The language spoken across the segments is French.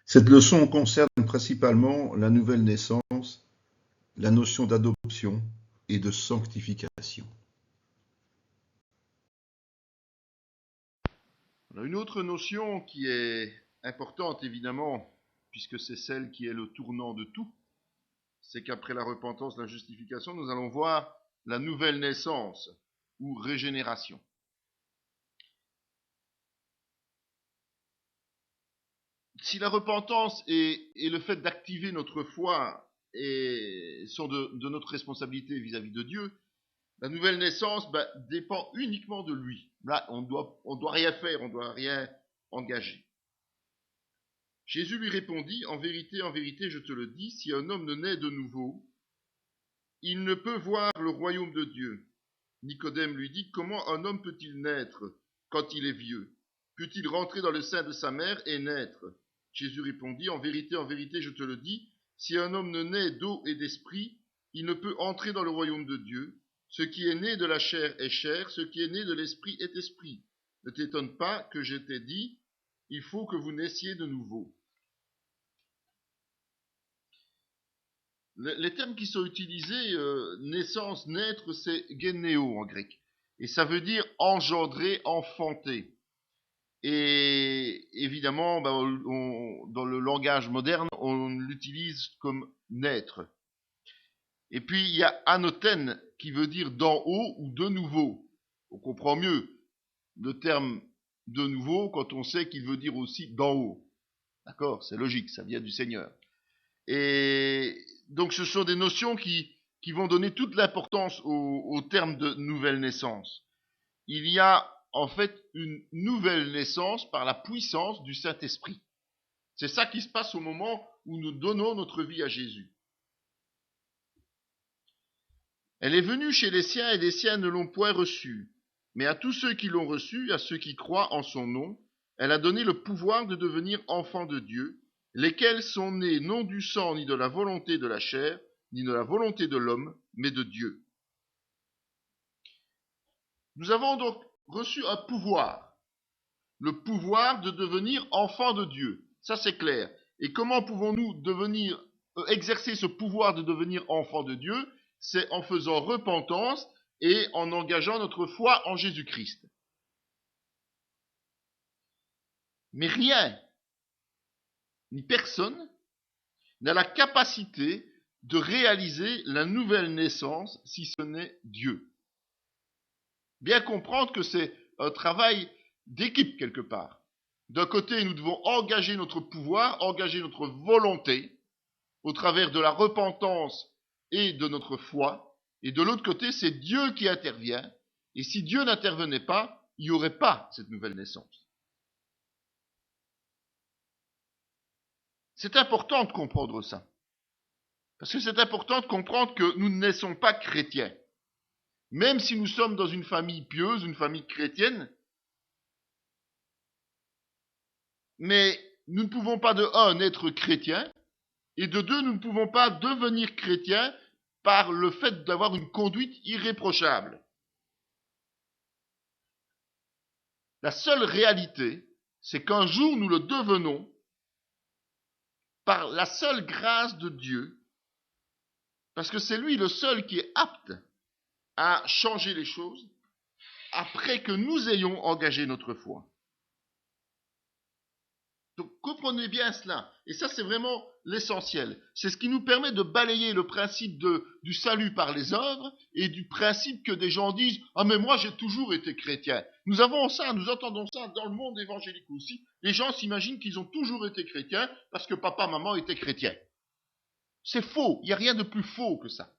Cette leçon concerne principalement la nouvelle naissance, la notion d'adoption et de sanctification. Alors, une autre notion qui est importante évidemment, puisque c'est celle qui est le tournant de tout, c'est qu'après la repentance, la justification, nous allons voir la nouvelle naissance ou régénération. Si la repentance et le fait d'activer notre foi sont de notre responsabilité vis-à-vis de Dieu, la nouvelle naissance dépend uniquement de lui. Là, on doit rien faire, on doit rien engager. Jésus lui répondit, en vérité, je te le dis, si un homme ne naît de nouveau, il ne peut voir le royaume de Dieu. Nicodème lui dit, comment un homme peut-il naître quand il est vieux? Peut-il rentrer dans le sein de sa mère et naître? Jésus répondit, en vérité, je te le dis, si un homme ne naît d'eau et d'esprit, il ne peut entrer dans le royaume de Dieu. Ce qui est né de la chair est chair, ce qui est né de l'esprit est esprit. Ne t'étonne pas que je t'ai dit, il faut que vous naissiez de nouveau. Les termes qui sont utilisés, naissance, naître, c'est généo en grec. Et ça veut dire engendrer, enfanter. Et évidemment, dans le langage moderne, on l'utilise comme naître. Et puis, il y a anoten, qui veut dire d'en haut ou de nouveau. On comprend mieux le terme de nouveau quand on sait qu'il veut dire aussi d'en haut. D'accord? C'est logique, ça vient du Seigneur. Et donc, ce sont des notions qui vont donner toute l'importance au terme de nouvelle naissance. Il y a en fait une nouvelle naissance par la puissance du Saint-Esprit. C'est ça qui se passe au moment où nous donnons notre vie à Jésus. Elle est venue chez les siens et les siens ne l'ont point reçue. Mais à tous ceux qui l'ont reçue, à ceux qui croient en son nom, elle a donné le pouvoir de devenir enfants de Dieu, lesquels sont nés non du sang ni de la volonté de la chair, ni de la volonté de l'homme, mais de Dieu. Nous avons donc reçu un pouvoir, le pouvoir de devenir enfants de Dieu. Ça c'est clair. Et comment pouvons-nous exercer ce pouvoir de devenir enfants de Dieu? C'est en faisant repentance et en engageant notre foi en Jésus-Christ. Mais rien, ni personne, n'a la capacité de réaliser la nouvelle naissance si ce n'est Dieu. Bien comprendre que c'est un travail d'équipe quelque part. D'un côté, nous devons engager notre pouvoir, engager notre volonté au travers de la repentance et de notre foi. Et de l'autre côté, c'est Dieu qui intervient. Et si Dieu n'intervenait pas, il n'y aurait pas cette nouvelle naissance. C'est important de comprendre ça. Parce que c'est important de comprendre que nous ne naissons pas chrétiens. Même si nous sommes dans une famille pieuse, une famille chrétienne, mais nous ne pouvons pas de un être chrétiens, et de deux, nous ne pouvons pas devenir chrétiens par le fait d'avoir une conduite irréprochable. La seule réalité, c'est qu'un jour nous le devenons par la seule grâce de Dieu, parce que c'est lui le seul qui est apte à changer les choses après que nous ayons engagé notre foi. Donc comprenez bien cela. Et ça, c'est vraiment l'essentiel. C'est ce qui nous permet de balayer le principe du salut par les œuvres et du principe que des gens disent « Ah mais moi j'ai toujours été chrétien ». Nous avons ça, nous entendons ça dans le monde évangélique aussi. Les gens s'imaginent qu'ils ont toujours été chrétiens parce que papa, maman étaient chrétiens. C'est faux, il n'y a rien de plus faux que ça.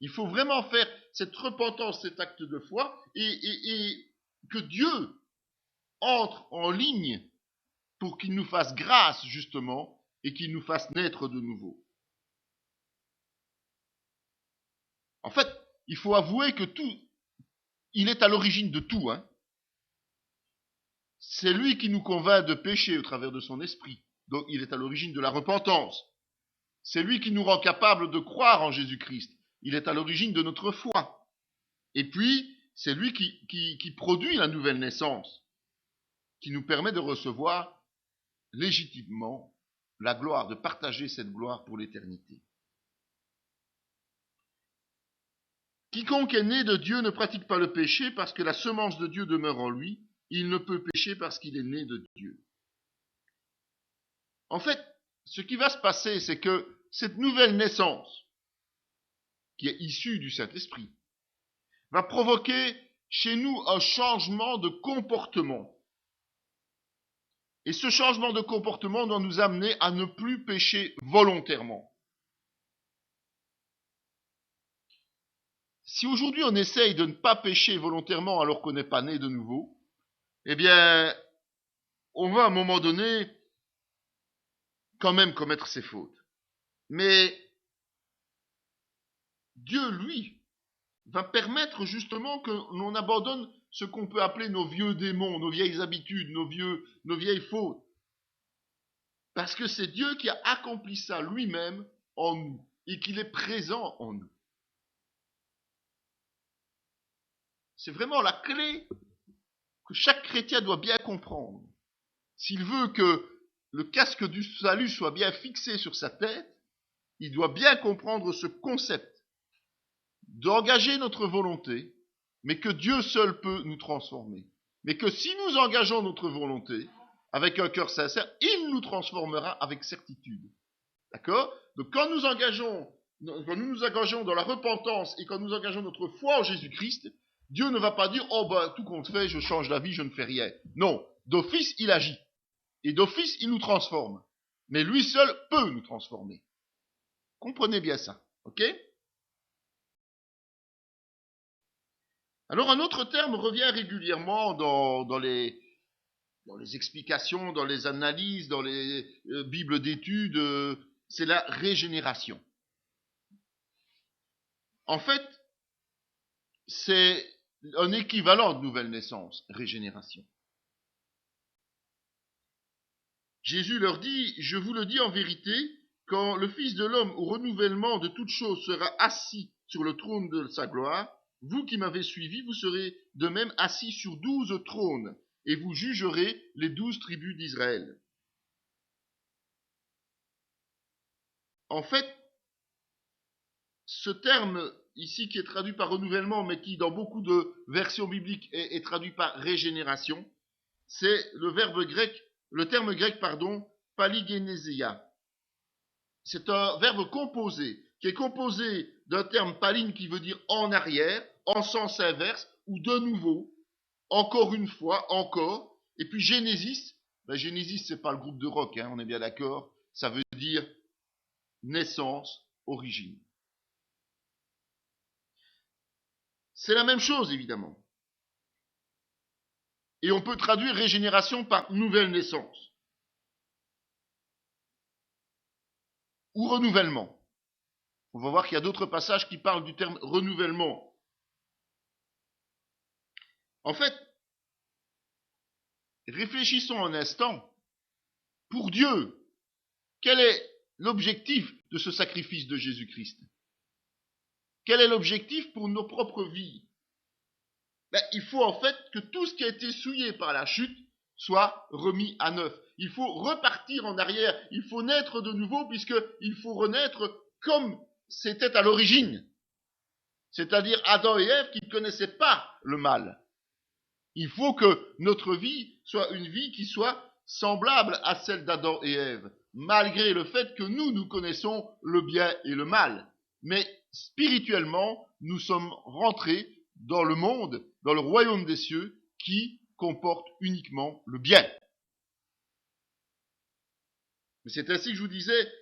Il faut vraiment faire cette repentance, cet acte de foi et que Dieu entre en ligne pour qu'il nous fasse grâce, justement, et qu'il nous fasse naître de nouveau. En fait, il faut avouer que il est à l'origine de tout. C'est lui qui nous convainc de pécher au travers de son esprit. Donc, il est à l'origine de la repentance. C'est lui qui nous rend capables de croire en Jésus-Christ. Il est à l'origine de notre foi. Et puis, c'est lui qui produit la nouvelle naissance, qui nous permet de recevoir légitimement la gloire, de partager cette gloire pour l'éternité. Quiconque est né de Dieu ne pratique pas le péché parce que la semence de Dieu demeure en lui. Il ne peut pécher parce qu'il est né de Dieu. En fait, ce qui va se passer, c'est que cette nouvelle naissance, qui est issue du Saint-Esprit, va provoquer chez nous un changement de comportement. Et ce changement de comportement doit nous amener à ne plus pécher volontairement. Si aujourd'hui on essaye de ne pas pécher volontairement alors qu'on n'est pas né de nouveau, eh bien, on va à un moment donné quand même commettre ses fautes. Mais Dieu, lui, va permettre justement que l'on abandonne ce qu'on peut appeler nos vieux démons, nos vieilles habitudes, nos vieilles fautes. Parce que c'est Dieu qui a accompli ça lui-même en nous et qu'il est présent en nous. C'est vraiment la clé que chaque chrétien doit bien comprendre. S'il veut que le casque du salut soit bien fixé sur sa tête, il doit bien comprendre ce concept d'engager notre volonté, mais que Dieu seul peut nous transformer. Mais que si nous engageons notre volonté avec un cœur sincère, il nous transformera avec certitude. D'accord? Donc quand nous nous engageons dans la repentance et quand nous engageons notre foi en Jésus-Christ, Dieu ne va pas dire « Oh ben, tout compte fait, je change d'avis, je ne fais rien ». Non, d'office, il agit. Et d'office, il nous transforme. Mais lui seul peut nous transformer. Comprenez bien ça, ok? Alors un autre terme revient régulièrement dans les explications, dans les analyses, dans les bibles d'études, c'est la régénération. En fait, c'est un équivalent de nouvelle naissance, régénération. Jésus leur dit, je vous le dis en vérité, quand le Fils de l'homme au renouvellement de toutes choses sera assis sur le trône de sa gloire, vous qui m'avez suivi, vous serez de même assis sur 12 trônes, et vous jugerez les 12 tribus d'Israël. En fait, ce terme ici qui est traduit par renouvellement, mais qui dans beaucoup de versions bibliques est traduit par régénération, c'est le terme grec, paligénésia. C'est un verbe composé, qui est composé d'un terme paline qui veut dire en arrière, en sens inverse, ou de nouveau, encore une fois, encore, et puis Génésis, Génésis c'est pas le groupe de rock, on est bien d'accord, ça veut dire naissance, origine. C'est la même chose évidemment. Et on peut traduire régénération par nouvelle naissance. Ou renouvellement. On va voir qu'il y a d'autres passages qui parlent du terme renouvellement. En fait, réfléchissons un instant. Pour Dieu, quel est l'objectif de ce sacrifice de Jésus-Christ? Quel est l'objectif pour nos propres vies? Il faut en fait que tout ce qui a été souillé par la chute soit remis à neuf. Il faut repartir en arrière. Il faut naître de nouveau puisqu'il faut renaître comme c'était à l'origine. C'est-à-dire Adam et Ève qui ne connaissaient pas le mal. Il faut que notre vie soit une vie qui soit semblable à celle d'Adam et Ève, malgré le fait que nous connaissons le bien et le mal. Mais spirituellement, nous sommes rentrés dans le monde, dans le royaume des cieux, qui comporte uniquement le bien. Mais c'est ainsi que je vous disais,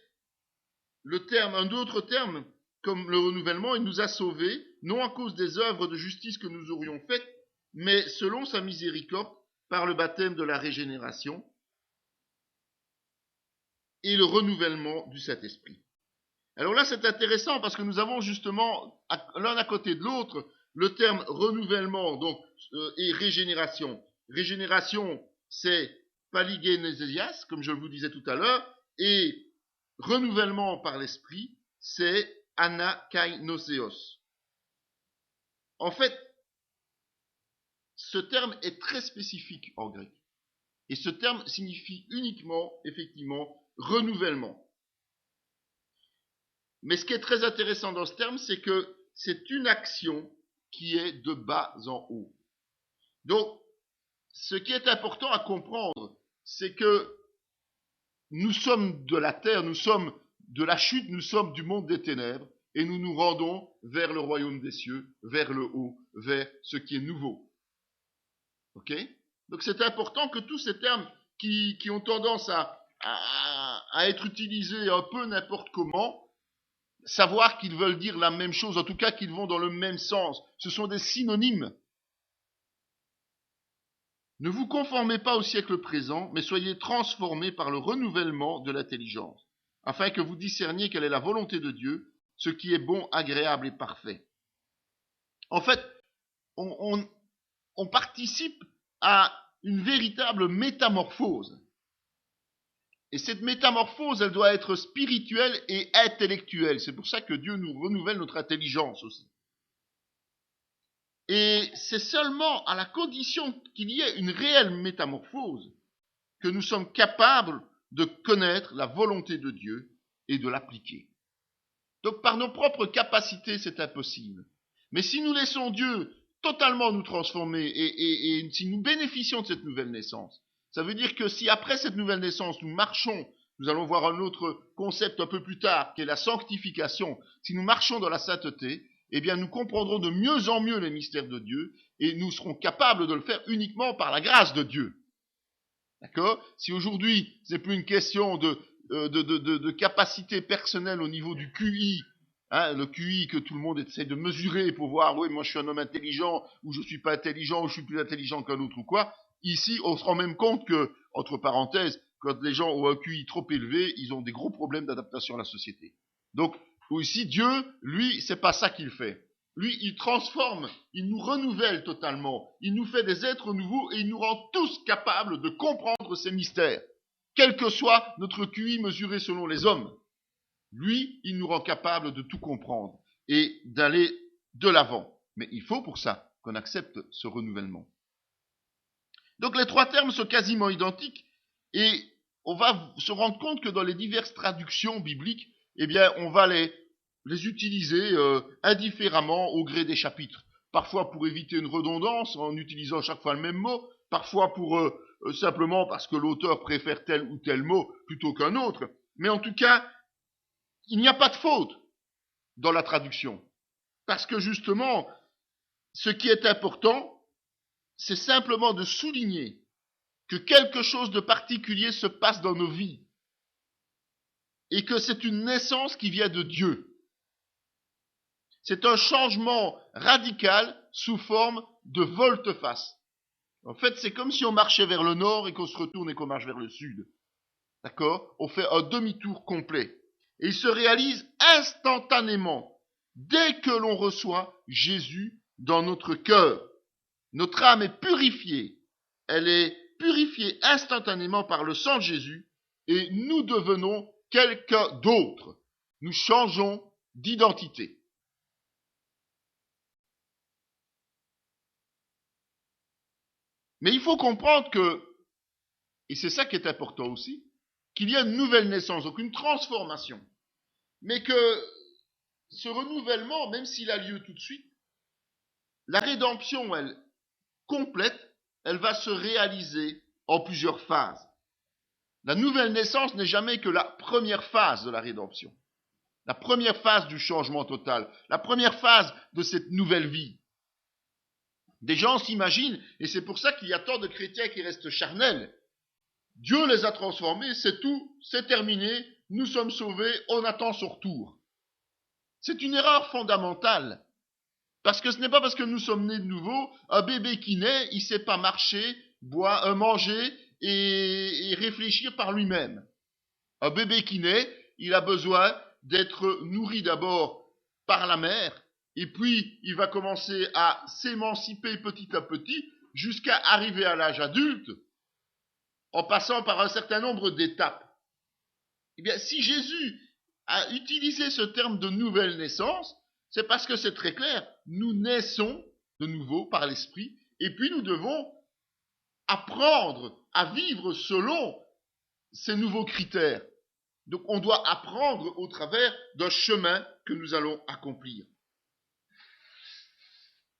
un autre terme, comme le renouvellement, il nous a sauvés, non à cause des œuvres de justice que nous aurions faites, mais selon sa miséricorde, par le baptême de la régénération et le renouvellement du Saint-Esprit. Alors là, c'est intéressant parce que nous avons justement, l'un à côté de l'autre, le terme renouvellement donc, et régénération. Régénération, c'est paligénésias, comme je vous disais tout à l'heure, et renouvellement par l'esprit, c'est anakainoseos. En fait, ce terme est très spécifique en grec. Et ce terme signifie uniquement, effectivement, renouvellement. Mais ce qui est très intéressant dans ce terme, c'est que c'est une action qui est de bas en haut. Donc, ce qui est important à comprendre, c'est que nous sommes de la terre, nous sommes de la chute, nous sommes du monde des ténèbres, et nous nous rendons vers le royaume des cieux, vers le haut, vers ce qui est nouveau. Ok ? Donc c'est important que tous ces termes qui ont tendance à être utilisés un peu n'importe comment, savoir qu'ils veulent dire la même chose, en tout cas qu'ils vont dans le même sens. Ce sont des synonymes. Ne vous conformez pas au siècle présent, mais soyez transformés par le renouvellement de l'intelligence, afin que vous discerniez quelle est la volonté de Dieu, ce qui est bon, agréable et parfait. En fait, on participe à une véritable métamorphose. Et cette métamorphose, elle doit être spirituelle et intellectuelle. C'est pour ça que Dieu nous renouvelle notre intelligence aussi. Et c'est seulement à la condition qu'il y ait une réelle métamorphose que nous sommes capables de connaître la volonté de Dieu et de l'appliquer. Donc par nos propres capacités, c'est impossible. Mais si nous laissons Dieu totalement nous transformer et si nous bénéficions de cette nouvelle naissance, ça veut dire que si après cette nouvelle naissance, nous marchons, nous allons voir un autre concept un peu plus tard, qui est la sanctification, si nous marchons dans la sainteté, eh bien nous comprendrons de mieux en mieux les mystères de Dieu et nous serons capables de le faire uniquement par la grâce de Dieu. D'accord ? Si aujourd'hui, c'est plus une question de capacité personnelle au niveau du QI, hein, le QI que tout le monde essaie de mesurer pour voir, oui, moi je suis un homme intelligent, ou je suis pas intelligent, ou je suis plus intelligent qu'un autre ou quoi. Ici, on se rend même compte que, entre parenthèses, quand les gens ont un QI trop élevé, ils ont des gros problèmes d'adaptation à la société. Donc, ici, Dieu, lui, c'est pas ça qu'il fait. Lui, il transforme, il nous renouvelle totalement, il nous fait des êtres nouveaux et il nous rend tous capables de comprendre ces mystères, quel que soit notre QI mesuré selon les hommes. Lui, il nous rend capables de tout comprendre et d'aller de l'avant. Mais il faut pour ça qu'on accepte ce renouvellement. Donc les trois termes sont quasiment identiques et on va se rendre compte que dans les diverses traductions bibliques, eh bien, on va les utiliser indifféremment au gré des chapitres. Parfois pour éviter une redondance en utilisant chaque fois le même mot, parfois pour simplement parce que l'auteur préfère tel ou tel mot plutôt qu'un autre. Mais en tout cas, il n'y a pas de faute dans la traduction. Parce que justement, ce qui est important, c'est simplement de souligner que quelque chose de particulier se passe dans nos vies et que c'est une naissance qui vient de Dieu. C'est un changement radical sous forme de volte-face. En fait, c'est comme si on marchait vers le nord et qu'on se retourne et qu'on marche vers le sud. D'accord ? On fait un demi-tour complet. Et il se réalise instantanément dès que l'on reçoit Jésus dans notre cœur. Notre âme est purifiée. Elle est purifiée instantanément par le sang de Jésus et nous devenons quelqu'un d'autre. Nous changeons d'identité. Mais il faut comprendre que, et c'est ça qui est important aussi, qu'il y a une nouvelle naissance, donc une transformation. Mais que ce renouvellement, même s'il a lieu tout de suite, la rédemption, elle, complète, elle va se réaliser en plusieurs phases. La nouvelle naissance n'est jamais que la première phase de la rédemption. La première phase du changement total. La première phase de cette nouvelle vie. Des gens s'imaginent, et c'est pour ça qu'il y a tant de chrétiens qui restent charnels. Dieu les a transformés, c'est tout, c'est terminé, nous sommes sauvés, on attend son retour. C'est une erreur fondamentale. Parce que ce n'est pas parce que nous sommes nés de nouveau, un bébé qui naît, il ne sait pas marcher, boire, manger et réfléchir par lui-même. Un bébé qui naît, il a besoin d'être nourri d'abord par la mère, et puis il va commencer à s'émanciper petit à petit jusqu'à arriver à l'âge adulte, en passant par un certain nombre d'étapes. Eh bien, si Jésus a utilisé ce terme de nouvelle naissance, c'est parce que c'est très clair, nous naissons de nouveau par l'Esprit, et puis nous devons apprendre à vivre selon ces nouveaux critères. Donc on doit apprendre au travers d'un chemin que nous allons accomplir.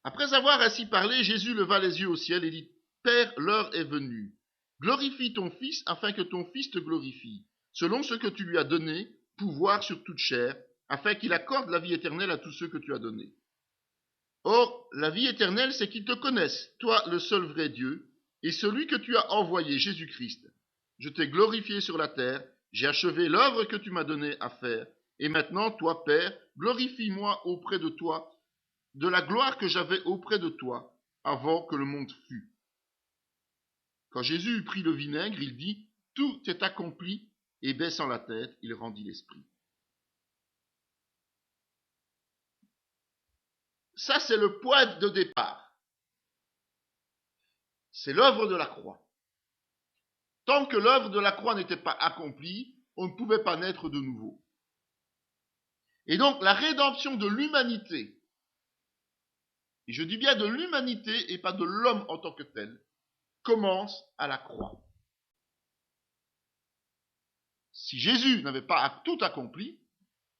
Après avoir ainsi parlé, Jésus leva les yeux au ciel et dit, Père, l'heure est venue. Glorifie ton Fils afin que ton Fils te glorifie, selon ce que tu lui as donné, pouvoir sur toute chair, afin qu'il accorde la vie éternelle à tous ceux que tu as donnés. Or, la vie éternelle, c'est qu'ils te connaissent, toi le seul vrai Dieu, et celui que tu as envoyé, Jésus-Christ. Je t'ai glorifié sur la terre, j'ai achevé l'œuvre que tu m'as donnée à faire, et maintenant, toi, Père, glorifie-moi auprès de toi, de la gloire que j'avais auprès de toi, avant que le monde fût. Quand Jésus eut pris le vinaigre, il dit, tout est accompli, et baissant la tête, il rendit l'esprit. Ça, c'est le point de départ. C'est l'œuvre de la croix. Tant que l'œuvre de la croix n'était pas accomplie, on ne pouvait pas naître de nouveau. Et donc, la rédemption de l'humanité, et je dis bien de l'humanité et pas de l'homme en tant que tel, commence à la croix. Si Jésus n'avait pas tout accompli,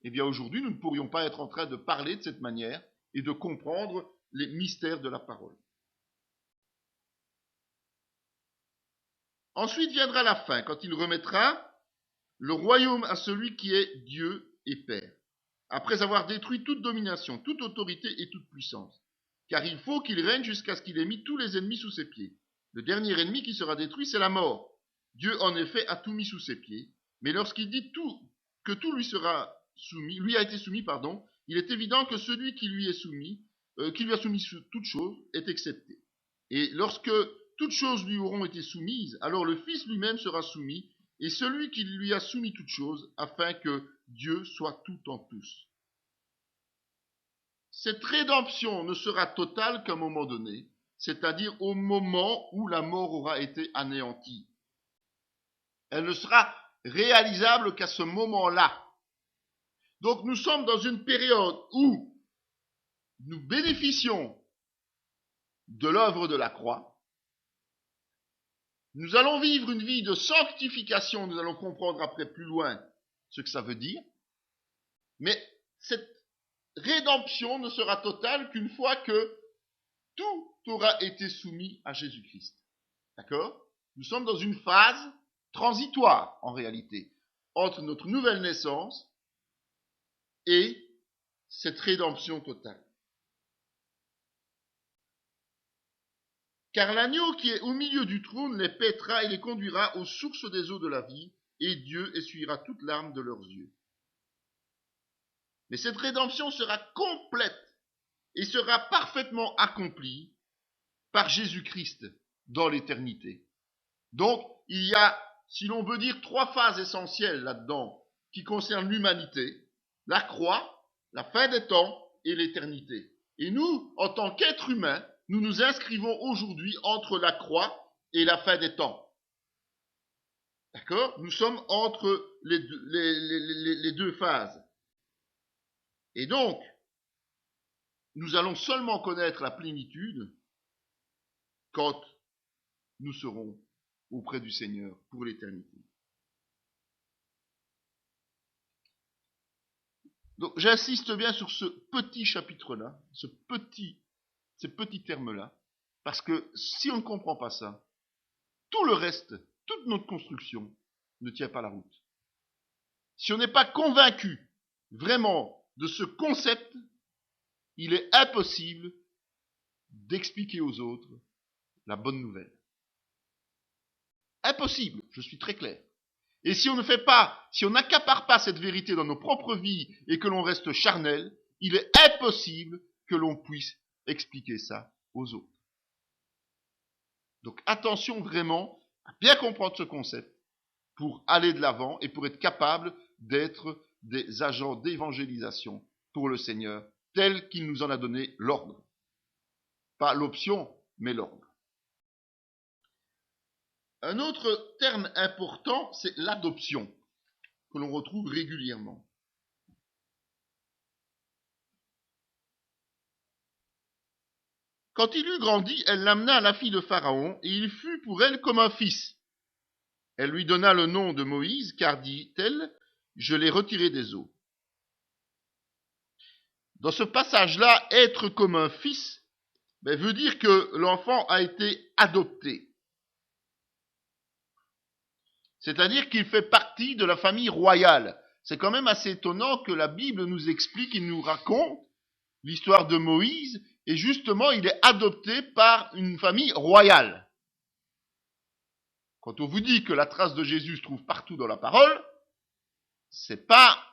eh bien aujourd'hui, nous ne pourrions pas être en train de parler de cette manière et de comprendre les mystères de la parole. Ensuite viendra la fin, quand il remettra le royaume à celui qui est Dieu et Père, après avoir détruit toute domination, toute autorité et toute puissance. Car il faut qu'il règne jusqu'à ce qu'il ait mis tous les ennemis sous ses pieds. Le dernier ennemi qui sera détruit, c'est la mort. Dieu, en effet, a tout mis sous ses pieds. Mais lorsqu'il dit que tout lui a été soumis, il est évident que celui qui lui a soumis toutes choses, est excepté. Et lorsque toutes choses lui auront été soumises, alors le Fils lui-même sera soumis, et celui qui lui a soumis toutes choses, afin que Dieu soit tout en tous. Cette rédemption ne sera totale qu'à un moment donné, c'est-à-dire au moment où la mort aura été anéantie. Elle ne sera réalisable qu'à ce moment-là. Donc nous sommes dans une période où nous bénéficions de l'œuvre de la croix. Nous allons vivre une vie de sanctification, nous allons comprendre après plus loin ce que ça veut dire. Mais cette rédemption ne sera totale qu'une fois que tout aura été soumis à Jésus-Christ. D'accord ? Nous sommes dans une phase transitoire, en réalité, entre notre nouvelle naissance et cette rédemption totale. Car l'agneau qui est au milieu du trône les paîtra et les conduira aux sources des eaux de la vie, et Dieu essuiera toute larme de leurs yeux. Mais cette rédemption sera complète et sera parfaitement accomplie par Jésus-Christ dans l'éternité. Donc, il y a, si l'on veut dire, 3 phases essentielles là-dedans qui concernent l'humanité, la croix, la fin des temps et l'éternité. Et nous, en tant qu'êtres humains, nous nous inscrivons aujourd'hui entre la croix et la fin des temps. D'accord ? Nous sommes entre les deux phases. Et donc, nous allons seulement connaître la plénitude quand nous serons auprès du Seigneur pour l'éternité. Donc, j'insiste bien sur ce petit chapitre-là, ces petits termes-là, parce que si on ne comprend pas ça, tout le reste, toute notre construction ne tient pas la route. Si on n'est pas convaincu vraiment de ce concept, il est impossible d'expliquer aux autres la bonne nouvelle. Impossible, je suis très clair. Et si on n'accapare pas cette vérité dans nos propres vies et que l'on reste charnel, il est impossible que l'on puisse expliquer ça aux autres. Donc attention vraiment à bien comprendre ce concept pour aller de l'avant et pour être capable d'être des agents d'évangélisation pour le Seigneur, tel qu'il nous en a donné l'ordre. Pas l'option, mais l'ordre. Un autre terme important, c'est l'adoption, que l'on retrouve régulièrement. Quand il eut grandi, elle l'amena à la fille de Pharaon, et il fut pour elle comme un fils. Elle lui donna le nom de Moïse, car, dit-elle, je l'ai retiré des eaux. Dans ce passage-là, être comme un fils veut dire que l'enfant a été adopté. C'est-à-dire qu'il fait partie de la famille royale. C'est quand même assez étonnant que la Bible nous explique et nous raconte l'histoire de Moïse, et justement, il est adopté par une famille royale. Quand on vous dit que la trace de Jésus se trouve partout dans la parole, c'est pas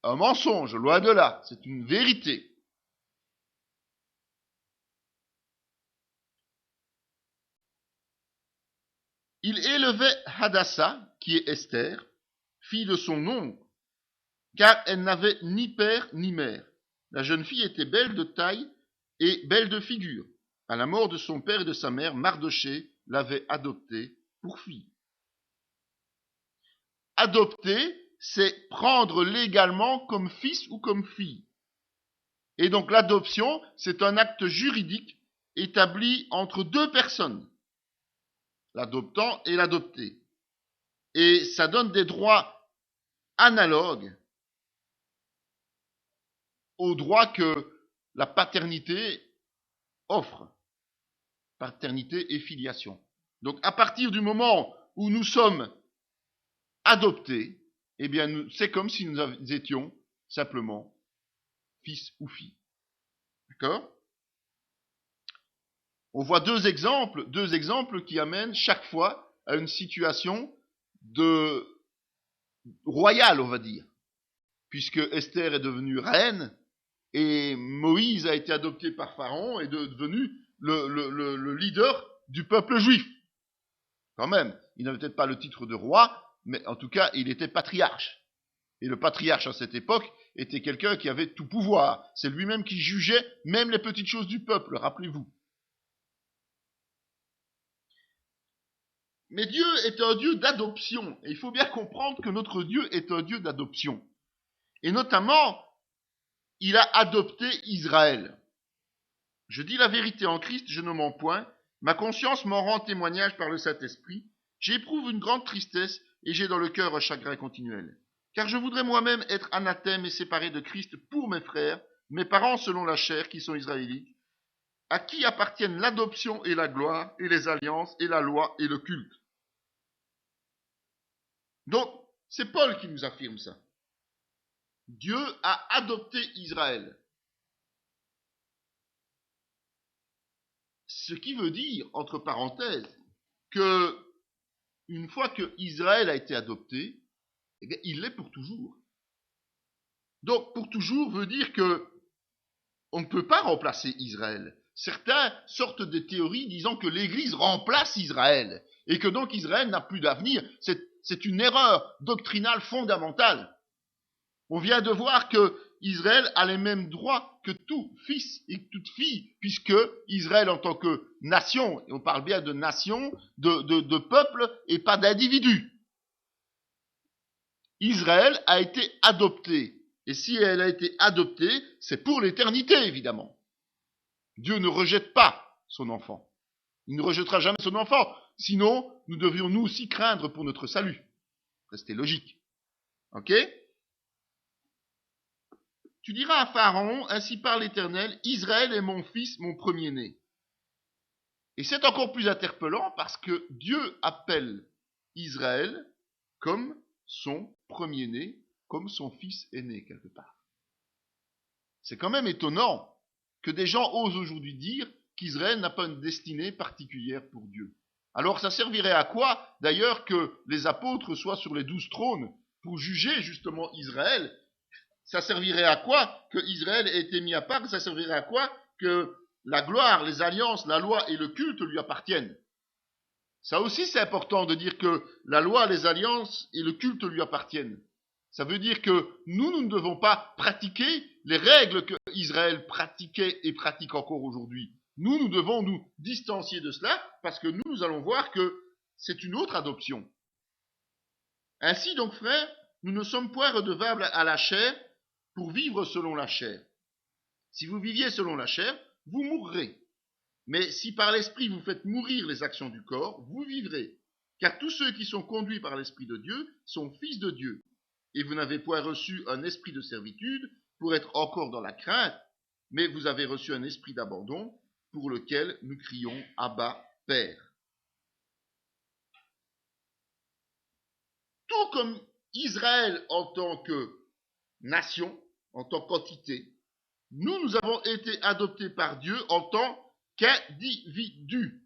un mensonge, loin de là, c'est une vérité. Il élevait Hadassa, qui est Esther, fille de son oncle, car elle n'avait ni père ni mère. La jeune fille était belle de taille et belle de figure. À la mort de son père et de sa mère, Mardochée l'avait adoptée pour fille. Adopter, c'est prendre légalement comme fils ou comme fille. Et donc l'adoption, c'est un acte juridique établi entre deux personnes, l'adoptant et l'adopté. Et ça donne des droits analogues aux droits que la paternité offre. Paternité et filiation. Donc à partir du moment où nous sommes adoptés, eh bien c'est comme si nous étions simplement fils ou filles. D'accord ? On voit deux exemples qui amènent chaque fois à une situation de royale, on va dire. Puisque Esther est devenue reine et Moïse a été adopté par Pharaon et devenu le leader du peuple juif. Quand même, il n'avait peut-être pas le titre de roi, mais en tout cas, il était patriarche. Et le patriarche à cette époque était quelqu'un qui avait tout pouvoir. C'est lui-même qui jugeait même les petites choses du peuple, rappelez-vous. Mais Dieu est un Dieu d'adoption. Et il faut bien comprendre que notre Dieu est un Dieu d'adoption. Et notamment, il a adopté Israël. Je dis la vérité en Christ, je ne mens point. Ma conscience m'en rend témoignage par le Saint-Esprit. J'éprouve une grande tristesse et j'ai dans le cœur un chagrin continuel. Car je voudrais moi-même être anathème et séparé de Christ pour mes frères, mes parents selon la chair, qui sont israélites, à qui appartiennent l'adoption et la gloire, et les alliances, et la loi, et le culte. Donc, c'est Paul qui nous affirme ça. Dieu a adopté Israël. Ce qui veut dire, entre parenthèses, que une fois que Israël a été adopté, eh bien, il l'est pour toujours. Donc, pour toujours veut dire que on ne peut pas remplacer Israël. Certains sortent des théories disant que l'Église remplace Israël et que donc Israël n'a plus d'avenir. C'est une erreur doctrinale fondamentale. On vient de voir que Israël a les mêmes droits que tout fils et toute fille, puisque Israël en tant que nation, et on parle bien de nation, de peuple et pas d'individu. Israël a été adopté. Et si elle a été adoptée, c'est pour l'éternité, évidemment. Dieu ne rejette pas son enfant. Il ne rejettera jamais son enfant. Sinon, nous devrions nous aussi craindre pour notre salut. C'était logique. Ok ? Tu diras à Pharaon, ainsi parle l'Éternel, Israël est mon fils, mon premier-né. Et c'est encore plus interpellant parce que Dieu appelle Israël comme son premier-né, comme son fils aîné, quelque part. C'est quand même étonnant que des gens osent aujourd'hui dire qu'Israël n'a pas une destinée particulière pour Dieu. Alors ça servirait à quoi, d'ailleurs, que les apôtres soient sur les 12 trônes pour juger justement Israël? Ça servirait à quoi que Israël ait été mis à part? Ça servirait à quoi que la gloire, les alliances, la loi et le culte lui appartiennent? Ça aussi, c'est important de dire que la loi, les alliances et le culte lui appartiennent. Ça veut dire que nous ne devons pas pratiquer les règles que Israël pratiquait et pratique encore aujourd'hui. Nous devons nous distancier de cela parce que nous allons voir que c'est une autre adoption. Ainsi donc, frères, nous ne sommes point redevables à la chair pour vivre selon la chair. Si vous viviez selon la chair, vous mourrez. Mais si par l'Esprit vous faites mourir les actions du corps, vous vivrez. Car tous ceux qui sont conduits par l'Esprit de Dieu sont fils de Dieu. Et vous n'avez point reçu un esprit de servitude pour être encore dans la crainte, mais vous avez reçu un esprit d'abandon pour lequel nous crions Abba, Père. Tout comme Israël en tant que nation, en tant qu'entité, nous avons été adoptés par Dieu en tant qu'individus.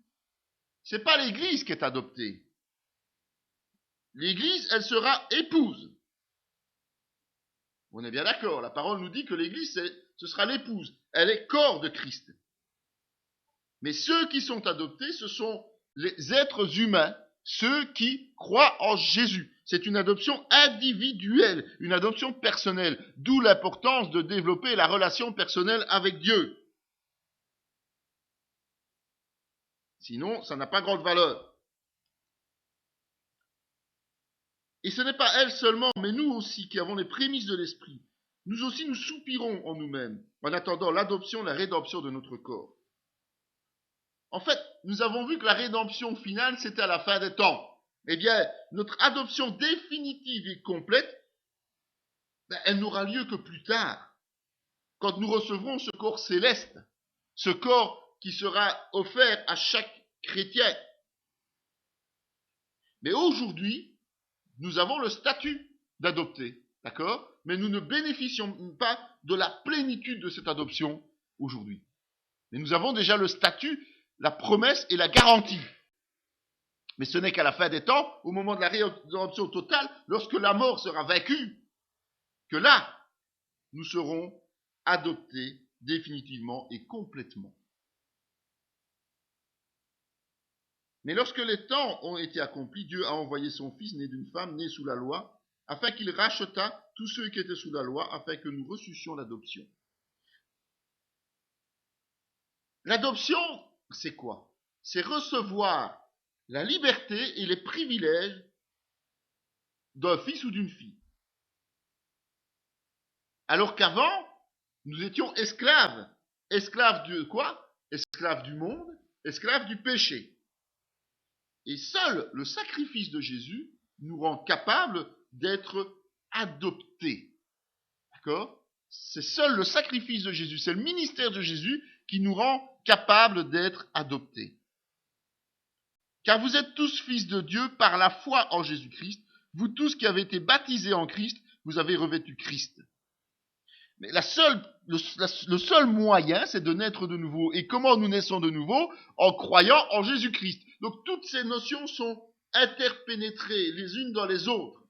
C'est pas l'Église qui est adoptée. L'Église, elle sera épouse. On est bien d'accord, la parole nous dit que l'Église, ce sera l'épouse. Elle est corps de Christ. Mais ceux qui sont adoptés, ce sont les êtres humains, ceux qui croient en Jésus. C'est une adoption individuelle, une adoption personnelle, d'où l'importance de développer la relation personnelle avec Dieu. Sinon, ça n'a pas grande valeur. Et ce n'est pas elle seulement, mais nous aussi qui avons les prémices de l'esprit. Nous aussi, nous soupirons en nous-mêmes, en attendant l'adoption, la rédemption de notre corps. En fait, nous avons vu que la rédemption finale, c'était à la fin des temps. Eh bien, notre adoption définitive et complète, elle n'aura lieu que plus tard, quand nous recevrons ce corps céleste, ce corps qui sera offert à chaque chrétien. Mais aujourd'hui, nous avons le statut d'adopté, d'accord? Mais nous ne bénéficions pas de la plénitude de cette adoption aujourd'hui. Mais nous avons déjà le statut, la promesse et la garantie. Mais ce n'est qu'à la fin des temps, au moment de la rédemption totale, lorsque la mort sera vaincue, que là, nous serons adoptés définitivement et complètement. Mais lorsque les temps ont été accomplis, Dieu a envoyé son Fils, né d'une femme, né sous la loi, afin qu'il rachetât tous ceux qui étaient sous la loi, afin que nous reçussions l'adoption. L'adoption, c'est quoi? C'est recevoir la liberté et les privilèges d'un fils ou d'une fille. Alors qu'avant, nous étions esclaves. Esclaves de quoi? Esclaves du monde, esclaves du péché. Et seul le sacrifice de Jésus nous rend capables d'être adoptés. D'accord? C'est seul le sacrifice de Jésus, c'est le ministère de Jésus qui nous rend capables d'être adoptés. Car vous êtes tous fils de Dieu par la foi en Jésus-Christ. Vous tous qui avez été baptisés en Christ, vous avez revêtu Christ. Mais le seul moyen, c'est de naître de nouveau. Et comment nous naissons de nouveau? En croyant en Jésus-Christ. Donc toutes ces notions sont interpénétrées les unes dans les autres.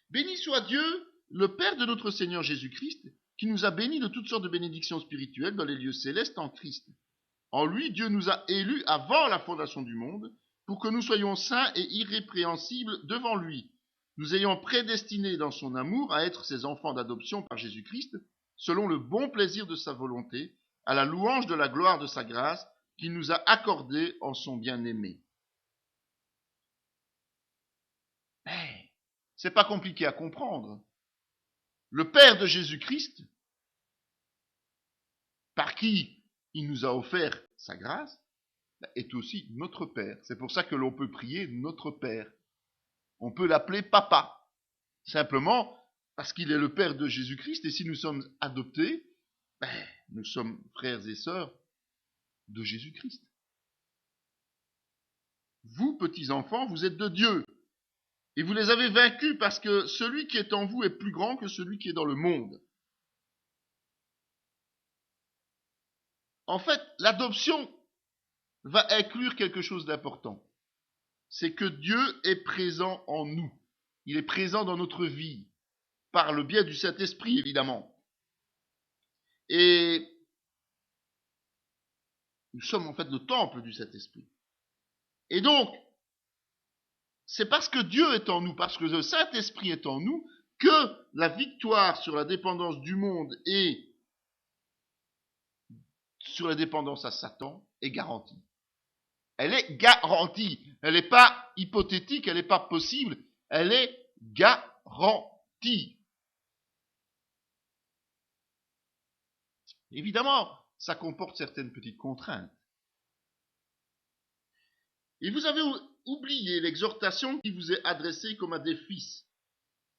Béni soit Dieu, le Père de notre Seigneur Jésus-Christ, qui nous a bénis de toutes sortes de bénédictions spirituelles dans les lieux célestes en Christ. En lui, Dieu nous a élus avant la fondation du monde, pour que nous soyons saints et irrépréhensibles devant lui, nous ayant prédestinés dans son amour à être ses enfants d'adoption par Jésus-Christ, selon le bon plaisir de sa volonté, à la louange de la gloire de sa grâce, qu'il nous a accordée en son bien-aimé. Mais c'est pas compliqué à comprendre. Le Père de Jésus-Christ, par qui il nous a offert sa grâce, est aussi notre Père. C'est pour ça que l'on peut prier notre Père. On peut l'appeler Papa. Simplement parce qu'il est le Père de Jésus-Christ et si nous sommes adoptés, nous sommes frères et sœurs de Jésus-Christ. Vous, petits enfants, vous êtes de Dieu. Et vous les avez vaincus parce que celui qui est en vous est plus grand que celui qui est dans le monde. En fait, l'adoption va inclure quelque chose d'important. C'est que Dieu est présent en nous. Il est présent dans notre vie, par le biais du Saint-Esprit, évidemment. Et nous sommes en fait le temple du Saint-Esprit. Et donc, c'est parce que Dieu est en nous, parce que le Saint-Esprit est en nous, que la victoire sur la dépendance du monde et sur la dépendance à Satan est garantie. Elle est garantie. Elle n'est pas hypothétique, elle n'est pas possible. Elle est garantie. Évidemment, ça comporte certaines petites contraintes. Et vous avez oublié l'exhortation qui vous est adressée comme à des fils.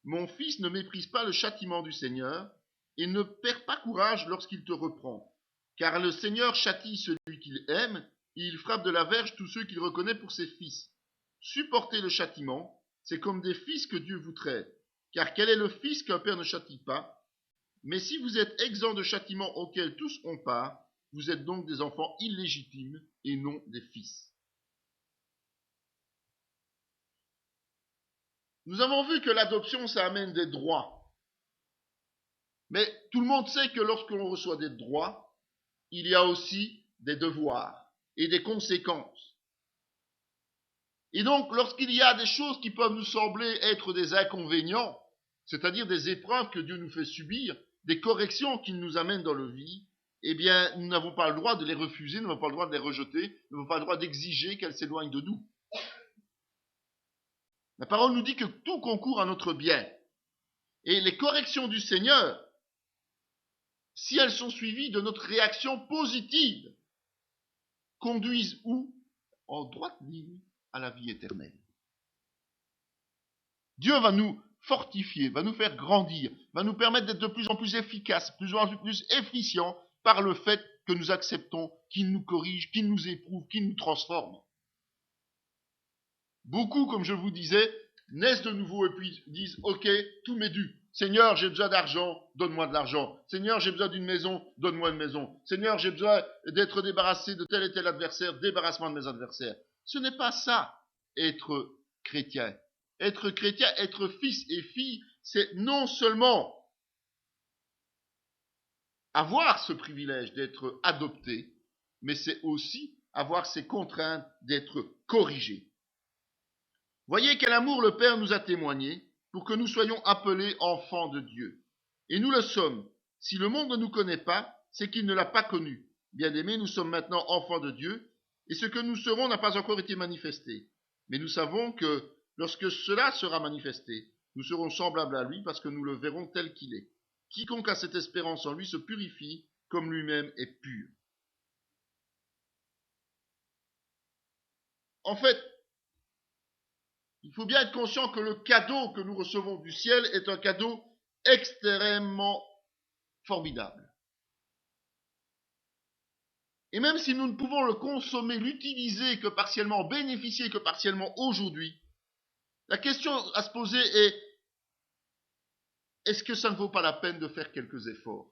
Mon fils, ne méprise pas le châtiment du Seigneur et ne perds pas courage lorsqu'il te reprend. Car le Seigneur châtie celui qu'il aime et il frappe de la verge tous ceux qu'il reconnaît pour ses fils. Supportez le châtiment, c'est comme des fils que Dieu vous traite. Car quel est le fils qu'un père ne châtie pas? Mais si vous êtes exempts de châtiment auquel tous ont part, vous êtes donc des enfants illégitimes et non des fils. Nous avons vu que l'adoption, ça amène des droits. Mais tout le monde sait que lorsqu'on reçoit des droits, il y a aussi des devoirs et des conséquences. Et donc, lorsqu'il y a des choses qui peuvent nous sembler être des inconvénients, c'est-à-dire des épreuves que Dieu nous fait subir, des corrections qu'il nous amène dans la vie, eh bien, nous n'avons pas le droit de les refuser, nous n'avons pas le droit de les rejeter, nous n'avons pas le droit d'exiger qu'elles s'éloignent de nous. La parole nous dit que tout concourt à notre bien. Et les corrections du Seigneur, si elles sont suivies de notre réaction positive, conduisent où? En droite ligne à la vie éternelle. Dieu va nous fortifier, va nous faire grandir, va nous permettre d'être de plus en plus efficaces, de plus en plus efficients par le fait que nous acceptons qu'il nous corrige, qu'il nous éprouve, qu'il nous transforme. Beaucoup, comme je vous disais, naissent de nouveau et puis disent « Ok, tout m'est dû. Seigneur, j'ai besoin d'argent, donne-moi de l'argent. Seigneur, j'ai besoin d'une maison, donne-moi une maison. Seigneur, j'ai besoin d'être débarrassé de tel et tel adversaire, débarrasse-moi de mes adversaires. » Ce n'est pas ça, être chrétien. Être chrétien, être fils et fille, c'est non seulement avoir ce privilège d'être adopté, mais c'est aussi avoir ces contraintes d'être corrigé. Voyez quel amour le Père nous a témoigné pour que nous soyons appelés enfants de Dieu. Et nous le sommes. Si le monde ne nous connaît pas, c'est qu'il ne l'a pas connu. Bien-aimés, nous sommes maintenant enfants de Dieu, et ce que nous serons n'a pas encore été manifesté. Mais nous savons que lorsque cela sera manifesté, nous serons semblables à lui parce que nous le verrons tel qu'il est. Quiconque a cette espérance en lui se purifie comme lui-même est pur. En fait, il faut bien être conscient que le cadeau que nous recevons du ciel est un cadeau extrêmement formidable. Et même si nous ne pouvons le consommer, l'utiliser que partiellement, bénéficier que partiellement aujourd'hui, la question à se poser est, est-ce que ça ne vaut pas la peine de faire quelques efforts?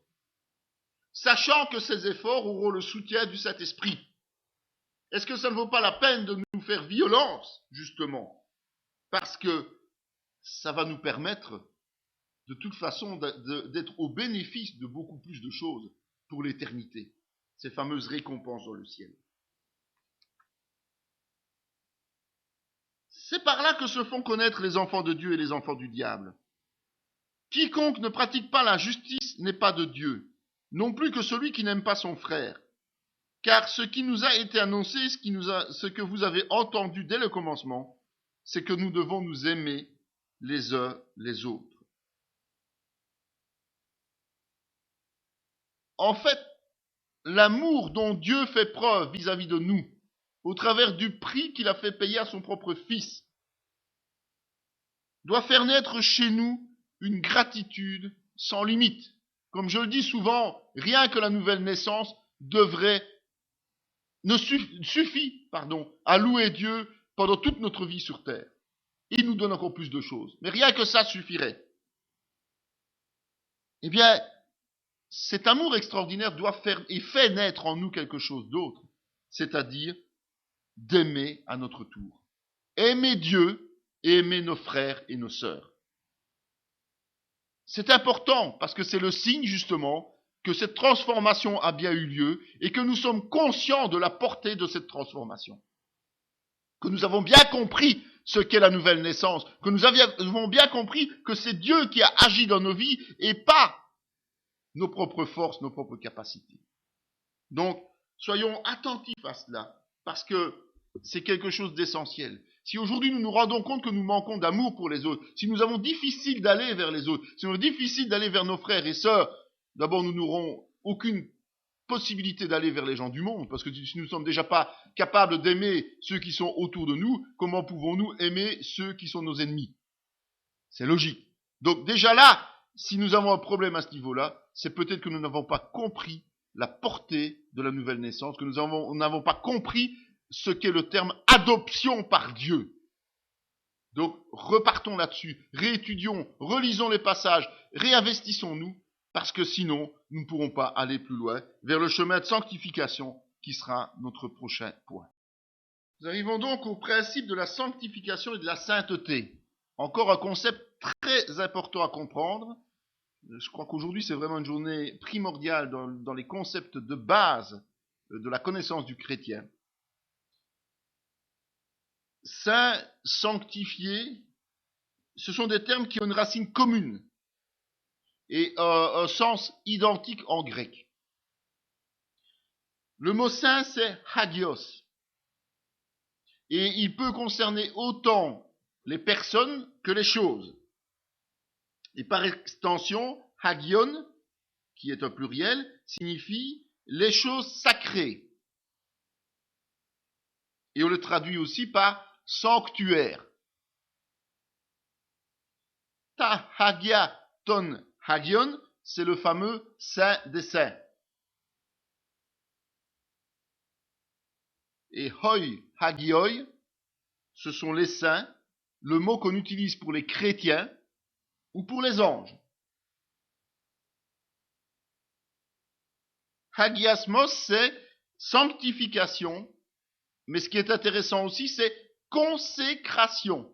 Sachant que ces efforts auront le soutien du Saint-Esprit. Est-ce que ça ne vaut pas la peine de nous faire violence, justement? Parce que ça va nous permettre, de toute façon, d'être au bénéfice de beaucoup plus de choses pour l'éternité. Ces fameuses récompenses dans le ciel. C'est par là que se font connaître les enfants de Dieu et les enfants du diable. Quiconque ne pratique pas la justice n'est pas de Dieu, non plus que celui qui n'aime pas son frère. Car ce qui nous a été annoncé, ce que vous avez entendu dès le commencement, c'est que nous devons nous aimer les uns les autres. En fait, l'amour dont Dieu fait preuve vis-à-vis de nous, au travers du prix qu'il a fait payer à son propre Fils, doit faire naître chez nous une gratitude sans limite. Comme je le dis souvent, rien que la nouvelle naissance suffit à louer Dieu pendant toute notre vie sur terre. Il nous donne encore plus de choses, mais rien que ça suffirait. Eh bien, cet amour extraordinaire fait naître en nous quelque chose d'autre, c'est-à-dire d'aimer à notre tour. Aimer Dieu et aimer nos frères et nos sœurs. C'est important parce que c'est le signe justement que cette transformation a bien eu lieu et que nous sommes conscients de la portée de cette transformation. Que nous avons bien compris ce qu'est la nouvelle naissance, que nous avons bien compris que c'est Dieu qui a agi dans nos vies et pas nos propres forces, nos propres capacités. Donc, soyons attentifs à cela, parce que c'est quelque chose d'essentiel. Si aujourd'hui nous nous rendons compte que nous manquons d'amour pour les autres, si nous avons difficile d'aller vers les autres, si nous avons difficile d'aller vers nos frères et sœurs, d'abord nous n'aurons aucune possibilité d'aller vers les gens du monde, parce que si nous ne sommes déjà pas capables d'aimer ceux qui sont autour de nous, comment pouvons-nous aimer ceux qui sont nos ennemis? C'est logique. Donc déjà là, si nous avons un problème à ce niveau-là, c'est peut-être que nous n'avons pas compris la portée de la nouvelle naissance, que nous n'avons pas compris ce qu'est le terme adoption par Dieu. Donc repartons là-dessus, réétudions, relisons les passages, réinvestissons-nous, parce que sinon, nous ne pourrons pas aller plus loin vers le chemin de sanctification qui sera notre prochain point. Nous arrivons donc au principe de la sanctification et de la sainteté. Encore un concept très important à comprendre. Je crois qu'aujourd'hui, c'est vraiment une journée primordiale dans les concepts de base de la connaissance du chrétien. Saint, sanctifié, ce sont des termes qui ont une racine commune et un sens identique en grec. Le mot saint, c'est hagios. Et il peut concerner autant les personnes que les choses. Et par extension, hagion, qui est un pluriel, signifie les choses sacrées. Et on le traduit aussi par sanctuaire. Ta hagia ton hagion, c'est le fameux saint des saints. Et hoi hagioi, ce sont les saints, le mot qu'on utilise pour les chrétiens ou pour les anges. Hagiasmos, c'est sanctification, mais ce qui est intéressant aussi, c'est consécration.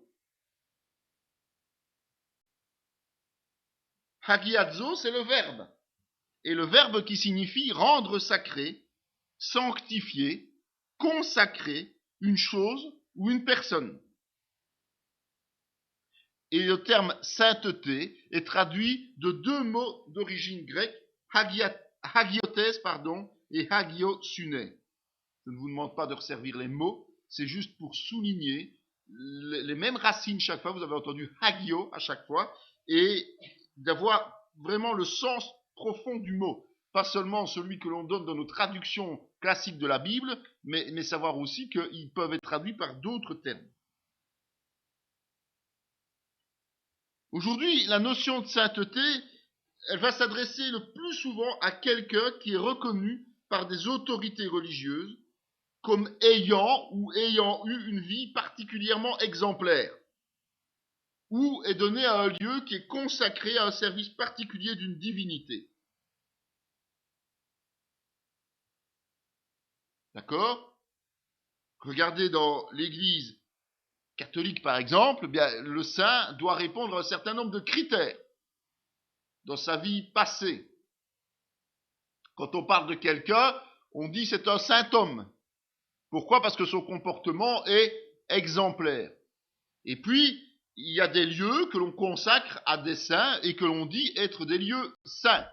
Hagiazo, c'est le verbe. Et le verbe qui signifie rendre sacré, sanctifier, consacrer une chose ou une personne. Et le terme sainteté est traduit de deux mots d'origine grecque, hagiotes, et hagiosune. Je ne vous demande pas de resservir les mots, c'est juste pour souligner les mêmes racines chaque fois. Vous avez entendu hagio à chaque fois, et d'avoir vraiment le sens profond du mot. Pas seulement celui que l'on donne dans nos traductions classiques de la Bible, mais savoir aussi qu'ils peuvent être traduits par d'autres termes. Aujourd'hui, la notion de sainteté, elle va s'adresser le plus souvent à quelqu'un qui est reconnu par des autorités religieuses comme ayant eu une vie particulièrement exemplaire, ou est donné à un lieu qui est consacré à un service particulier d'une divinité. D'accord? Regardez dans l'Église catholique, par exemple, bien, le saint doit répondre à un certain nombre de critères dans sa vie passée. Quand on parle de quelqu'un, on dit c'est un saint homme. Pourquoi? Parce que son comportement est exemplaire. Et puis, il y a des lieux que l'on consacre à des saints et que l'on dit être des lieux saints.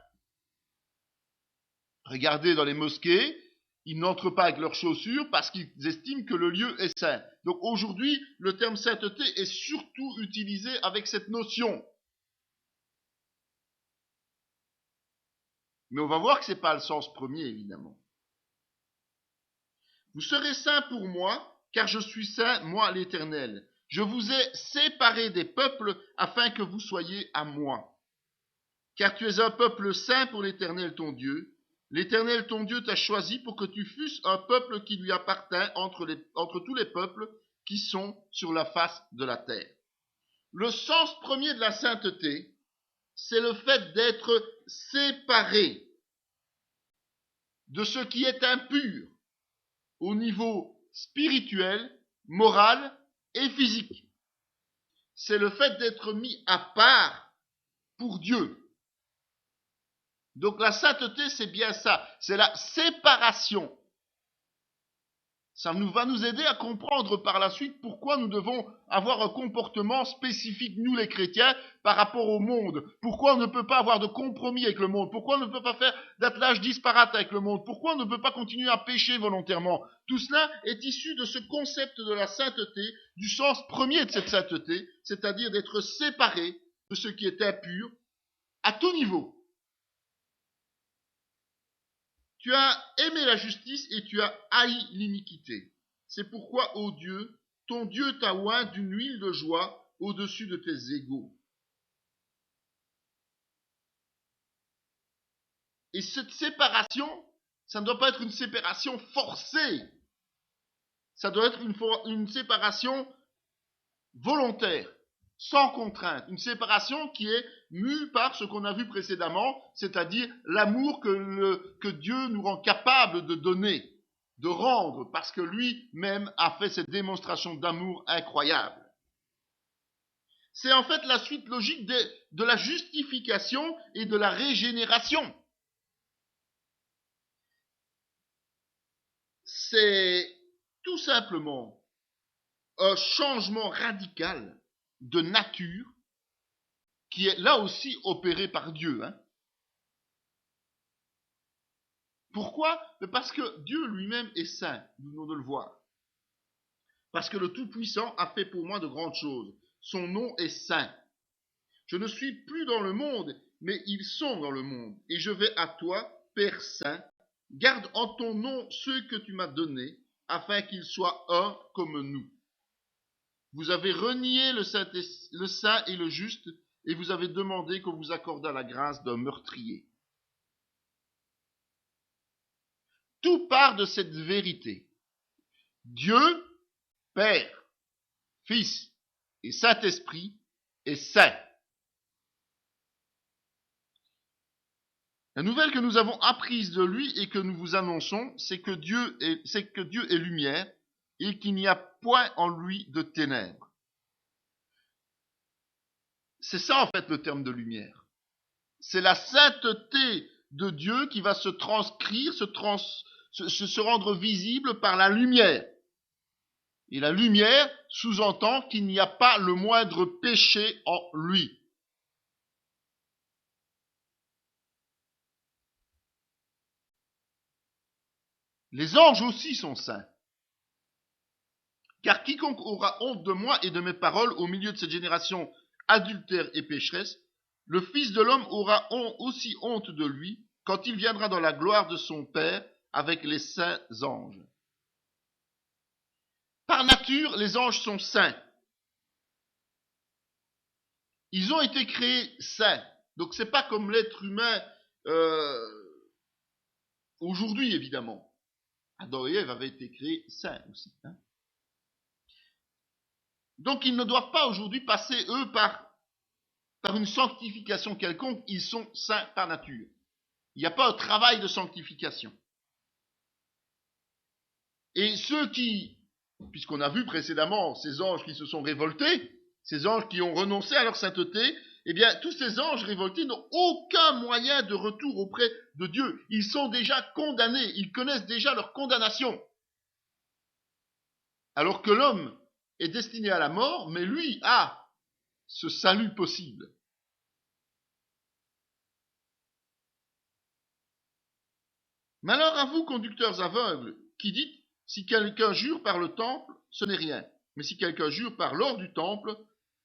Regardez dans les mosquées, ils n'entrent pas avec leurs chaussures parce qu'ils estiment que le lieu est saint. Donc aujourd'hui, le terme sainteté est surtout utilisé avec cette notion. Mais on va voir que ce n'est pas le sens premier, évidemment. Vous serez saints pour moi, car je suis saint, moi l'Éternel. Je vous ai séparés des peuples afin que vous soyez à moi. Car tu es un peuple saint pour l'Éternel ton Dieu. L'Éternel ton Dieu t'a choisi pour que tu fusses un peuple qui lui appartient entre tous les peuples qui sont sur la face de la terre. Le sens premier de la sainteté, c'est le fait d'être séparé de ce qui est impur au niveau spirituel, moral et physique. C'est le fait d'être mis à part pour Dieu. Donc la sainteté, c'est bien ça, c'est la séparation. Ça va nous aider à comprendre par la suite pourquoi nous devons avoir un comportement spécifique, nous les chrétiens, par rapport au monde. Pourquoi on ne peut pas avoir de compromis avec le monde. Pourquoi on ne peut pas faire d'attelage disparate avec le monde. Pourquoi on ne peut pas continuer à pécher volontairement. Tout cela est issu de ce concept de la sainteté, du sens premier de cette sainteté, c'est-à-dire d'être séparé de ce qui est impur à tout niveau. Tu as aimé la justice et tu as haï l'iniquité. C'est pourquoi, ô Dieu, ton Dieu t'a oint d'une huile de joie au-dessus de tes égaux. Et cette séparation, ça ne doit pas être une séparation forcée. Ça doit être une séparation volontaire, sans contrainte. Une séparation qui est mue par ce qu'on a vu précédemment, c'est-à-dire l'amour que Dieu nous rend capable de donner, de rendre, parce que lui-même a fait cette démonstration d'amour incroyable. C'est en fait la suite logique de la justification et de la régénération. C'est tout simplement un changement radical de nature qui est là aussi opéré par Dieu. Pourquoi? Parce que Dieu lui-même est saint, nous venons de le voir. Parce que le Tout-Puissant a fait pour moi de grandes choses. Son nom est saint. Je ne suis plus dans le monde, mais ils sont dans le monde. Et je vais à toi, Père saint. Garde en ton nom ceux que tu m'as donnés, afin qu'ils soient un comme nous. Vous avez renié le saint et le juste, et vous avez demandé qu'on vous accordât la grâce d'un meurtrier. Tout part de cette vérité. Dieu, Père, Fils et Saint-Esprit est saint. La nouvelle que nous avons apprise de lui et que nous vous annonçons, c'est que Dieu est lumière et qu'il n'y a point en lui de ténèbres. C'est ça en fait le terme de lumière. C'est la sainteté de Dieu qui va se transcrire, se rendre visible par la lumière. Et la lumière sous-entend qu'il n'y a pas le moindre péché en lui. Les anges aussi sont saints. Car quiconque aura honte de moi et de mes paroles au milieu de cette génération adultère et pécheresse, le Fils de l'homme aura aussi honte de lui quand il viendra dans la gloire de son Père avec les saints anges. Par nature, les anges sont saints. Ils ont été créés saints. Donc c'est pas comme l'être humain aujourd'hui, évidemment. Adam et Ève avaient été créés saints aussi. Donc ils ne doivent pas aujourd'hui passer, eux, par une sanctification quelconque. Ils sont saints par nature. Il n'y a pas un travail de sanctification. Et ceux qui, puisqu'on a vu précédemment ces anges qui se sont révoltés, ces anges qui ont renoncé à leur sainteté, eh bien, tous ces anges révoltés n'ont aucun moyen de retour auprès de Dieu. Ils sont déjà condamnés, ils connaissent déjà leur condamnation. Alors que l'homme est destiné à la mort, mais lui a ce salut possible. Malheur à vous, conducteurs aveugles, qui dites, si quelqu'un jure par le temple, ce n'est rien. Mais si quelqu'un jure par l'or du temple,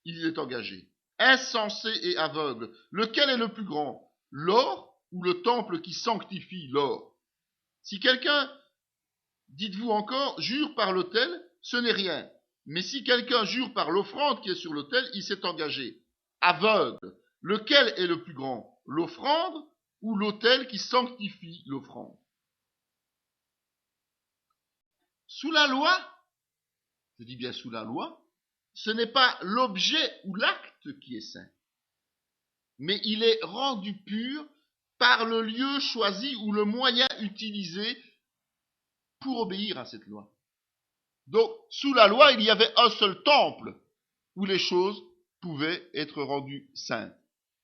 il est engagé. Insensé et aveugle, lequel est le plus grand, l'or ou le temple qui sanctifie l'or? Si quelqu'un, dites-vous encore, jure par l'autel, ce n'est rien. Mais si quelqu'un jure par l'offrande qui est sur l'autel, il s'est engagé. Aveugle, lequel est le plus grand, l'offrande ou l'autel qui sanctifie l'offrande? Sous la loi, je dis bien sous la loi, ce n'est pas l'objet ou l'acte qui est saint, mais il est rendu pur par le lieu choisi ou le moyen utilisé pour obéir à cette loi. Donc, sous la loi, il y avait un seul temple où les choses pouvaient être rendues saintes.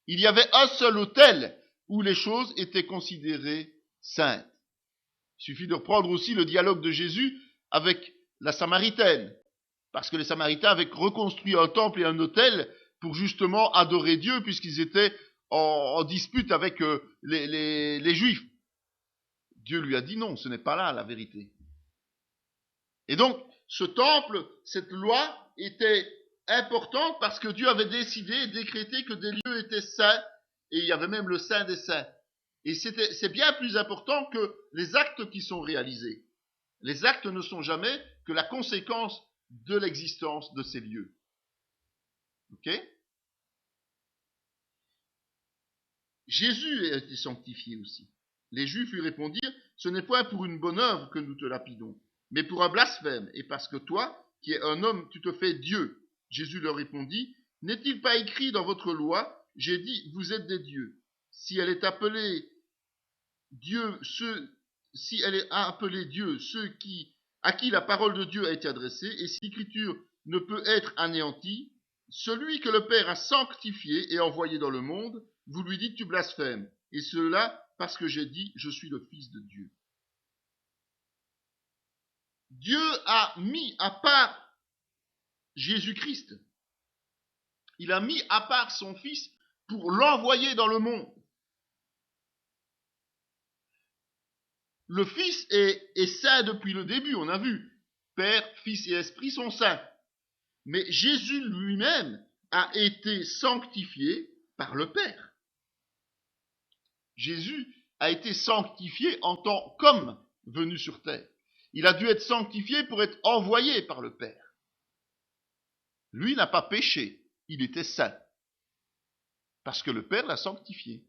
Il y avait un seul autel où les choses étaient considérées saintes. Il suffit de reprendre aussi le dialogue de Jésus avec la Samaritaine, parce que les Samaritains avaient reconstruit un temple et un autel pour justement adorer Dieu, puisqu'ils étaient en dispute avec les Juifs. Dieu lui a dit non, ce n'est pas là la vérité. Et donc, ce temple, cette loi était importante parce que Dieu avait décidé et décrété que des lieux étaient saints, et il y avait même le Saint des Saints. Et c'est bien plus important que les actes qui sont réalisés. Les actes ne sont jamais que la conséquence de l'existence de ces lieux. Ok? Jésus a été sanctifié aussi. Les Juifs lui répondirent, ce n'est point pour une bonne œuvre que nous te lapidons, mais pour un blasphème, et parce que toi, qui es un homme, tu te fais Dieu. Jésus leur répondit, n'est-il pas écrit dans votre loi, j'ai dit, vous êtes des dieux. Si elle est appelée Dieu, ceux à qui la parole de Dieu a été adressée, et si l'écriture ne peut être anéantie, celui que le Père a sanctifié et envoyé dans le monde, vous lui dites tu blasphèmes, et cela parce que j'ai dit je suis le Fils de Dieu. Dieu a mis à part Jésus-Christ. Il a mis à part son Fils pour l'envoyer dans le monde. Le Fils est saint depuis le début, on a vu. Père, Fils et Esprit sont saints. Mais Jésus lui-même a été sanctifié par le Père. Jésus a été sanctifié en tant qu'homme venu sur terre. Il a dû être sanctifié pour être envoyé par le Père. Lui n'a pas péché, il était saint. Parce que le Père l'a sanctifié.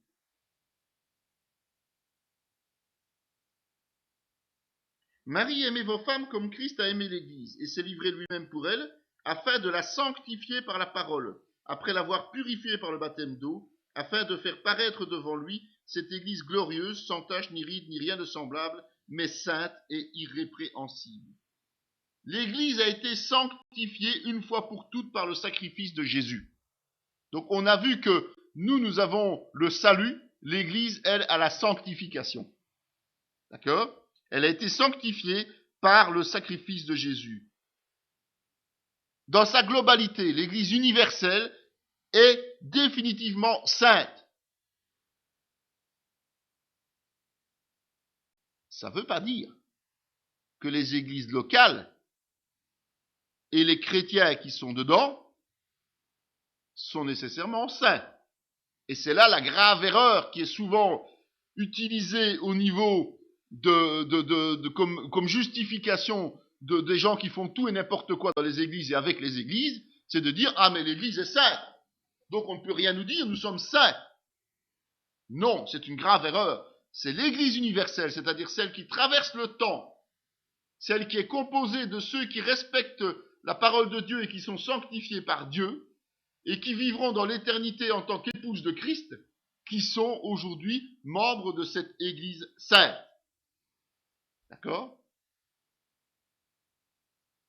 Marie, aimez vos femmes comme Christ a aimé l'Église et s'est livré lui-même pour elle, afin de la sanctifier par la parole, après l'avoir purifiée par le baptême d'eau, afin de faire paraître devant lui cette Église glorieuse, sans tache ni ride ni rien de semblable, mais sainte et irrépréhensible. L'Église a été sanctifiée une fois pour toutes par le sacrifice de Jésus. Donc on a vu que nous avons le salut, l'Église, elle, a la sanctification. D'accord ? Elle a été sanctifiée par le sacrifice de Jésus. Dans sa globalité, l'Église universelle est définitivement sainte. Ça ne veut pas dire que les églises locales et les chrétiens qui sont dedans sont nécessairement saints. Et c'est là la grave erreur qui est souvent utilisée au niveau comme justification des gens qui font tout et n'importe quoi dans les églises et avec les églises, c'est de dire, ah mais l'église est sainte, donc on ne peut rien nous dire, nous sommes saints. Non, c'est une grave erreur. C'est l'église universelle, c'est-à-dire celle qui traverse le temps, celle qui est composée de ceux qui respectent la parole de Dieu et qui sont sanctifiés par Dieu, et qui vivront dans l'éternité en tant qu'épouses de Christ, qui sont aujourd'hui membres de cette église sainte. D'accord ?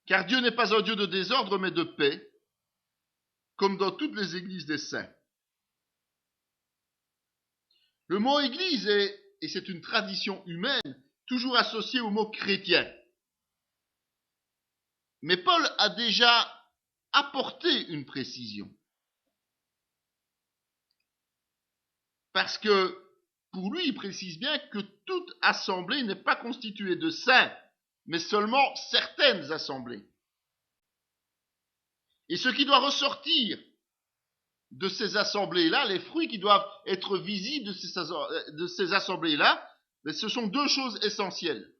Car Dieu n'est pas un Dieu de désordre, mais de paix, comme dans toutes les églises des saints. Le mot église et c'est une tradition humaine, toujours associé au mot chrétien. Mais Paul a déjà apporté une précision. Parce que, pour lui, il précise bien que toute assemblée n'est pas constituée de saints, mais seulement certaines assemblées. Et ce qui doit ressortir de ces assemblées-là, les fruits qui doivent être visibles de ces assemblées-là, ce sont deux choses essentielles.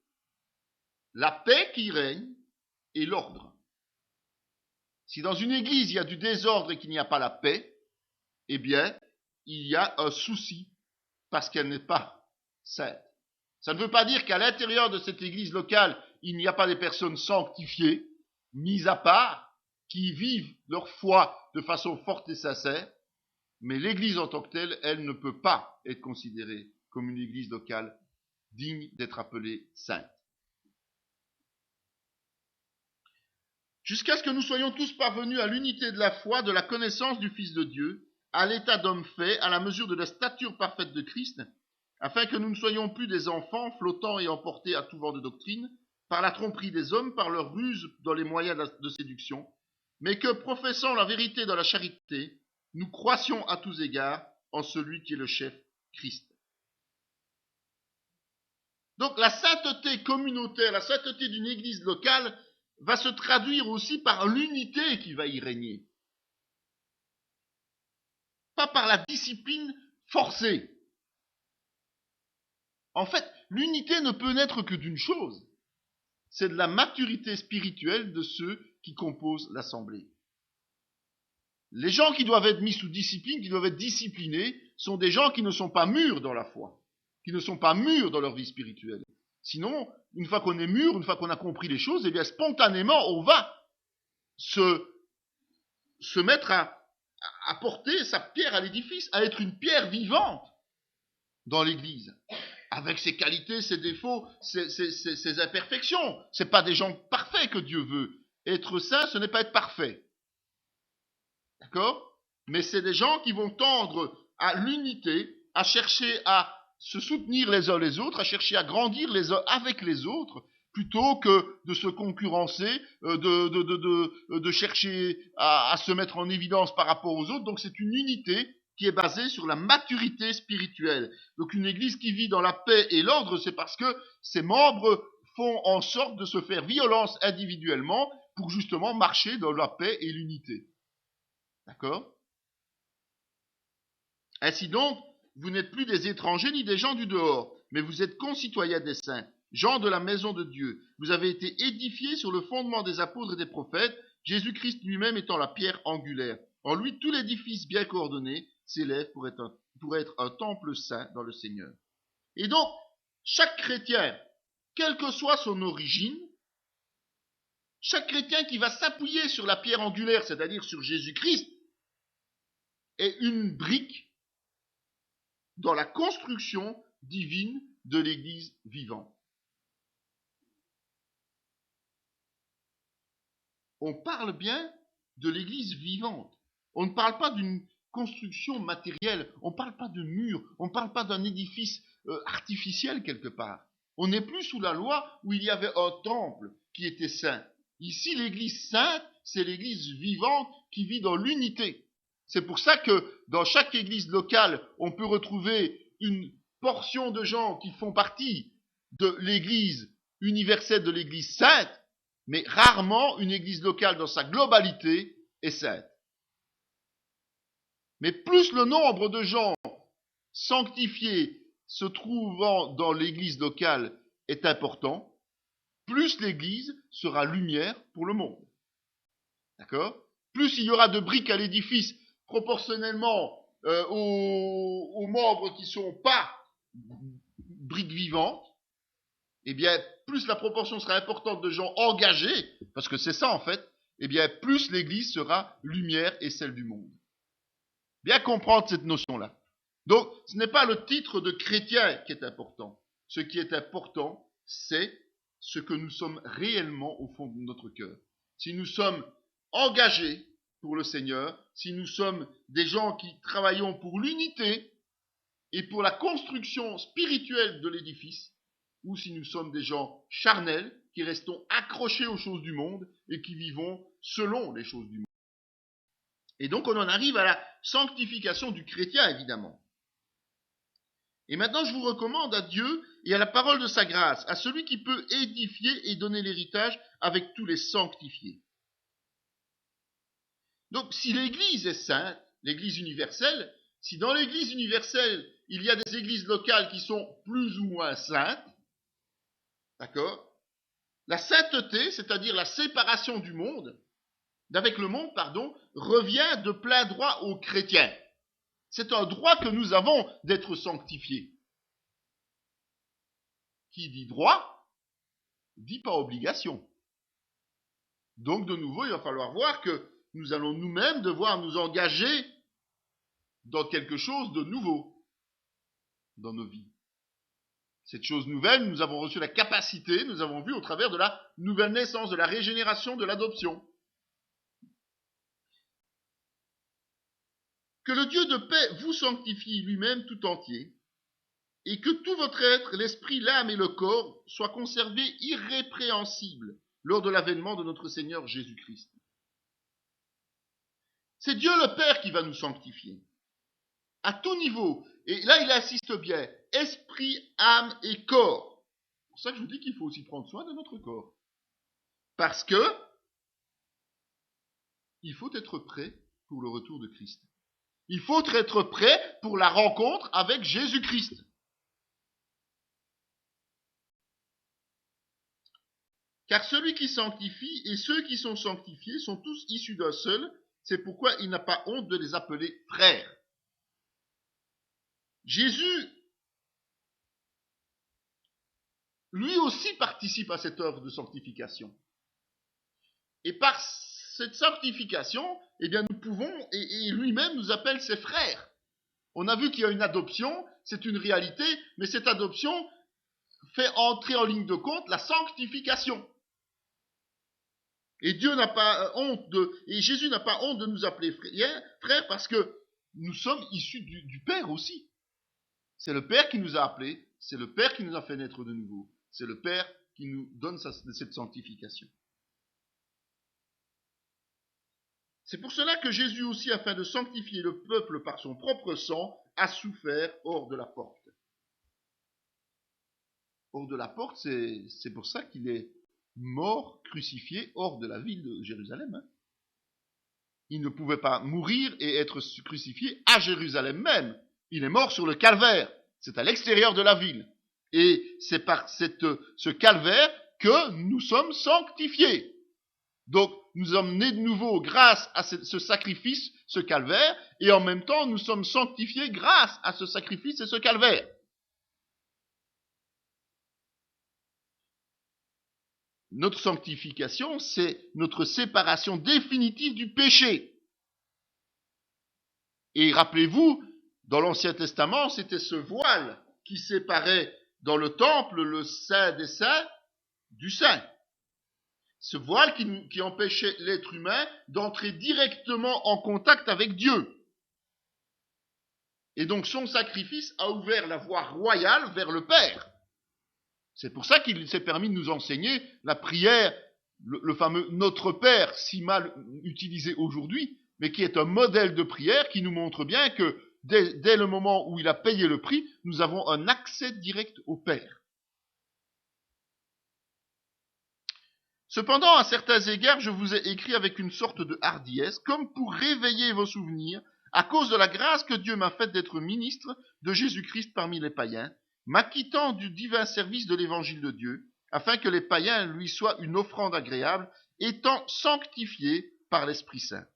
La paix qui règne et l'ordre. Si dans une église il y a du désordre et qu'il n'y a pas la paix, eh bien, il y a un souci parce qu'elle n'est pas sainte. Ça ne veut pas dire qu'à l'intérieur de cette église locale, il n'y a pas des personnes sanctifiées, mises à part, qui vivent leur foi de façon forte et sincère, mais l'église en tant que telle, elle ne peut pas être considérée comme une église locale digne d'être appelée sainte. Jusqu'à ce que nous soyons tous parvenus à l'unité de la foi, de la connaissance du Fils de Dieu, à l'état d'homme fait, à la mesure de la stature parfaite de Christ, afin que nous ne soyons plus des enfants flottant et emportés à tout vent de doctrine, par la tromperie des hommes, par leur ruse dans les moyens de séduction, mais que, professant la vérité dans la charité, nous croissions à tous égards en celui qui est le chef, Christ. Donc la sainteté communautaire, la sainteté d'une église locale va se traduire aussi par l'unité qui va y régner. Pas par la discipline forcée. En fait, l'unité ne peut naître que d'une chose. C'est de la maturité spirituelle de ceux qui composent l'assemblée. Les gens qui doivent être mis sous discipline, qui doivent être disciplinés, sont des gens qui ne sont pas mûrs dans la foi, qui ne sont pas mûrs dans leur vie spirituelle. Sinon, une fois qu'on est mûr, une fois qu'on a compris les choses, eh bien spontanément, on va se mettre à porter sa pierre à l'édifice, à être une pierre vivante dans l'Église, avec ses qualités, ses défauts, ses imperfections. C'est pas des gens parfaits que Dieu veut. Être saint, ce n'est pas être parfait. D'accord? Mais c'est des gens qui vont tendre à l'unité, à chercher à se soutenir les uns les autres, à chercher à grandir les uns avec les autres, plutôt que de se concurrencer, de chercher à se mettre en évidence par rapport aux autres. Donc c'est une unité qui est basée sur la maturité spirituelle. Donc une église qui vit dans la paix et l'ordre, c'est parce que ses membres font en sorte de se faire violence individuellement pour justement marcher dans la paix et l'unité. D'accord? Ainsi donc, vous n'êtes plus des étrangers ni des gens du dehors, mais vous êtes concitoyens des saints, gens de la maison de Dieu. Vous avez été édifiés sur le fondement des apôtres et des prophètes, Jésus-Christ lui-même étant la pierre angulaire. En lui, tout l'édifice bien coordonné s'élève pour être un temple saint dans le Seigneur. Et donc, chaque chrétien, quelle que soit son origine, chaque chrétien qui va s'appuyer sur la pierre angulaire, c'est-à-dire sur Jésus-Christ, est une brique dans la construction divine de l'Église vivante. On parle bien de l'Église vivante. On ne parle pas d'une construction matérielle, on ne parle pas de murs, on ne parle pas d'un édifice artificiel quelque part. On n'est plus sous la loi où il y avait un temple qui était saint. Ici, l'Église sainte, c'est l'Église vivante qui vit dans l'unité. C'est pour ça que dans chaque église locale, on peut retrouver une portion de gens qui font partie de l'église universelle de l'église sainte, mais rarement une église locale dans sa globalité est sainte. Mais plus le nombre de gens sanctifiés se trouvant dans l'église locale est important, plus l'église sera lumière pour le monde. D'accord? Plus il y aura de briques à l'édifice proportionnellement aux membres qui ne sont pas briques vivantes, eh bien, plus la proportion sera importante de gens engagés, parce que c'est ça en fait, eh bien, plus l'Église sera lumière et celle du monde. Bien comprendre cette notion-là. Donc, ce n'est pas le titre de chrétien qui est important. Ce qui est important, c'est ce que nous sommes réellement au fond de notre cœur. Si nous sommes engagés pour le Seigneur, si nous sommes des gens qui travaillons pour l'unité et pour la construction spirituelle de l'édifice, ou si nous sommes des gens charnels qui restons accrochés aux choses du monde et qui vivons selon les choses du monde. Et donc on en arrive à la sanctification du chrétien, évidemment. Et maintenant je vous recommande à Dieu et à la parole de sa grâce, à celui qui peut édifier et donner l'héritage avec tous les sanctifiés. Donc, si l'Église est sainte, l'Église universelle, si dans l'Église universelle, il y a des églises locales qui sont plus ou moins saintes, d'accord? La sainteté, c'est-à-dire la séparation du monde, d'avec le monde, revient de plein droit aux chrétiens. C'est un droit que nous avons d'être sanctifiés. Qui dit droit, dit pas obligation. Donc, de nouveau, il va falloir voir que nous allons nous-mêmes devoir nous engager dans quelque chose de nouveau dans nos vies. Cette chose nouvelle, nous avons reçu la capacité, nous avons vu au travers de la nouvelle naissance, de la régénération, de l'adoption. Que le Dieu de paix vous sanctifie lui-même tout entier, et que tout votre être, l'esprit, l'âme et le corps, soient conservés irrépréhensibles lors de l'avènement de notre Seigneur Jésus-Christ. C'est Dieu le Père qui va nous sanctifier. À tout niveau. Et là, il insiste bien. Esprit, âme et corps. C'est pour ça que je vous dis qu'il faut aussi prendre soin de notre corps. Parce que il faut être prêt pour le retour de Christ. Il faut être prêt pour la rencontre avec Jésus-Christ. Car celui qui sanctifie et ceux qui sont sanctifiés sont tous issus d'un seul. C'est pourquoi il n'a pas honte de les appeler frères. Jésus, lui aussi, participe à cette œuvre de sanctification. Et par cette sanctification, eh bien, nous pouvons, et lui-même nous appelle ses frères. On a vu qu'il y a une adoption, c'est une réalité, mais cette adoption fait entrer en ligne de compte la sanctification. Et Dieu n'a pas honte et Jésus n'a pas honte de nous appeler frères parce que nous sommes issus du Père aussi. C'est le Père qui nous a appelés, c'est le Père qui nous a fait naître de nouveau, c'est le Père qui nous donne cette sanctification. C'est pour cela que Jésus aussi, afin de sanctifier le peuple par son propre sang, a souffert hors de la porte. Hors de la porte, c'est pour ça qu'il est mort, crucifié, hors de la ville de Jérusalem. Il ne pouvait pas mourir et être crucifié à Jérusalem même. Il est mort sur le calvaire. C'est à l'extérieur de la ville. Et c'est par ce calvaire que nous sommes sanctifiés. Donc, nous sommes nés de nouveau grâce à ce sacrifice, ce calvaire, et en même temps, nous sommes sanctifiés grâce à ce sacrifice et ce calvaire. Notre sanctification, c'est notre séparation définitive du péché. Et rappelez-vous, dans l'Ancien Testament, c'était ce voile qui séparait dans le temple le Saint des Saints du Saint. Ce voile qui empêchait l'être humain d'entrer directement en contact avec Dieu. Et donc son sacrifice a ouvert la voie royale vers le Père. C'est pour ça qu'il s'est permis de nous enseigner la prière, le fameux Notre Père, si mal utilisé aujourd'hui, mais qui est un modèle de prière qui nous montre bien que dès le moment où il a payé le prix, nous avons un accès direct au Père. Cependant, à certains égards, je vous ai écrit avec une sorte de hardiesse, comme pour réveiller vos souvenirs, à cause de la grâce que Dieu m'a faite d'être ministre de Jésus-Christ parmi les païens, m'acquittant du divin service de l'évangile de Dieu, afin que les païens lui soient une offrande agréable, étant sanctifiés par l'Esprit Saint.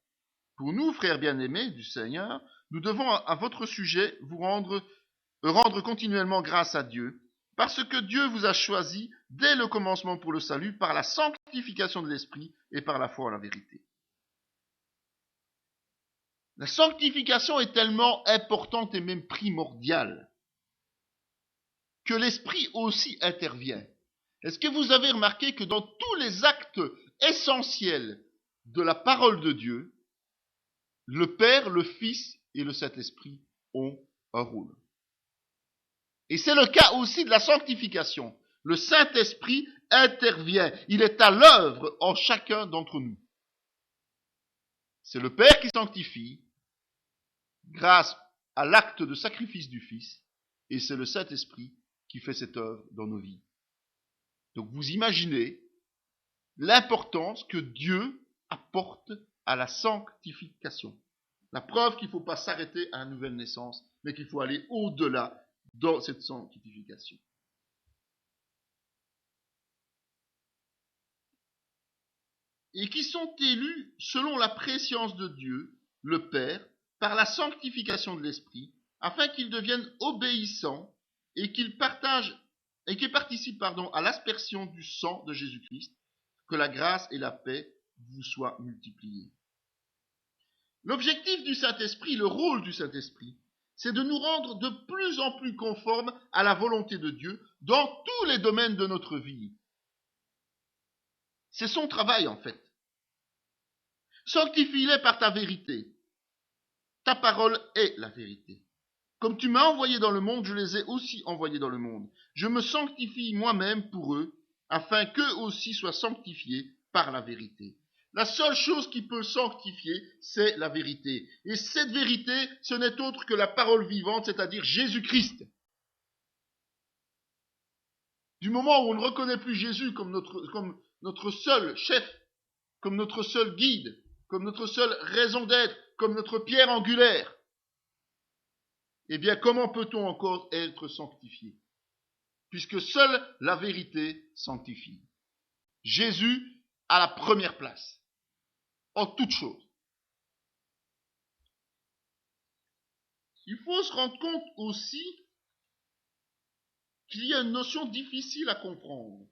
Pour nous, frères bien-aimés du Seigneur, nous devons à votre sujet vous rendre continuellement grâce à Dieu, parce que Dieu vous a choisi dès le commencement pour le salut, par la sanctification de l'Esprit et par la foi en la vérité. La sanctification est tellement importante et même primordiale que l'Esprit aussi intervient. Est-ce que vous avez remarqué que dans tous les actes essentiels de la parole de Dieu, le Père, le Fils et le Saint-Esprit ont un rôle? Et c'est le cas aussi de la sanctification. Le Saint-Esprit intervient. Il est à l'œuvre en chacun d'entre nous. C'est le Père qui sanctifie grâce à l'acte de sacrifice du Fils, et c'est le Saint-Esprit qui fait cette œuvre dans nos vies. Donc vous imaginez l'importance que Dieu apporte à la sanctification. La preuve qu'il ne faut pas s'arrêter à la nouvelle naissance, mais qu'il faut aller au-delà dans cette sanctification. Et qui sont élus selon la préscience de Dieu, le Père, par la sanctification de l'Esprit, afin qu'ils deviennent obéissants et qu'ils participent à l'aspersion du sang de Jésus-Christ, que la grâce et la paix vous soient multipliées. L'objectif du Saint-Esprit, le rôle du Saint-Esprit, c'est de nous rendre de plus en plus conformes à la volonté de Dieu dans tous les domaines de notre vie. C'est son travail en fait. Sanctifie-les par ta vérité. Ta parole est la vérité. Comme tu m'as envoyé dans le monde, je les ai aussi envoyés dans le monde. Je me sanctifie moi-même pour eux, afin qu'eux aussi soient sanctifiés par la vérité. La seule chose qui peut sanctifier, c'est la vérité. Et cette vérité, ce n'est autre que la parole vivante, c'est-à-dire Jésus-Christ. Du moment où on ne reconnaît plus Jésus comme notre seul chef, comme notre seul guide, comme notre seule raison d'être, comme notre pierre angulaire, eh bien, comment peut-on encore être sanctifié? Puisque seule la vérité sanctifie. Jésus à la première place, en toute chose. Il faut se rendre compte aussi qu'il y a une notion difficile à comprendre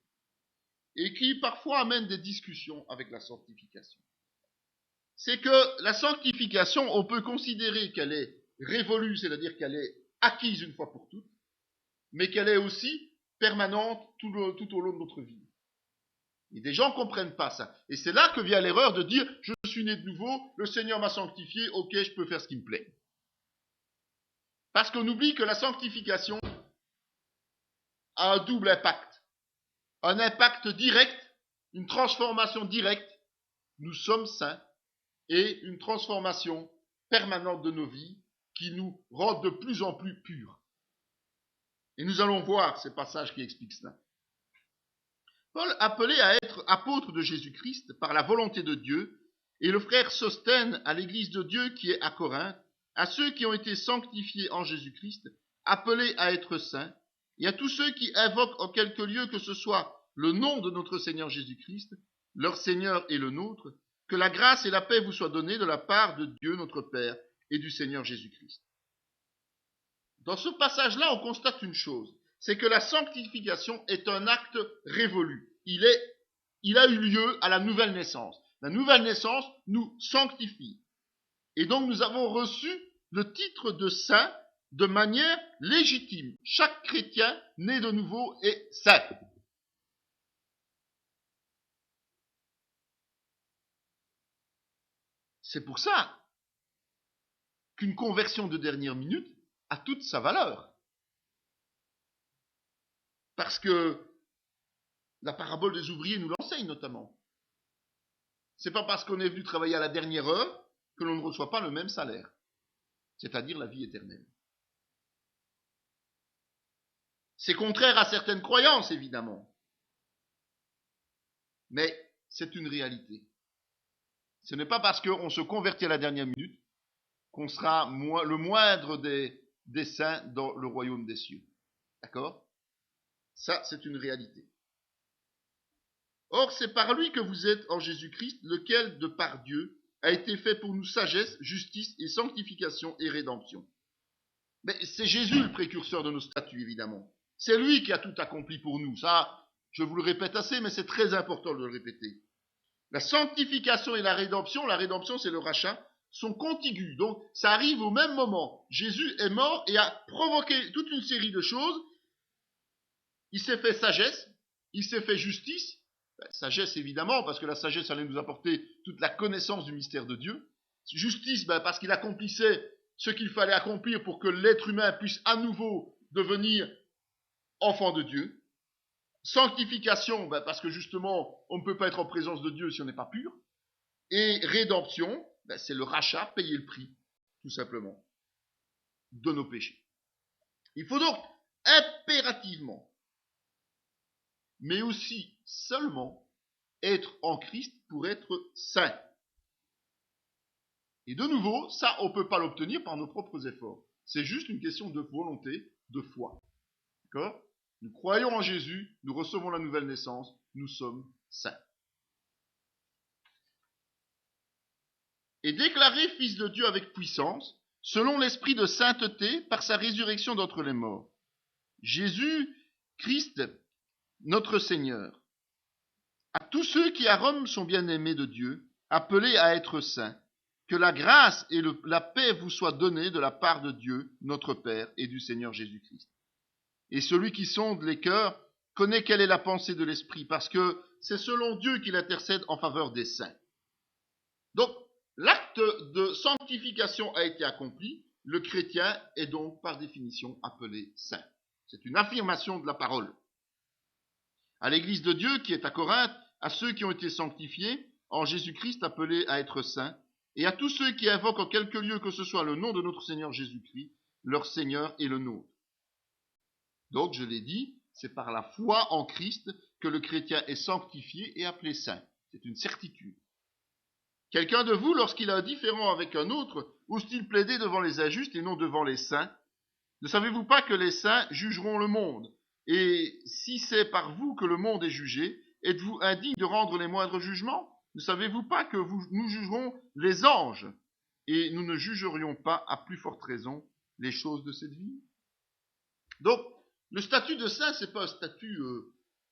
et qui parfois amène des discussions avec la sanctification. C'est que la sanctification, on peut considérer qu'elle est révolue, c'est-à-dire qu'elle est acquise une fois pour toutes, mais qu'elle est aussi permanente tout au long de notre vie. Et des gens ne comprennent pas ça. Et c'est là que vient l'erreur de dire « je suis né de nouveau, le Seigneur m'a sanctifié, ok, je peux faire ce qui me plaît ». Parce qu'on oublie que la sanctification a un double impact. Un impact direct, une transformation directe, nous sommes saints, et une transformation permanente de nos vies qui nous rend de plus en plus purs. Et nous allons voir ces passages qui expliquent cela. Paul, appelé à être apôtre de Jésus-Christ par la volonté de Dieu, et le frère Sosthène à l'église de Dieu qui est à Corinthe, à ceux qui ont été sanctifiés en Jésus-Christ, appelés à être saints, et à tous ceux qui invoquent en quelque lieu que ce soit le nom de notre Seigneur Jésus-Christ, leur Seigneur et le nôtre, que la grâce et la paix vous soient données de la part de Dieu notre Père et du Seigneur Jésus-Christ. Dans ce passage-là, on constate une chose, c'est que la sanctification est un acte révolu. Il a eu lieu à la nouvelle naissance. La nouvelle naissance nous sanctifie. Et donc nous avons reçu le titre de saint de manière légitime. Chaque chrétien né de nouveau est saint. C'est pour ça qu'une conversion de dernière minute a toute sa valeur. Parce que la parabole des ouvriers nous l'enseigne notamment. C'est pas parce qu'on est venu travailler à la dernière heure que l'on ne reçoit pas le même salaire, c'est-à-dire la vie éternelle. C'est contraire à certaines croyances, évidemment. Mais c'est une réalité. Ce n'est pas parce qu'on se convertit à la dernière minute qu'on sera le moindre des saints dans le royaume des cieux. D'accord ? Ça, c'est une réalité. Or, c'est par lui que vous êtes en Jésus-Christ, lequel, de par Dieu, a été fait pour nous sagesse, justice et sanctification et rédemption. Mais c'est Jésus le précurseur de nos statuts, évidemment. C'est lui qui a tout accompli pour nous. Ça, je vous le répète assez, mais c'est très important de le répéter. La sanctification et la rédemption c'est le rachat, sont contiguës. Donc, ça arrive au même moment. Jésus est mort et a provoqué toute une série de choses. Il s'est fait sagesse, il s'est fait justice. Sagesse, évidemment, parce que la sagesse allait nous apporter toute la connaissance du mystère de Dieu. Justice, parce qu'il accomplissait ce qu'il fallait accomplir pour que l'être humain puisse à nouveau devenir enfant de Dieu. Sanctification, parce que justement, on ne peut pas être en présence de Dieu si on n'est pas pur. Et rédemption, c'est le rachat, payer le prix, tout simplement, de nos péchés. Il faut donc impérativement, mais aussi seulement, être en Christ pour être saint. Et de nouveau, ça, on ne peut pas l'obtenir par nos propres efforts. C'est juste une question de volonté, de foi. D'accord ? Nous croyons en Jésus, nous recevons la nouvelle naissance, nous sommes saints. Et déclaré fils de Dieu avec puissance, selon l'esprit de sainteté, par sa résurrection d'entre les morts. Jésus, Christ, notre Seigneur. À tous ceux qui à Rome sont bien-aimés de Dieu, appelés à être saints, que la grâce et la paix vous soient données de la part de Dieu, notre Père, et du Seigneur Jésus-Christ. Et celui qui sonde les cœurs connaît quelle est la pensée de l'Esprit, parce que c'est selon Dieu qu'il intercède en faveur des saints. Donc, l'acte de sanctification a été accompli, le chrétien est donc par définition appelé saint. C'est une affirmation de la parole. À l'église de Dieu qui est à Corinthe, à ceux qui ont été sanctifiés en Jésus-Christ appelés à être saints, et à tous ceux qui invoquent en quelque lieu que ce soit le nom de notre Seigneur Jésus-Christ, leur Seigneur et le nôtre. Donc, je l'ai dit, c'est par la foi en Christ que le chrétien est sanctifié et appelé saint. C'est une certitude. Quelqu'un de vous, lorsqu'il a un différend avec un autre, ose-t-il plaider devant les injustes et non devant les saints ? Ne savez-vous pas que les saints jugeront le monde ? Et si c'est par vous que le monde est jugé, êtes-vous indigne de rendre les moindres jugements? Ne savez-vous pas que nous jugerons les anges et nous ne jugerions pas à plus forte raison les choses de cette vie? Donc, le statut de saint, c'est pas un statut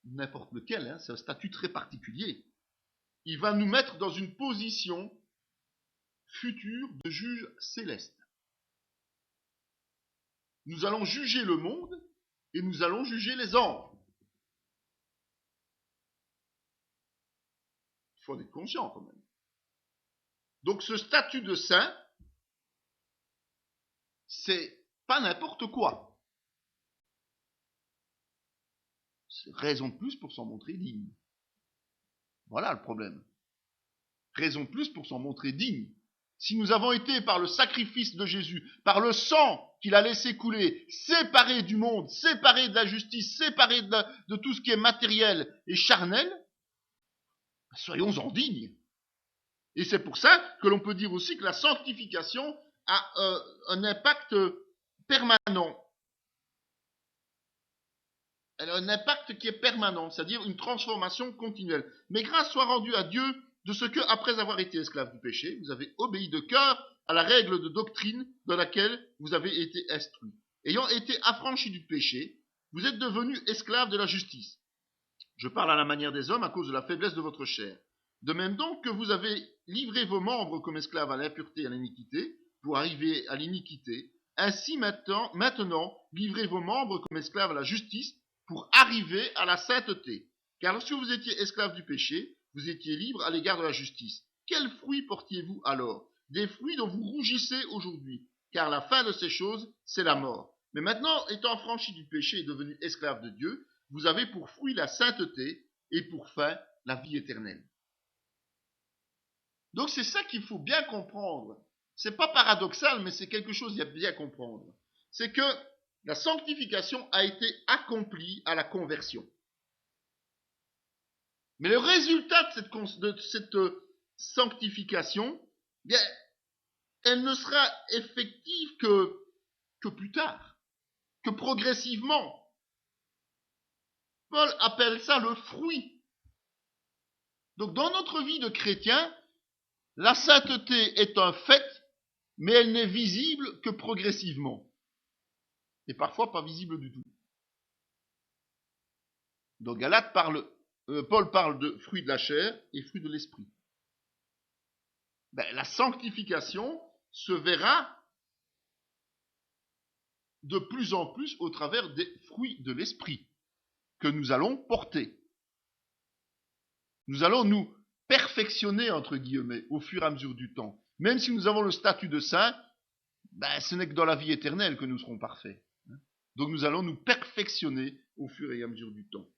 n'importe lequel, hein, c'est un statut très particulier. Il va nous mettre dans une position future de juge céleste. Nous allons juger le monde et nous allons juger les anges. Il faut en être conscient quand même. Donc ce statut de saint, c'est pas n'importe quoi. C'est raison de plus pour s'en montrer digne. Voilà le problème. Raison de plus pour s'en montrer digne. Si nous avons été par le sacrifice de Jésus, par le sang qu'il a laissé couler, séparés du monde, séparés de la justice, séparés de tout ce qui est matériel et charnel, soyons-en dignes. Et c'est pour ça que l'on peut dire aussi que la sanctification a un impact permanent. Elle a un impact qui est permanent, c'est-à-dire une transformation continuelle. Mais grâce soit rendue à Dieu de ce que, après avoir été esclave du péché, vous avez obéi de cœur à la règle de doctrine dans laquelle vous avez été instruit. Ayant été affranchis du péché, vous êtes devenus esclaves de la justice. Je parle à la manière des hommes à cause de la faiblesse de votre chair. De même donc que vous avez livré vos membres comme esclaves à l'impureté et à l'iniquité, pour arriver à l'iniquité, ainsi maintenant, livrez vos membres comme esclaves à la justice, pour arriver à la sainteté. Car lorsque vous étiez esclaves du péché, vous étiez libres à l'égard de la justice. Quels fruits portiez-vous alors? Des fruits dont vous rougissez aujourd'hui, car la fin de ces choses, c'est la mort. Mais maintenant, étant franchis du péché et devenus esclaves de Dieu, vous avez pour fruit la sainteté et pour fin la vie éternelle. Donc c'est ça qu'il faut bien comprendre. C'est pas paradoxal, mais c'est quelque chose à bien comprendre. C'est que la sanctification a été accomplie à la conversion. Mais le résultat de cette sanctification, bien, elle ne sera effective que plus tard, que progressivement. Paul appelle ça le fruit. Donc dans notre vie de chrétien, la sainteté est un fait, mais elle n'est visible que progressivement. Et parfois pas visible du tout. Donc Galates Paul parle de fruits de la chair et fruits de l'esprit. La sanctification se verra de plus en plus au travers des fruits de l'esprit que nous allons porter. Nous allons nous perfectionner, entre guillemets, au fur et à mesure du temps. Même si nous avons le statut de saint, ce n'est que dans la vie éternelle que nous serons parfaits. Donc nous allons nous perfectionner au fur et à mesure du temps.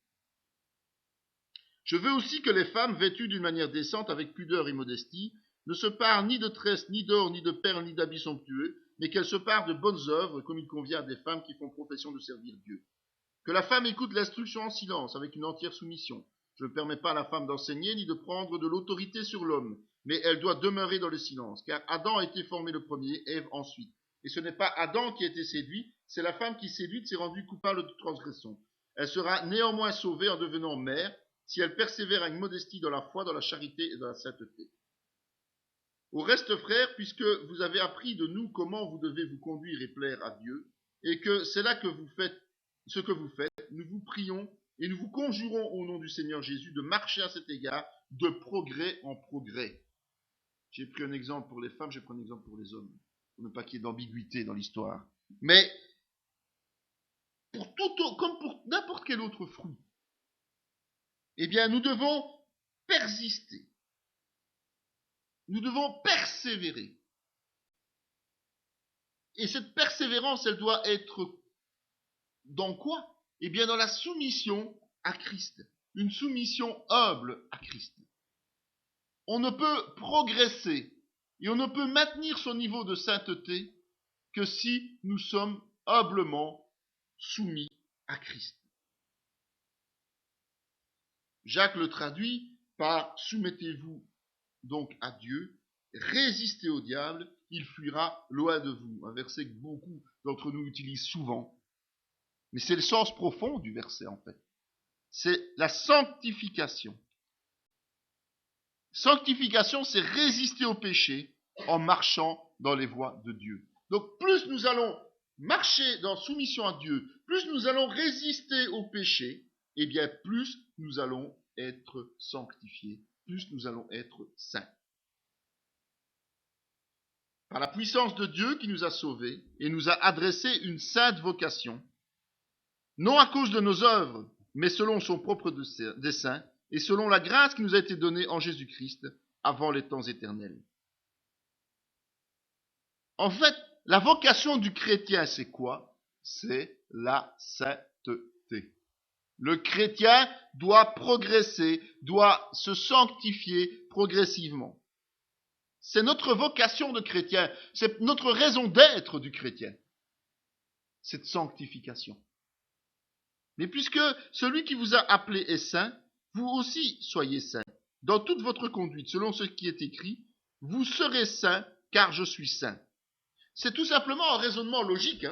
Je veux aussi que les femmes, vêtues d'une manière décente, avec pudeur et modestie, ne se parent ni de tresses, ni d'or, ni de perles, ni d'habits somptueux, mais qu'elles se parent de bonnes œuvres, comme il convient à des femmes qui font profession de servir Dieu. Que la femme écoute l'instruction en silence, avec une entière soumission. Je ne permets pas à la femme d'enseigner, ni de prendre de l'autorité sur l'homme, mais elle doit demeurer dans le silence, car Adam a été formé le premier, Ève ensuite. Et ce n'est pas Adam qui a été séduit, c'est la femme qui séduite s'est rendue coupable de transgression. Elle sera néanmoins sauvée en devenant mère, si elle persévère avec modestie dans la foi, dans la charité et dans la sainteté. Au reste, frères, puisque vous avez appris de nous comment vous devez vous conduire et plaire à Dieu, et que c'est là que vous faites ce que vous faites, nous vous prions et nous vous conjurons au nom du Seigneur Jésus de marcher à cet égard de progrès en progrès. J'ai pris un exemple pour les femmes, j'ai pris un exemple pour les hommes, pour ne pas qu'il y ait d'ambiguïté dans l'histoire. Mais comme pour n'importe quel autre fruit, eh bien, nous devons persister. Nous devons persévérer. Et cette persévérance, elle doit être dans quoi? Eh bien, dans la soumission à Christ. Une soumission humble à Christ. On ne peut progresser et on ne peut maintenir son niveau de sainteté que si nous sommes humblement soumis à Christ. Jacques le traduit par « Soumettez-vous donc à Dieu, résistez au diable, il fuira loin de vous ». Un verset que beaucoup d'entre nous utilisent souvent. Mais c'est le sens profond du verset en fait. c'est la sanctification. Sanctification, c'est résister au péché en marchant dans les voies de Dieu. Donc plus nous allons marcher dans soumission à Dieu, plus nous allons résister au péché, eh bien plus nous allons être sanctifiés, plus nous allons être saints. Par la puissance de Dieu qui nous a sauvés et nous a adressé une sainte vocation, non à cause de nos œuvres, mais selon son propre dessein et selon la grâce qui nous a été donnée en Jésus-Christ avant les temps éternels. En fait, la vocation du chrétien, c'est quoi? C'est la sainteté. Le chrétien doit progresser, doit se sanctifier progressivement. C'est notre vocation de chrétien, c'est notre raison d'être du chrétien, cette sanctification. Mais puisque celui qui vous a appelé est saint, vous aussi soyez saints. Dans toute votre conduite, selon ce qui est écrit, vous serez saints, car je suis saint. C'est tout simplement un raisonnement logique.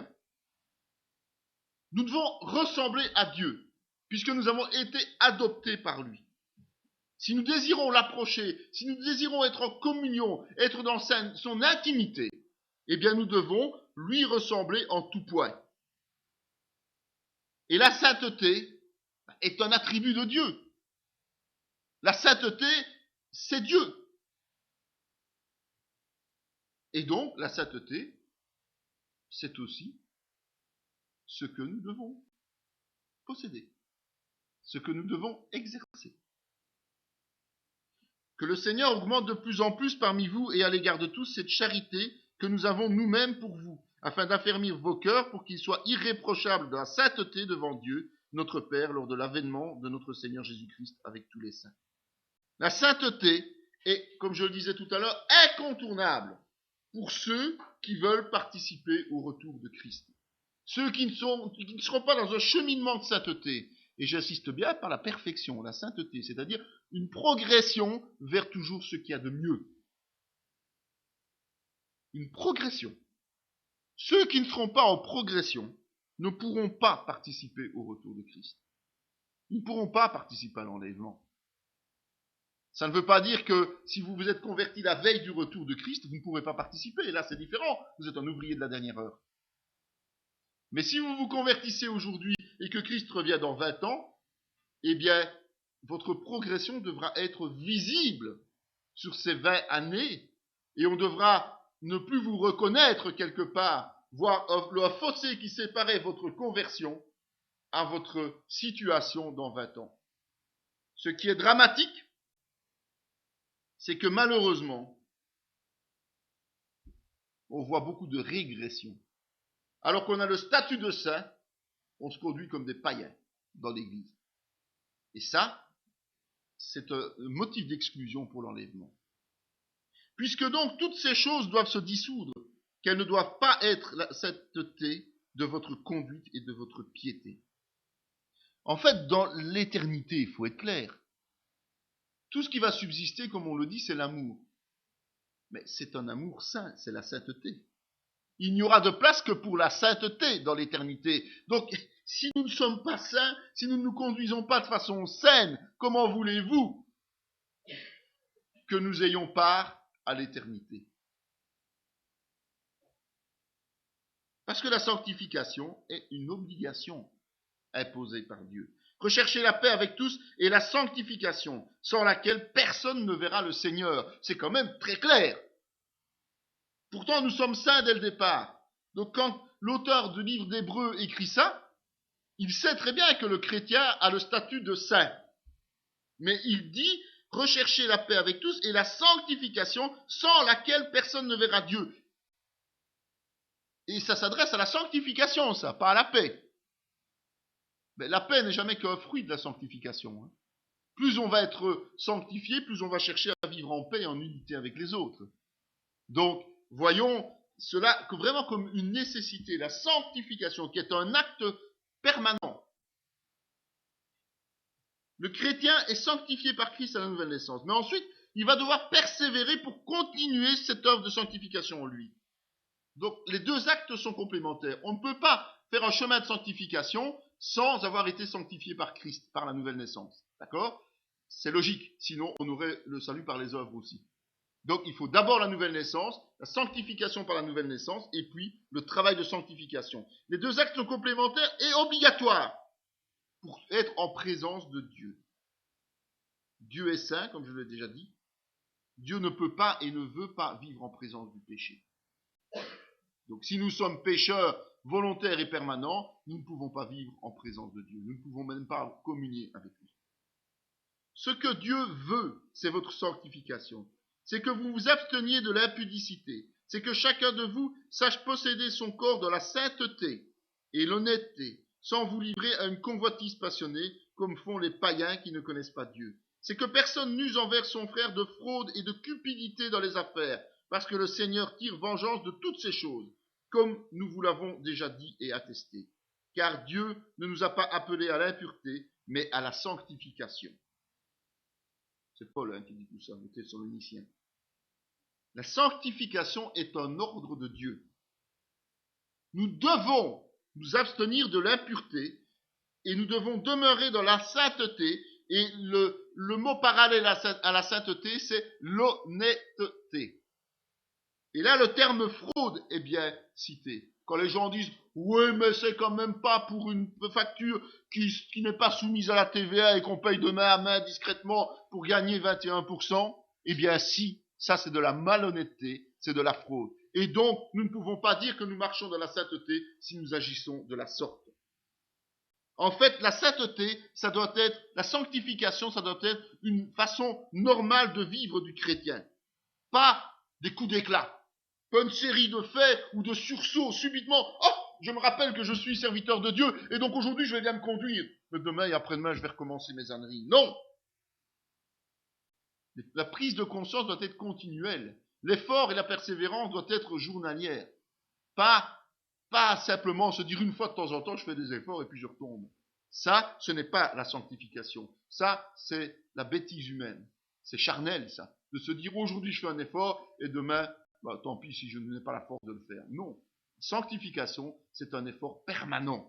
Nous devons ressembler à Dieu, puisque nous avons été adoptés par lui. Si nous désirons l'approcher, si nous désirons être en communion, être dans son intimité, eh bien nous devons lui ressembler en tout point. Et la sainteté est un attribut de Dieu. La sainteté, c'est Dieu. Et donc, la sainteté, c'est aussi ce que nous devons posséder, ce que nous devons exercer. Que le Seigneur augmente de plus en plus parmi vous et à l'égard de tous cette charité que nous avons nous-mêmes pour vous, afin d'affermir vos cœurs pour qu'ils soient irréprochables de la sainteté devant Dieu, notre Père, lors de l'avènement de notre Seigneur Jésus-Christ avec tous les saints. La sainteté est, comme je le disais tout à l'heure, incontournable pour ceux qui veulent participer au retour de Christ. Ceux qui ne seront pas dans un cheminement de sainteté, et j'insiste bien par la perfection, la sainteté, c'est-à-dire une progression vers toujours ce qu'il y a de mieux. Une progression. Ceux qui ne seront pas en progression ne pourront pas participer au retour de Christ. Ils ne pourront pas participer à l'enlèvement. Ça ne veut pas dire que si vous vous êtes converti la veille du retour de Christ, vous ne pourrez pas participer. Et là, c'est différent. Vous êtes un ouvrier de la dernière heure. Mais si vous vous convertissez aujourd'hui et que Christ revient dans 20 ans, eh bien, votre progression devra être visible sur ces 20 années et on devra ne plus vous reconnaître quelque part, voir le fossé qui séparait votre conversion à votre situation dans 20 ans. Ce qui est dramatique, c'est que malheureusement, on voit beaucoup de régression. Alors qu'on a le statut de saint, on se conduit comme des païens dans l'église. Et ça, c'est un motif d'exclusion pour l'enlèvement. Puisque donc toutes ces choses doivent se dissoudre, qu'elles ne doivent pas être la sainteté de votre conduite et de votre piété. En fait, dans l'éternité, il faut être clair. Tout ce qui va subsister, comme on le dit, c'est l'amour. Mais c'est un amour saint, c'est la sainteté. Il n'y aura de place que pour la sainteté dans l'éternité. Donc, si nous ne sommes pas saints, si nous ne nous conduisons pas de façon saine, comment voulez-vous que nous ayons part à l'éternité? Parce que la sanctification est une obligation imposée par Dieu. Recherchez la paix avec tous et la sanctification, sans laquelle personne ne verra le Seigneur. C'est quand même très clair. Pourtant, nous sommes saints dès le départ. Donc quand l'auteur du livre d'Hébreux écrit ça, il sait très bien que le chrétien a le statut de saint. Mais il dit, recherchez la paix avec tous et la sanctification, sans laquelle personne ne verra Dieu. Et ça s'adresse à la sanctification, ça, pas à la paix. Mais la paix n'est jamais qu'un fruit de la sanctification. Plus on va être sanctifié, plus on va chercher à vivre en paix et en unité avec les autres. Donc, voyons cela vraiment comme une nécessité, la sanctification, qui est un acte permanent. Le chrétien est sanctifié par Christ à la nouvelle naissance. Mais ensuite, il va devoir persévérer pour continuer cette œuvre de sanctification en lui. Donc, les deux actes sont complémentaires. On ne peut pas faire un chemin de sanctification sans avoir été sanctifiés par Christ, par la nouvelle naissance. D'accord? C'est logique, sinon on aurait le salut par les œuvres aussi. Donc il faut d'abord la nouvelle naissance, la sanctification par la nouvelle naissance, et puis le travail de sanctification. Les deux actes sont complémentaires et obligatoires pour être en présence de Dieu. Dieu est saint, comme je l'ai déjà dit. Dieu ne peut pas et ne veut pas vivre en présence du péché. Donc si nous sommes pécheurs volontaires et permanents, nous ne pouvons pas vivre en présence de Dieu. Nous ne pouvons même pas communier avec lui. Ce que Dieu veut, c'est votre sanctification. C'est que vous vous absteniez de l'impudicité. C'est que chacun de vous sache posséder son corps dans la sainteté et l'honnêteté, sans vous livrer à une convoitise passionnée, comme font les païens qui ne connaissent pas Dieu. C'est que personne n'use envers son frère de fraude et de cupidité dans les affaires, parce que le Seigneur tire vengeance de toutes ces choses, comme nous vous l'avons déjà dit et attesté. Car Dieu ne nous a pas appelés à l'impureté, mais à la sanctification. C'est Paul qui dit tout ça, le Thessaloniciens. La sanctification est un ordre de Dieu. Nous devons nous abstenir de l'impureté et nous devons demeurer dans la sainteté. Et le mot parallèle à la sainteté, c'est l'honnêteté. Et là, le terme fraude est bien cité. Quand les gens disent « Oui, mais c'est quand même pas pour une facture qui n'est pas soumise à la TVA et qu'on paye de main à main discrètement pour gagner 21%. » Eh bien si, ça c'est de la malhonnêteté, c'est de la fraude. Et donc, nous ne pouvons pas dire que nous marchons dans la sainteté si nous agissons de la sorte. En fait, la sainteté, ça doit être, la sanctification, ça doit être une façon normale de vivre du chrétien. Pas des coups d'éclat. Pas une série de faits ou de sursauts subitement. Oh, je me rappelle que je suis serviteur de Dieu et donc aujourd'hui je vais bien me conduire. Mais demain et après-demain je vais recommencer mes âneries. Non! La prise de conscience doit être continuelle. L'effort et la persévérance doivent être journalières. Pas simplement se dire une fois de temps en temps je fais des efforts et puis je retombe. Ça, ce n'est pas la sanctification. Ça, c'est la bêtise humaine. C'est charnel, ça. De se dire aujourd'hui je fais un effort et demain, tant pis si je n'ai pas la force de le faire. Non. Sanctification, c'est un effort permanent.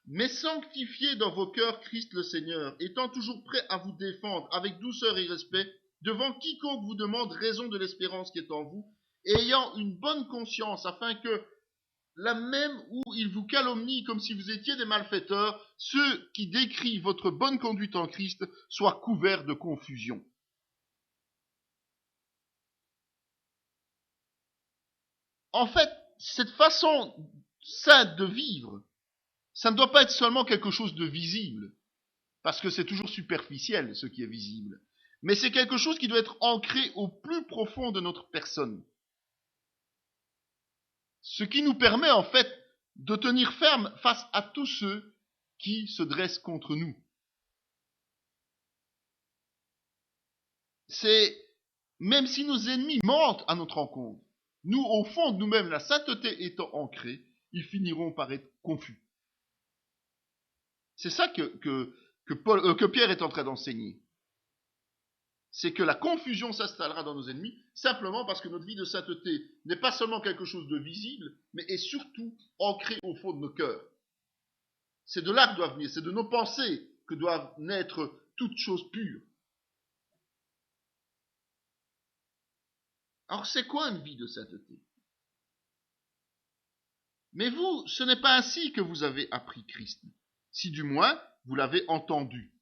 Mais sanctifiez dans vos cœurs Christ le Seigneur, étant toujours prêt à vous défendre avec douceur et respect devant quiconque vous demande raison de l'espérance qui est en vous, et ayant une bonne conscience, afin que, là même où ils vous calomnient comme si vous étiez des malfaiteurs, ceux qui décrivent votre bonne conduite en Christ soient couverts de confusion. En fait, cette façon sainte de vivre, ça ne doit pas être seulement quelque chose de visible, parce que c'est toujours superficiel ce qui est visible, mais c'est quelque chose qui doit être ancré au plus profond de notre personne. Ce qui nous permet en fait de tenir ferme face à tous ceux qui se dressent contre nous. C'est, même si nos ennemis mentent à notre encontre, nous, au fond de nous-mêmes, la sainteté étant ancrée, ils finiront par être confus. C'est ça que Pierre est en train d'enseigner. C'est que la confusion s'installera dans nos ennemis, simplement parce que notre vie de sainteté n'est pas seulement quelque chose de visible, mais est surtout ancrée au fond de nos cœurs. C'est de là que doit venir, c'est de nos pensées que doivent naître toutes choses pures. Alors c'est quoi une vie de sainteté? Mais vous, ce n'est pas ainsi que vous avez appris Christ, si du moins vous l'avez entendu.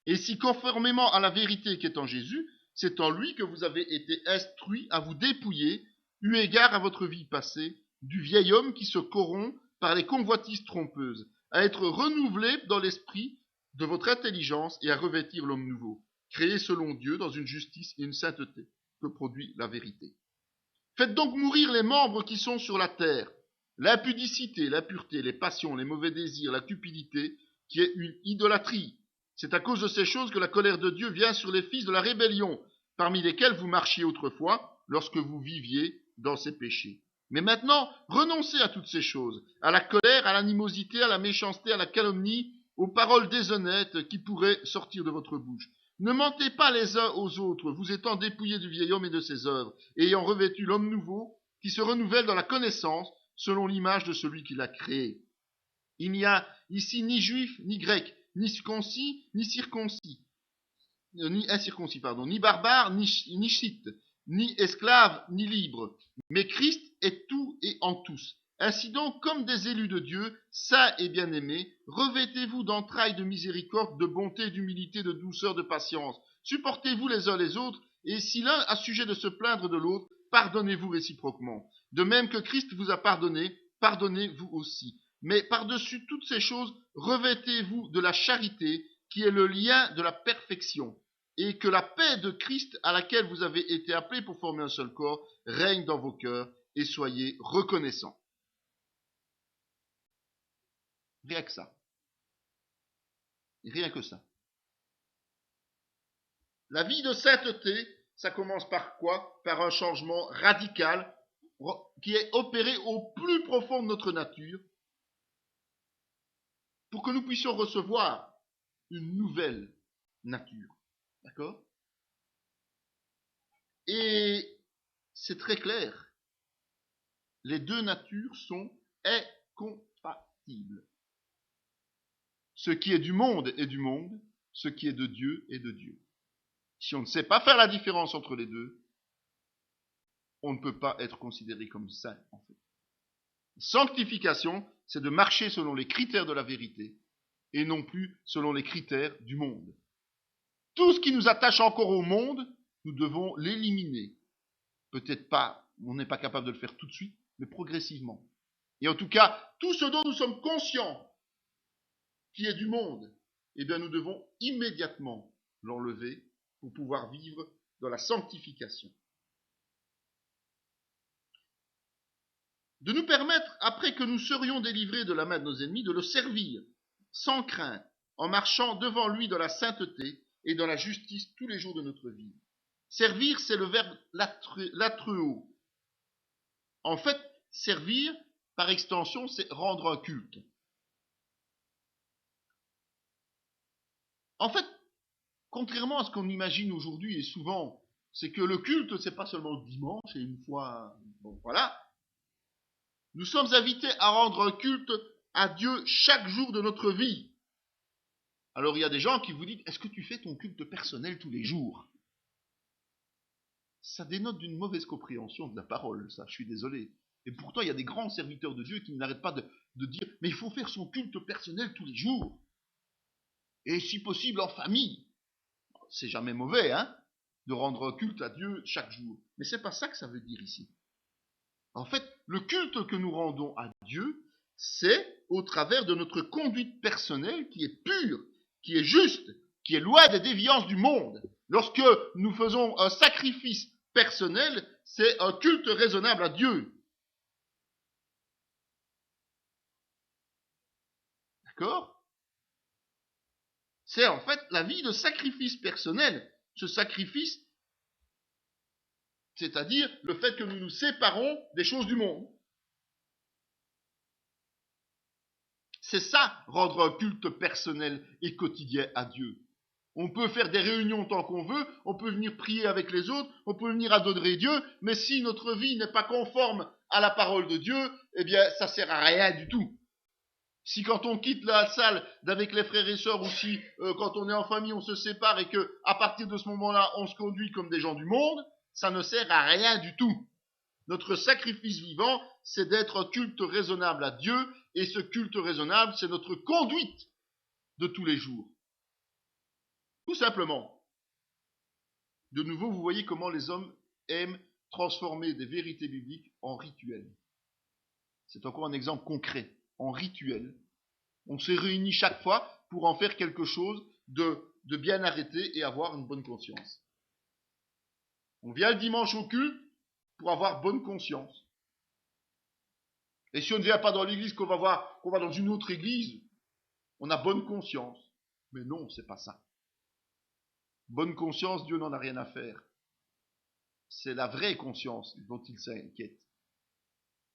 Et si conformément à la vérité qui est en Jésus, c'est en lui que vous avez été instruits à vous dépouiller, eu égard à votre vie passée, du vieil homme qui se corrompt par les convoitises trompeuses, à être renouvelé dans l'esprit de votre intelligence et à revêtir l'homme nouveau, créé selon Dieu dans une justice et une sainteté que produit la vérité. Faites donc mourir les membres qui sont sur la terre, l'impudicité, l'impureté, les passions, les mauvais désirs, la cupidité, qui est une idolâtrie. C'est à cause de ces choses que la colère de Dieu vient sur les fils de la rébellion, parmi lesquels vous marchiez autrefois, lorsque vous viviez dans ces péchés. Mais maintenant, renoncez à toutes ces choses, à la colère, à l'animosité, à la méchanceté, à la calomnie, aux paroles déshonnêtes qui pourraient sortir de votre bouche. Ne mentez pas les uns aux autres, vous étant dépouillés du vieil homme et de ses œuvres, et ayant revêtu l'homme nouveau, qui se renouvelle dans la connaissance selon l'image de celui qui l'a créé. Il n'y a ici ni juif, ni grec, ni circoncis, ni incirconcis, ni barbare, ni scythe, ni esclave, ni libre. Mais Christ est tout et en tous. Ainsi donc, comme des élus de Dieu, saints et bien-aimés, revêtez-vous d'entrailles de miséricorde, de bonté, d'humilité, de douceur, de patience. Supportez-vous les uns les autres, et si l'un a sujet de se plaindre de l'autre, pardonnez-vous réciproquement. De même que Christ vous a pardonné, pardonnez-vous aussi. Mais par-dessus toutes ces choses, revêtez-vous de la charité, qui est le lien de la perfection, et que la paix de Christ, à laquelle vous avez été appelés pour former un seul corps, règne dans vos cœurs, et soyez reconnaissants. Rien que ça. Rien que ça. La vie de sainteté, ça commence par quoi? Par un changement radical qui est opéré au plus profond de notre nature pour que nous puissions recevoir une nouvelle nature. D'accord? Et c'est très clair. Les deux natures sont incompatibles. Ce qui est du monde est du monde, ce qui est de Dieu est de Dieu. Si on ne sait pas faire la différence entre les deux, on ne peut pas être considéré comme saint, en fait. Sanctification, c'est de marcher selon les critères de la vérité et non plus selon les critères du monde. Tout ce qui nous attache encore au monde, nous devons l'éliminer. Peut-être pas, on n'est pas capable de le faire tout de suite, mais progressivement. Et en tout cas, tout ce dont nous sommes conscients qui est du monde, eh bien nous devons immédiatement l'enlever pour pouvoir vivre dans la sanctification. De nous permettre, après que nous serions délivrés de la main de nos ennemis, de le servir sans crainte, en marchant devant lui dans la sainteté et dans la justice tous les jours de notre vie. Servir, c'est le verbe latreuo. En fait, servir, par extension, c'est rendre un culte. En fait, contrairement à ce qu'on imagine aujourd'hui et souvent, c'est que le culte, c'est pas seulement le dimanche et une fois, bon voilà. Nous sommes invités à rendre un culte à Dieu chaque jour de notre vie. Alors il y a des gens qui vous disent, est-ce que tu fais ton culte personnel tous les jours? Ça dénote d'une mauvaise compréhension de la parole, ça, je suis désolé. Et pourtant, il y a des grands serviteurs de Dieu qui n'arrêtent pas de dire, mais il faut faire son culte personnel tous les jours. Et si possible en famille. C'est jamais mauvais, hein, de rendre un culte à Dieu chaque jour. Mais c'est pas ça que ça veut dire ici. En fait, le culte que nous rendons à Dieu, c'est au travers de notre conduite personnelle qui est pure, qui est juste, qui est loin des déviances du monde. Lorsque nous faisons un sacrifice personnel, c'est un culte raisonnable à Dieu. D'accord? C'est en fait la vie de sacrifice personnel. Ce sacrifice, c'est-à-dire le fait que nous nous séparons des choses du monde. C'est ça, rendre un culte personnel et quotidien à Dieu. On peut faire des réunions tant qu'on veut, on peut venir prier avec les autres, on peut venir adorer Dieu, mais si notre vie n'est pas conforme à la parole de Dieu, eh bien, ça sert à rien du tout. Si quand on quitte la salle d'avec les frères et sœurs ou si quand on est en famille on se sépare et que à partir de ce moment-là on se conduit comme des gens du monde, ça ne sert à rien du tout. Notre sacrifice vivant, c'est d'être un culte raisonnable à Dieu et ce culte raisonnable, c'est notre conduite de tous les jours. Tout simplement. De nouveau, vous voyez comment les hommes aiment transformer des vérités bibliques en rituels. C'est encore un exemple concret. En rituel. On se réunit chaque fois pour en faire quelque chose de bien arrêté et avoir une bonne conscience. On vient le dimanche au culte pour avoir bonne conscience. Et si on ne vient pas dans l'église, qu'on va dans une autre église, on a bonne conscience. Mais non, c'est pas ça. Bonne conscience, Dieu n'en a rien à faire. C'est la vraie conscience dont il s'inquiète.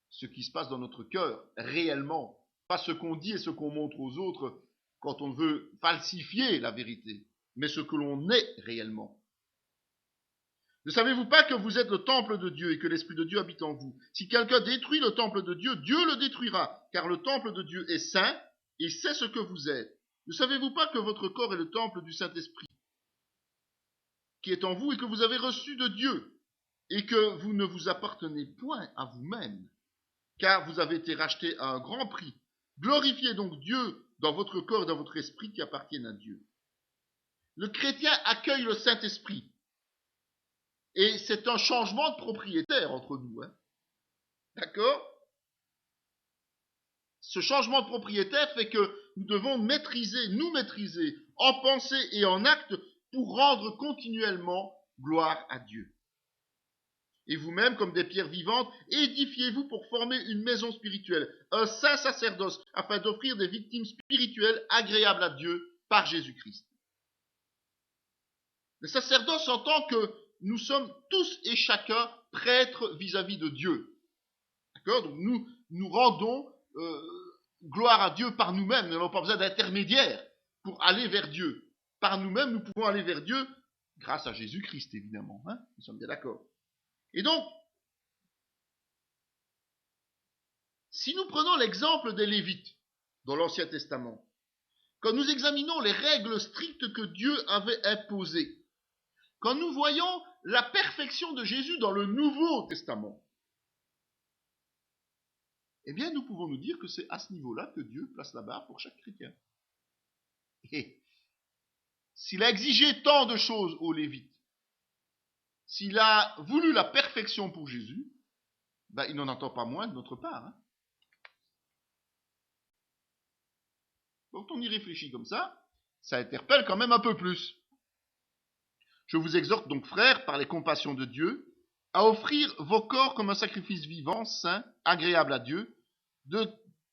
Ce qui se passe dans notre cœur, réellement. Pas ce qu'on dit et ce qu'on montre aux autres quand on veut falsifier la vérité, mais ce que l'on est réellement. Ne savez-vous pas que vous êtes le temple de Dieu et que l'Esprit de Dieu habite en vous? Si quelqu'un détruit le temple de Dieu, Dieu le détruira, car le temple de Dieu est saint et c'est ce que vous êtes. Ne savez-vous pas que votre corps est le temple du Saint-Esprit qui est en vous et que vous avez reçu de Dieu et que vous ne vous appartenez point à vous-même, car vous avez été rachetés à un grand prix. Glorifiez donc Dieu dans votre corps et dans votre esprit qui appartiennent à Dieu. Le chrétien accueille le Saint-Esprit. Et c'est un changement de propriétaire entre nous. D'accord? Ce changement de propriétaire fait que nous devons nous maîtriser en pensée et en acte pour rendre continuellement gloire à Dieu. Et vous-même, comme des pierres vivantes, édifiez-vous pour former une maison spirituelle, un saint sacerdoce, afin d'offrir des victimes spirituelles agréables à Dieu par Jésus-Christ. Le sacerdoce entend que nous sommes tous et chacun prêtres vis-à-vis de Dieu. D'accord? Donc nous rendons gloire à Dieu par nous-mêmes. Nous n'avons pas besoin d'intermédiaire pour aller vers Dieu. Par nous-mêmes, nous pouvons aller vers Dieu grâce à Jésus-Christ, évidemment. Nous sommes bien d'accord. Et donc, si nous prenons l'exemple des Lévites dans l'Ancien Testament, quand nous examinons les règles strictes que Dieu avait imposées, quand nous voyons la perfection de Jésus dans le Nouveau Testament, eh bien, nous pouvons nous dire que c'est à ce niveau-là que Dieu place la barre pour chaque chrétien. Et s'il a exigé tant de choses aux Lévites, s'il a voulu la perfection pour Jésus, il n'en attend pas moins de notre part. Quand on y réfléchit comme ça interpelle quand même un peu plus. Je vous exhorte donc, frères, par les compassions de Dieu, à offrir vos corps comme un sacrifice vivant, saint, agréable à Dieu, de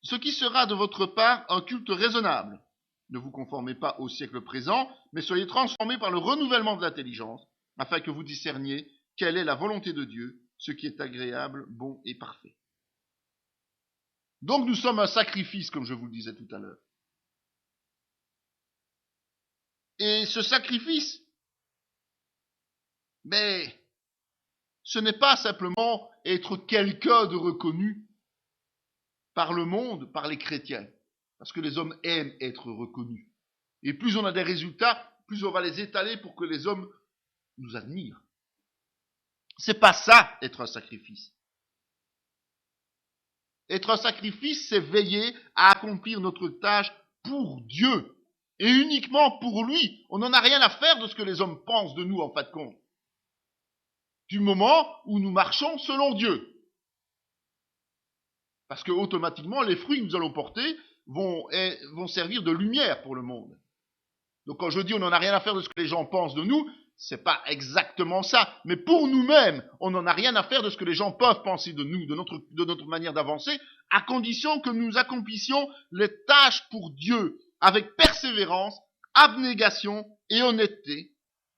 ce qui sera de votre part un culte raisonnable. Ne vous conformez pas au siècle présent, mais soyez transformés par le renouvellement de l'intelligence, afin que vous discerniez quelle est la volonté de Dieu, ce qui est agréable, bon et parfait. Donc nous sommes un sacrifice, comme je vous le disais tout à l'heure. Et ce sacrifice, ce n'est pas simplement être quelqu'un de reconnu par le monde, par les chrétiens, parce que les hommes aiment être reconnus. Et plus on a des résultats, plus on va les étaler pour que les hommes nous admirent. C'est pas ça, être un sacrifice. Être un sacrifice, c'est veiller à accomplir notre tâche pour Dieu. Et uniquement pour lui. On n'en a rien à faire de ce que les hommes pensent de nous, en fin de compte. Du moment où nous marchons selon Dieu. Parce que automatiquement, les fruits que nous allons porter vont servir de lumière pour le monde. Donc quand je dis on n'en a rien à faire de ce que les gens pensent de nous, c'est pas exactement ça. Mais pour nous-mêmes, on n'en a rien à faire de ce que les gens peuvent penser de nous, de notre manière d'avancer, à condition que nous accomplissions les tâches pour Dieu avec persévérance, abnégation et honnêteté,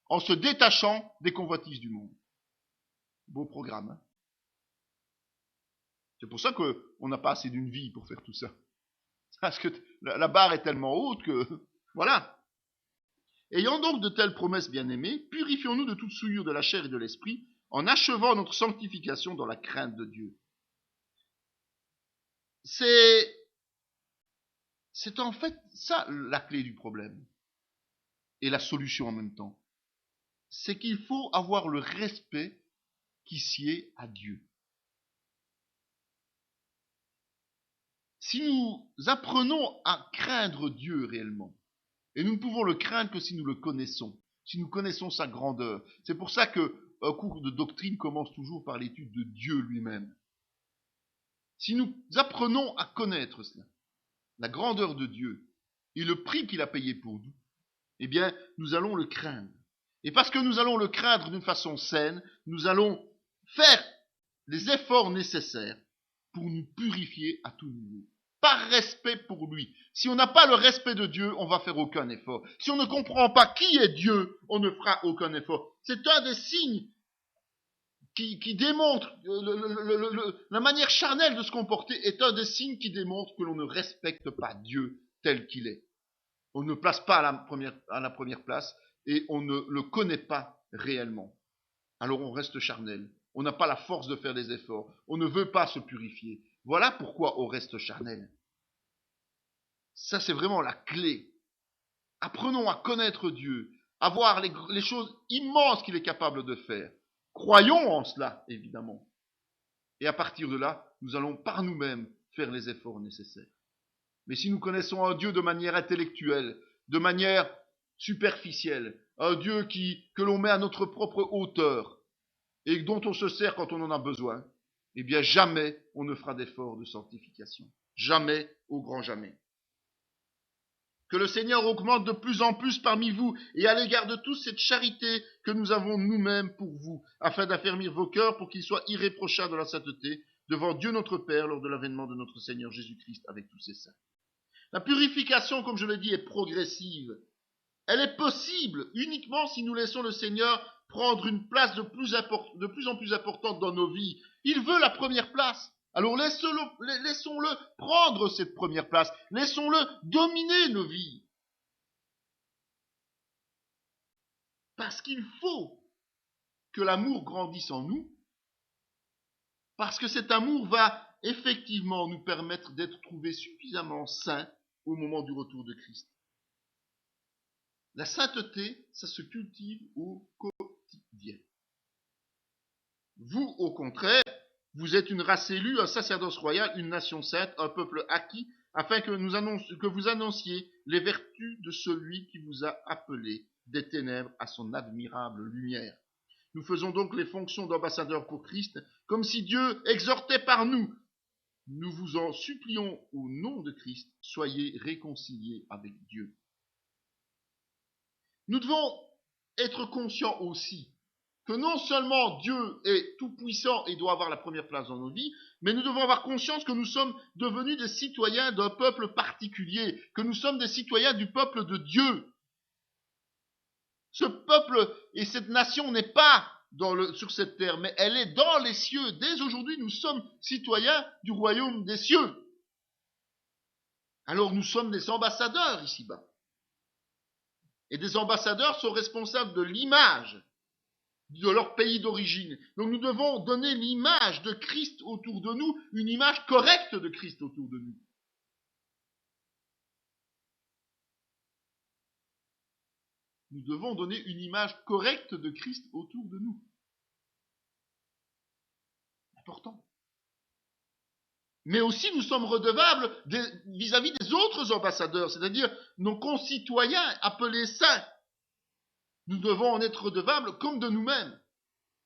en se détachant des convoitises du monde. Beau programme. C'est pour ça qu'on n'a pas assez d'une vie pour faire tout ça. Parce que la barre est tellement haute que... Voilà. Ayant donc de telles promesses bien-aimées, purifions-nous de toute souillure de la chair et de l'esprit, en achevant notre sanctification dans la crainte de Dieu. C'est en fait ça la clé du problème. Et la solution en même temps. C'est qu'il faut avoir le respect qui sied à Dieu. Si nous apprenons à craindre Dieu réellement, et nous ne pouvons le craindre que si nous le connaissons, si nous connaissons sa grandeur. C'est pour ça qu'un cours de doctrine commence toujours par l'étude de Dieu lui-même. Si nous apprenons à connaître cela, la grandeur de Dieu et le prix qu'il a payé pour nous, eh bien, nous allons le craindre. Et parce que nous allons le craindre d'une façon saine, nous allons faire les efforts nécessaires pour nous purifier à tout niveau. Par respect pour lui. Si on n'a pas le respect de Dieu, on va faire aucun effort. Si on ne comprend pas qui est Dieu, on ne fera aucun effort. C'est un des signes qui démontre, la manière charnelle de se comporter est un des signes qui démontre que l'on ne respecte pas Dieu tel qu'il est. On ne place pas à la première place et on ne le connaît pas réellement. alors on reste charnel. On n'a pas la force de faire des efforts. On ne veut pas se purifier. Voilà pourquoi on reste charnel. Ça, c'est vraiment la clé. Apprenons à connaître Dieu, à voir les choses immenses qu'il est capable de faire. Croyons en cela, évidemment. Et à partir de là, nous allons par nous-mêmes faire les efforts nécessaires. Mais si nous connaissons un Dieu de manière intellectuelle, de manière superficielle, un Dieu que l'on met à notre propre hauteur et dont on se sert quand on en a besoin, eh bien jamais on ne fera d'effort de sanctification. Jamais, au grand jamais. Que le Seigneur augmente de plus en plus parmi vous et à l'égard de tous cette charité que nous avons nous-mêmes pour vous, afin d'affermir vos cœurs pour qu'ils soient irréprochables de la sainteté devant Dieu notre Père lors de l'avènement de notre Seigneur Jésus-Christ avec tous ses saints. La purification, comme je l'ai dit, est progressive. Elle est possible uniquement si nous laissons le Seigneur prendre une place de plus en plus importante dans nos vies. Il veut la première place. Alors laissons-le prendre cette première place. Laissons-le dominer nos vies. Parce qu'il faut que l'amour grandisse en nous. Parce que cet amour va effectivement nous permettre d'être trouvés suffisamment saints au moment du retour de Christ. La sainteté, ça se cultive au quotidien. Vous, au contraire, vous êtes une race élue, un sacerdoce royal, une nation sainte, un peuple acquis, afin que vous annonciez les vertus de celui qui vous a appelé des ténèbres à son admirable lumière. Nous faisons donc les fonctions d'ambassadeurs pour Christ, comme si Dieu exhortait par nous. Nous vous en supplions au nom de Christ, soyez réconciliés avec Dieu. Nous devons être conscients aussi que non seulement Dieu est tout-puissant et doit avoir la première place dans nos vies, mais nous devons avoir conscience que nous sommes devenus des citoyens d'un peuple particulier, que nous sommes des citoyens du peuple de Dieu. Ce peuple et cette nation n'est pas sur cette terre, mais elle est dans les cieux. Dès aujourd'hui, nous sommes citoyens du royaume des cieux. Alors nous sommes des ambassadeurs ici-bas. Et des ambassadeurs sont responsables de l'image de leur pays d'origine. Donc nous devons donner l'image de Christ autour de nous, une image correcte de Christ autour de nous. Nous devons donner une image correcte de Christ autour de nous. Important. Mais aussi nous sommes redevables vis-à-vis des autres ambassadeurs, c'est-à-dire nos concitoyens appelés saints. Nous devons en être redevables comme de nous-mêmes.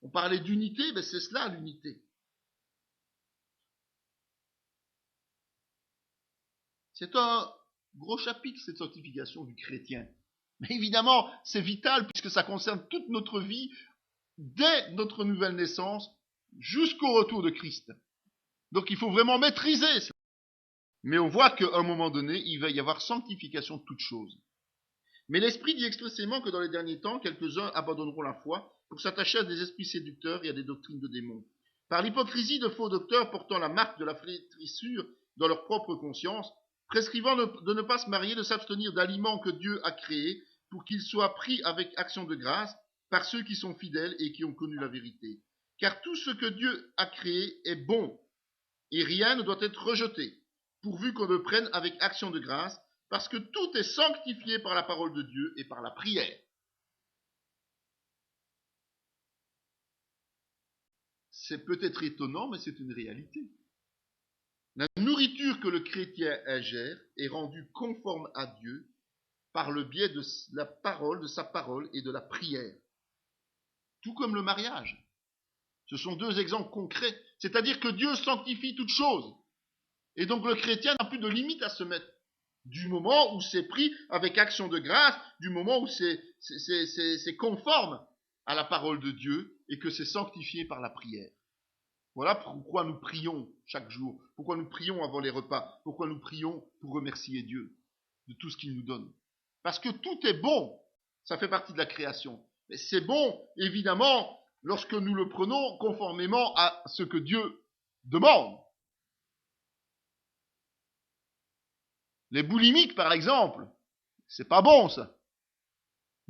On parlait d'unité, mais c'est cela l'unité. C'est un gros chapitre, cette sanctification du chrétien. Mais évidemment, c'est vital puisque ça concerne toute notre vie, dès notre nouvelle naissance jusqu'au retour de Christ. Donc il faut vraiment maîtriser cela. Mais on voit qu'à un moment donné, il va y avoir sanctification de toutes choses. Mais l'Esprit dit expressément que dans les derniers temps, quelques-uns abandonneront la foi pour s'attacher à des esprits séducteurs et à des doctrines de démons. Par l'hypocrisie de faux docteurs portant la marque de la flétrissure dans leur propre conscience, prescrivant de ne pas se marier, de s'abstenir d'aliments que Dieu a créés pour qu'ils soient pris avec action de grâce par ceux qui sont fidèles et qui ont connu la vérité. Car tout ce que Dieu a créé est bon, et rien ne doit être rejeté, pourvu qu'on le prenne avec action de grâce, parce que tout est sanctifié par la parole de Dieu et par la prière. C'est peut-être étonnant, mais c'est une réalité. La nourriture que le chrétien ingère est rendue conforme à Dieu par le biais de la parole, de sa parole et de la prière. Tout comme le mariage. Ce sont deux exemples concrets. C'est-à-dire que Dieu sanctifie toutes choses. Et donc le chrétien n'a plus de limite à se mettre. Du moment où c'est pris avec action de grâce, du moment où c'est conforme à la parole de Dieu et que c'est sanctifié par la prière. Voilà pourquoi nous prions chaque jour, pourquoi nous prions avant les repas, pourquoi nous prions pour remercier Dieu de tout ce qu'il nous donne. Parce que tout est bon, ça fait partie de la création. Mais c'est bon, évidemment, lorsque nous le prenons conformément à ce que Dieu demande. Les boulimiques, par exemple, c'est pas bon ça.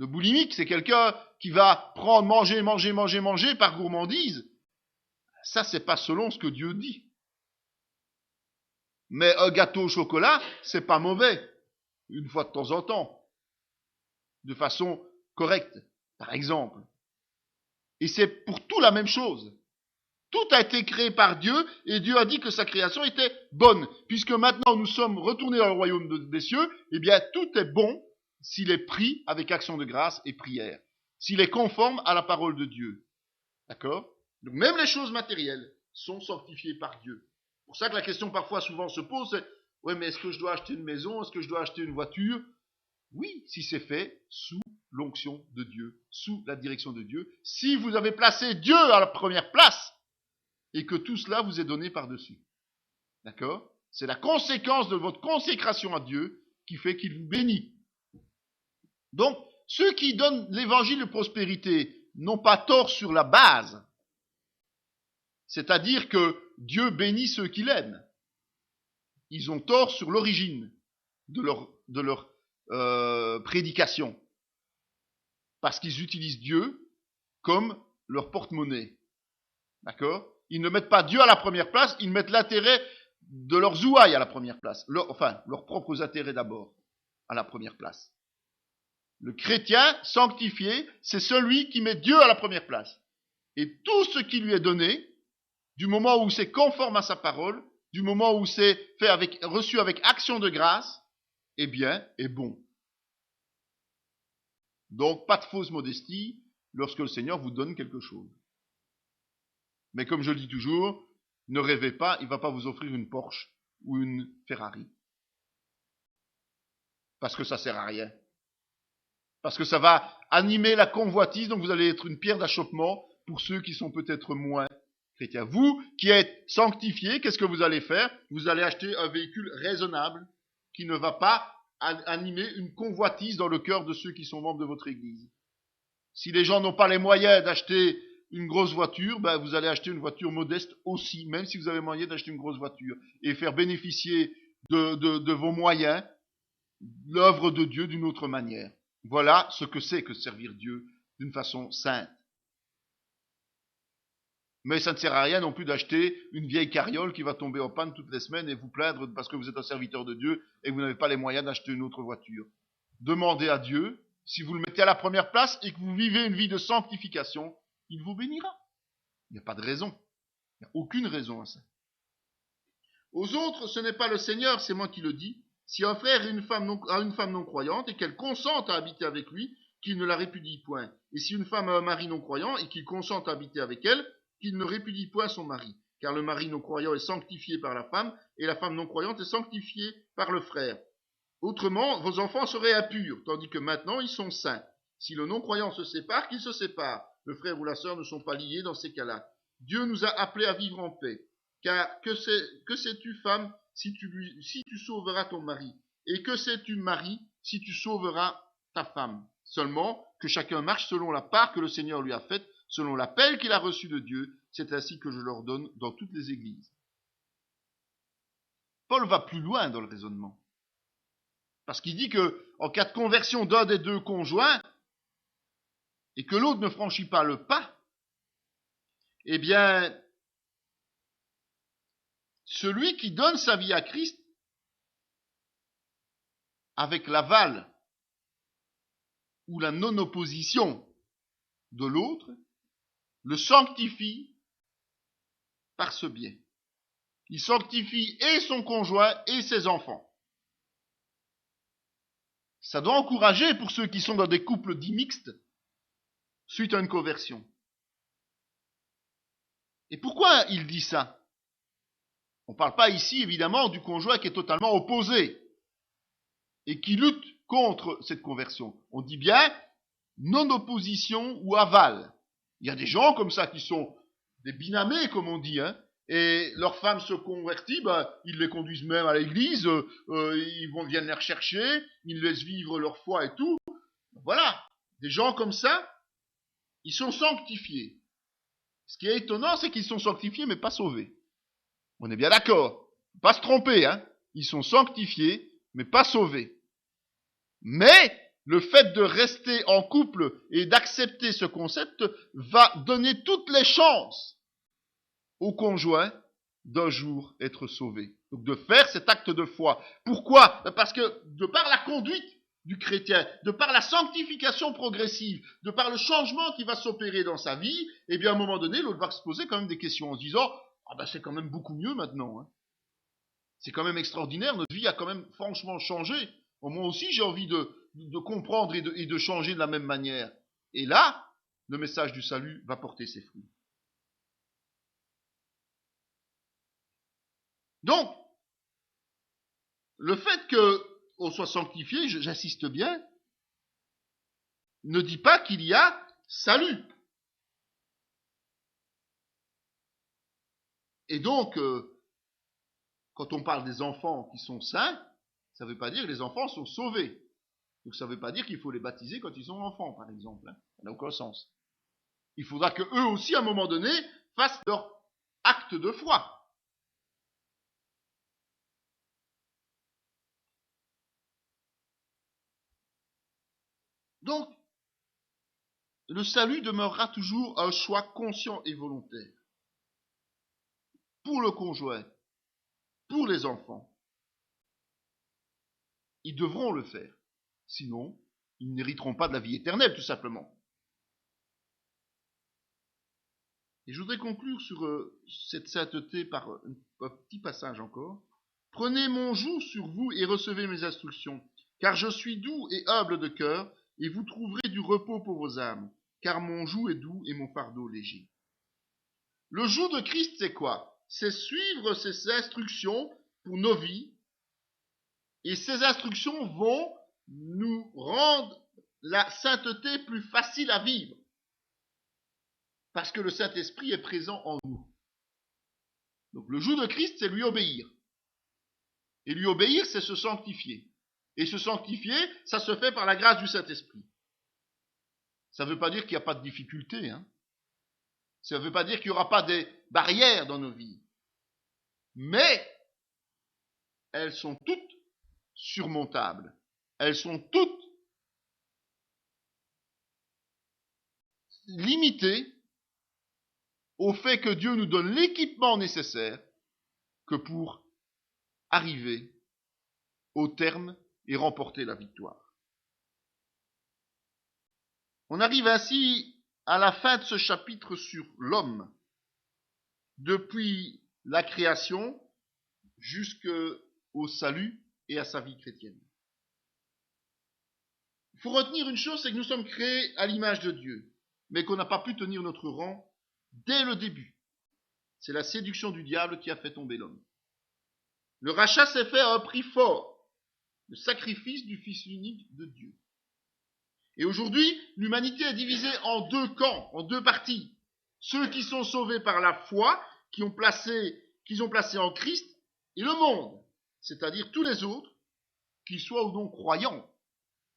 Le boulimique, c'est quelqu'un qui va prendre, manger par gourmandise. Ça, c'est pas selon ce que Dieu dit. Mais un gâteau au chocolat, c'est pas mauvais. Une fois de temps en temps. De façon correcte, par exemple. Et c'est pour tout la même chose. Tout a été créé par Dieu, et Dieu a dit que sa création était bonne. Puisque maintenant nous sommes retournés dans le royaume des cieux, eh bien tout est bon s'il est pris avec action de grâce et prière. S'il est conforme à la parole de Dieu. D'accord? Donc même les choses matérielles sont sanctifiées par Dieu. C'est pour ça que la question parfois souvent se pose, c'est « Ouais, mais est-ce que je dois acheter une maison? Est-ce que je dois acheter une voiture ?» Oui, si c'est fait sous l'onction de Dieu, sous la direction de Dieu, si vous avez placé Dieu à la première place, et que tout cela vous est donné par-dessus. D'accord? C'est la conséquence de votre consécration à Dieu qui fait qu'il vous bénit. Donc, ceux qui donnent l'évangile de prospérité n'ont pas tort sur la base. C'est-à-dire que Dieu bénit ceux qu'il aime. Ils ont tort sur l'origine de leur prédication. Parce qu'ils utilisent Dieu comme leur porte-monnaie. D'accord? Ils ne mettent pas Dieu à la première place, ils mettent l'intérêt de leurs ouailles à la première place. Leurs propres intérêts d'abord, à la première place. Le chrétien sanctifié, c'est celui qui met Dieu à la première place. Et tout ce qui lui est donné, du moment où c'est conforme à sa parole, du moment où c'est reçu avec action de grâce, eh bien, est bon. Donc, pas de fausse modestie lorsque le Seigneur vous donne quelque chose. Mais comme je le dis toujours, ne rêvez pas, il ne va pas vous offrir une Porsche ou une Ferrari. Parce que ça ne sert à rien. Parce que ça va animer la convoitise, donc vous allez être une pierre d'achoppement pour ceux qui sont peut-être moins chrétiens. Vous, qui êtes sanctifiés, qu'est-ce que vous allez faire? Vous allez acheter un véhicule raisonnable qui ne va pas animer une convoitise dans le cœur de ceux qui sont membres de votre église. Si les gens n'ont pas les moyens d'acheter une grosse voiture, ben vous allez acheter une voiture modeste aussi, même si vous avez moyen d'acheter une grosse voiture, et faire bénéficier de vos moyens l'œuvre de Dieu d'une autre manière. Voilà ce que c'est que servir Dieu d'une façon sainte. Mais ça ne sert à rien non plus d'acheter une vieille carriole qui va tomber en panne toutes les semaines et vous plaindre parce que vous êtes un serviteur de Dieu et que vous n'avez pas les moyens d'acheter une autre voiture. Demandez à Dieu, si vous le mettez à la première place et que vous vivez une vie de sanctification, il vous bénira. Il n'y a pas de raison. Il n'y a aucune raison à ça. Aux autres, ce n'est pas le Seigneur, c'est moi qui le dis. Si un frère a une femme non croyante et qu'elle consente à habiter avec lui, qu'il ne la répudie point. Et si une femme a un mari non croyant et qu'il consente à habiter avec elle, qu'il ne répudie point son mari. Car le mari non croyant est sanctifié par la femme et la femme non croyante est sanctifiée par le frère. Autrement, vos enfants seraient impurs, tandis que maintenant ils sont saints. Si le non-croyant se sépare, qu'il se sépare. Le frère ou la sœur ne sont pas liés dans ces cas-là. Dieu nous a appelés à vivre en paix. Car que sais-tu, femme, si tu sauveras ton mari? Et que sais-tu, mari, si tu sauveras ta femme? Seulement que chacun marche selon la part que le Seigneur lui a faite, selon l'appel qu'il a reçu de Dieu. C'est ainsi que je leur donne dans toutes les églises. Paul va plus loin dans le raisonnement. Parce qu'il dit que, en cas de conversion d'un des deux conjoints, et que l'autre ne franchit pas le pas, eh bien, celui qui donne sa vie à Christ, avec l'aval ou la non-opposition de l'autre, le sanctifie par ce biais. Il sanctifie et son conjoint et ses enfants. Ça doit encourager pour ceux qui sont dans des couples dits mixtes, suite à une conversion. Et pourquoi il dit ça? On ne parle pas ici, évidemment, du conjoint qui est totalement opposé et qui lutte contre cette conversion. On dit bien non-opposition ou aval. Il y a des gens comme ça qui sont des binamés, comme on dit, hein, et leur femme se convertit, ils les conduisent même à l'église, viennent les rechercher, ils laissent vivre leur foi et tout. Voilà, des gens comme ça, ils sont sanctifiés. Ce qui est étonnant, c'est qu'ils sont sanctifiés, mais pas sauvés. On est bien d'accord. Pas se tromper, hein. Ils sont sanctifiés, mais pas sauvés. Mais le fait de rester en couple et d'accepter ce concept va donner toutes les chances au conjoint d'un jour être sauvé. Donc de faire cet acte de foi. Pourquoi? Parce que de par la conduite du chrétien, de par la sanctification progressive, de par le changement qui va s'opérer dans sa vie, eh bien à un moment donné, l'autre va se poser quand même des questions en se disant « Ah ben c'est quand même beaucoup mieux maintenant. Hein. C'est quand même extraordinaire, notre vie a quand même franchement changé. Moi aussi j'ai envie de comprendre et de changer de la même manière. » Et là, le message du salut va porter ses fruits. Donc, le fait qu'on soit sanctifié, j'insiste bien, ne dit pas qu'il y a salut. Et donc, quand on parle des enfants qui sont saints, ça ne veut pas dire que les enfants sont sauvés. Donc ça ne veut pas dire qu'il faut les baptiser quand ils sont enfants, par exemple. Hein. Ça n'a aucun sens. Il faudra qu'eux aussi, à un moment donné, fassent leur acte de foi. Donc, le salut demeurera toujours un choix conscient et volontaire. Pour le conjoint, pour les enfants. Ils devront le faire. Sinon, ils n'hériteront pas de la vie éternelle, tout simplement. Et je voudrais conclure sur cette sainteté par un petit passage encore. « Prenez mon joug sur vous et recevez mes instructions, car je suis doux et humble de cœur, et vous trouverez du repos pour vos âmes, car mon joug est doux et mon fardeau léger. » Le joug de Christ, c'est quoi? C'est suivre ses instructions pour nos vies, et ces instructions vont nous rendre la sainteté plus facile à vivre. Parce que le Saint-Esprit est présent en nous. Donc le joug de Christ, c'est lui obéir. Et lui obéir, c'est se sanctifier. Et se sanctifier, ça se fait par la grâce du Saint-Esprit. Ça ne veut pas dire qu'il n'y a pas de difficultés. Hein. Ça ne veut pas dire qu'il n'y aura pas des barrières dans nos vies. Mais elles sont toutes surmontables. Elles sont toutes limitées au fait que Dieu nous donne l'équipement nécessaire que pour arriver au terme et remporter la victoire. On arrive ainsi à la fin de ce chapitre sur l'homme, depuis la création jusqu'au salut et à sa vie chrétienne. Il faut retenir une chose, c'est que nous sommes créés à l'image de Dieu, mais qu'on n'a pas pu tenir notre rang dès le début. C'est la séduction du diable qui a fait tomber l'homme. Le rachat s'est fait à un prix fort, le sacrifice du Fils unique de Dieu. Et aujourd'hui, l'humanité est divisée en deux camps, en deux parties. Ceux qui sont sauvés par la foi, qu'ils ont placé en Christ, et le monde, c'est-à-dire tous les autres, qu'ils soient ou non croyants.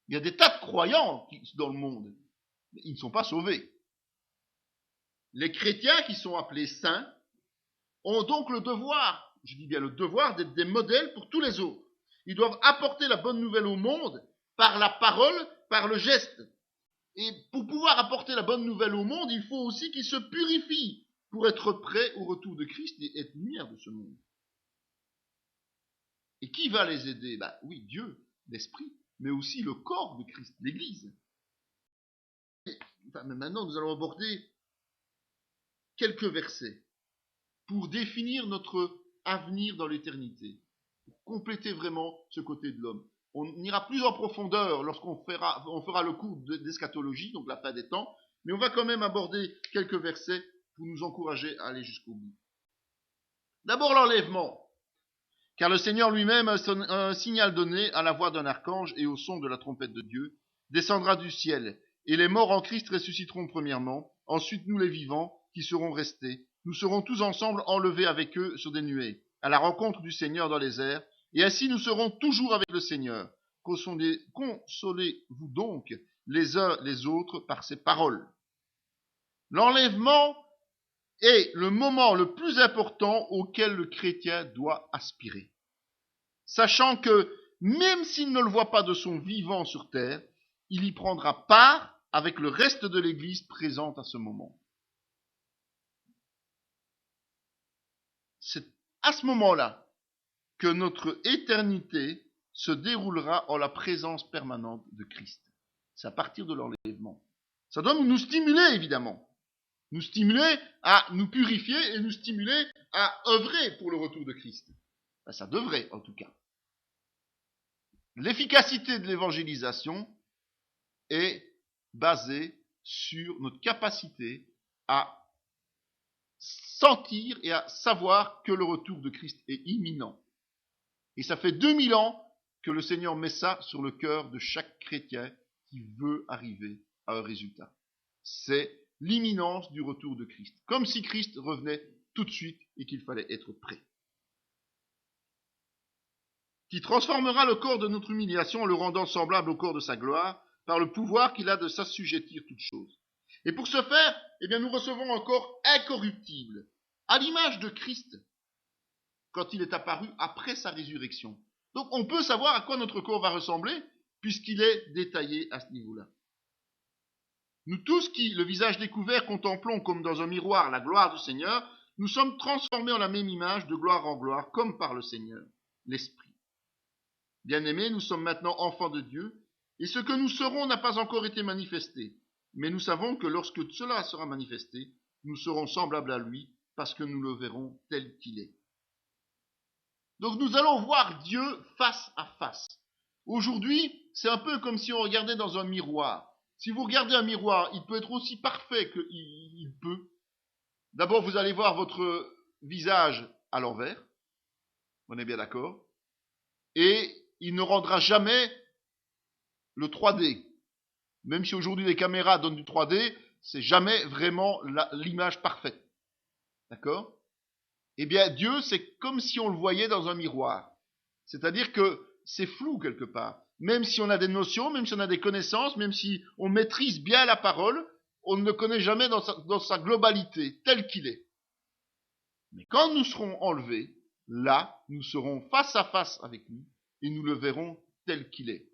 Il y a des tas de croyants dans le monde, mais ils ne sont pas sauvés. Les chrétiens qui sont appelés saints ont donc le devoir, je dis bien le devoir, d'être des modèles pour tous les autres. Ils doivent apporter la bonne nouvelle au monde par la parole, par le geste. Et pour pouvoir apporter la bonne nouvelle au monde, il faut aussi qu'ils se purifient pour être prêts au retour de Christ et être lumière de ce monde. Et qui va les aider? Oui, Dieu, l'Esprit, mais aussi le corps de Christ, l'Église. Maintenant, nous allons aborder quelques versets pour définir notre avenir dans l'éternité, pour compléter vraiment ce côté de l'homme. On n'ira plus en profondeur lorsqu'on fera le cours d'eschatologie, donc la fin des temps, mais on va quand même aborder quelques versets pour nous encourager à aller jusqu'au bout. D'abord l'enlèvement, car le Seigneur lui-même, un signal donné à la voix d'un archange et au son de la trompette de Dieu, descendra du ciel, et les morts en Christ ressusciteront premièrement, ensuite nous les vivants, qui seront restés, nous serons tous ensemble enlevés avec eux sur des nuées, à la rencontre du Seigneur dans les airs, et ainsi nous serons toujours avec le Seigneur. Consolez-vous donc les uns les autres par ces paroles. L'enlèvement est le moment le plus important auquel le chrétien doit aspirer. Sachant que, même s'il ne le voit pas de son vivant sur terre, il y prendra part avec le reste de l'Église présente à ce moment. C'est à ce moment-là que notre éternité se déroulera en la présence permanente de Christ. C'est à partir de l'enlèvement. Ça doit nous stimuler, évidemment. Nous stimuler à nous purifier et nous stimuler à œuvrer pour le retour de Christ. Ben, ça devrait, en tout cas. L'efficacité de l'évangélisation est basée sur notre capacité à sentir et à savoir que le retour de Christ est imminent. Et ça fait 2000 ans que le Seigneur met ça sur le cœur de chaque chrétien qui veut arriver à un résultat. C'est l'imminence du retour de Christ. Comme si Christ revenait tout de suite et qu'il fallait être prêt. Qui transformera le corps de notre humiliation en le rendant semblable au corps de sa gloire par le pouvoir qu'il a de s'assujettir toutes choses. Et pour ce faire, eh bien, nous recevons un corps incorruptible, à l'image de Christ, quand il est apparu après sa résurrection. Donc on peut savoir à quoi notre corps va ressembler, puisqu'il est détaillé à ce niveau-là. Nous tous qui, le visage découvert, contemplons comme dans un miroir la gloire du Seigneur, nous sommes transformés en la même image de gloire en gloire, comme par le Seigneur, l'Esprit. Bien-aimés, nous sommes maintenant enfants de Dieu, et ce que nous serons n'a pas encore été manifesté. Mais nous savons que lorsque cela sera manifesté, nous serons semblables à lui, parce que nous le verrons tel qu'il est. Donc nous allons voir Dieu face à face. Aujourd'hui, c'est un peu comme si on regardait dans un miroir. Si vous regardez un miroir, il peut être aussi parfait qu'il peut. D'abord, vous allez voir votre visage à l'envers. On est bien d'accord. Et il ne rendra jamais le 3D. Même si aujourd'hui les caméras donnent du 3D, c'est jamais vraiment l'image parfaite. D'accord ? Eh bien, Dieu, c'est comme si on le voyait dans un miroir. C'est-à-dire que c'est flou quelque part. Même si on a des notions, même si on a des connaissances, même si on maîtrise bien la parole, on ne le connaît jamais dans sa globalité, tel qu'il est. Mais quand nous serons enlevés, là, nous serons face à face avec lui et nous le verrons tel qu'il est.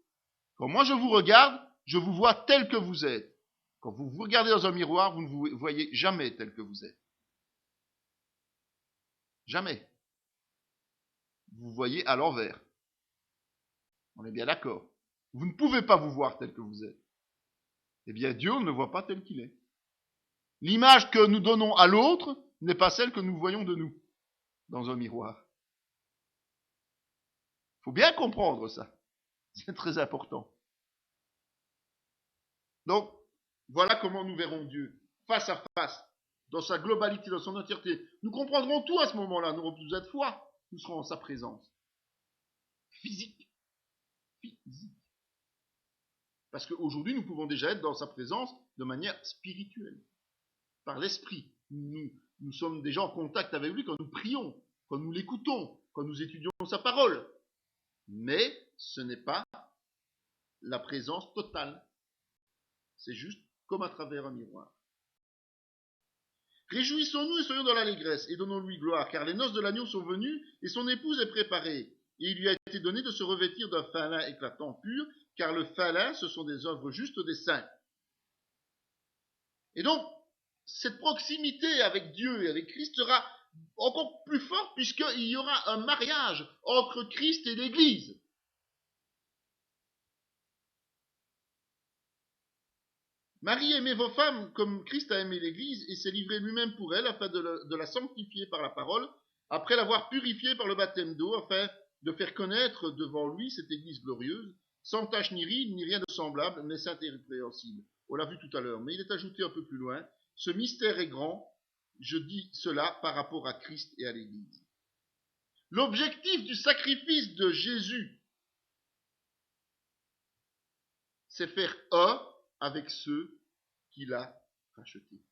Quand moi je vous regarde, je vous vois tel que vous êtes. Quand vous vous regardez dans un miroir, vous ne vous voyez jamais tel que vous êtes. Jamais. Vous voyez à l'envers. On est bien d'accord. Vous ne pouvez pas vous voir tel que vous êtes. Eh bien, Dieu ne le voit pas tel qu'il est. L'image que nous donnons à l'autre n'est pas celle que nous voyons de nous dans un miroir. Il faut bien comprendre ça. C'est très important. Donc, voilà comment nous verrons Dieu, face à face, dans sa globalité, dans son entièreté. Nous comprendrons tout à ce moment-là. Nous aurons plus de foi. Nous serons en sa présence. Physique. Parce qu'aujourd'hui, nous pouvons déjà être dans sa présence de manière spirituelle. Par l'esprit. Nous sommes déjà en contact avec lui quand nous prions, quand nous l'écoutons, quand nous étudions sa parole. Mais ce n'est pas la présence totale. C'est juste comme à travers un miroir. Réjouissons-nous et soyons dans l'allégresse et donnons-lui gloire, car les noces de l'agneau sont venues et son épouse est préparée. Et il lui a été donné de se revêtir d'un fin lin éclatant pur, car le fin lin, ce sont des œuvres justes des saints. Et donc, cette proximité avec Dieu et avec Christ sera encore plus forte puisqu'il y aura un mariage entre Christ et l'Église. Marie, aimez vos femmes comme Christ a aimé l'Église et s'est livré lui-même pour elle afin de la sanctifier par la parole, après l'avoir purifiée par le baptême d'eau, afin de faire connaître devant lui cette Église glorieuse, sans tache ni ride, ni rien de semblable, mais sainte et irrépréhensible. On l'a vu tout à l'heure, mais il est ajouté un peu plus loin, ce mystère est grand, je dis cela par rapport à Christ et à l'Église. L'objectif du sacrifice de Jésus, c'est faire un avec ceux qu'il a rachetés.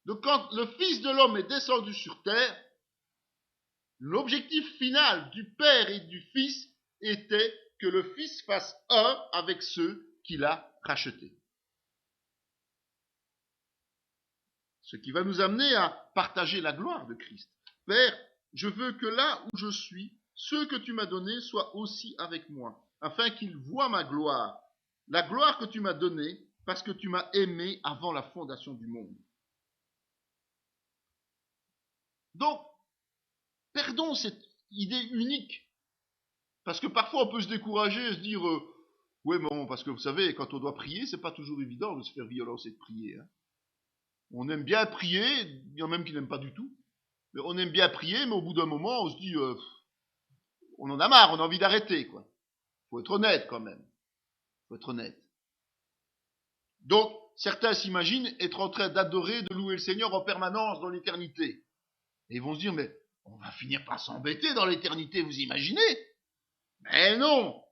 Donc quand le Fils de l'homme est descendu sur terre, l'objectif final du Père et du Fils était que le Fils fasse un avec ceux qu'il a rachetés. Ce qui va nous amener à partager la gloire de Christ. Père, je veux que là où je suis, ceux que tu m'as donnés soient aussi avec moi, afin qu'ils voient ma gloire, la gloire que tu m'as donnée parce que tu m'as aimé avant la fondation du monde. Donc, perdons cette idée unique. Parce que parfois on peut se décourager et se dire ouais, bon, parce que vous savez, quand on doit prier, c'est pas toujours évident de se faire violence et de prier. Hein. On aime bien prier, il y en a même qui n'aiment pas du tout. Mais on aime bien prier, mais au bout d'un moment, on se dit on en a marre, on a envie d'arrêter, quoi. Faut être honnête quand même. Faut être honnête. Donc, certains s'imaginent être en train d'adorer, de louer le Seigneur en permanence dans l'éternité. Et ils vont se dire, mais on va finir par s'embêter dans l'éternité, vous imaginez? Mais non!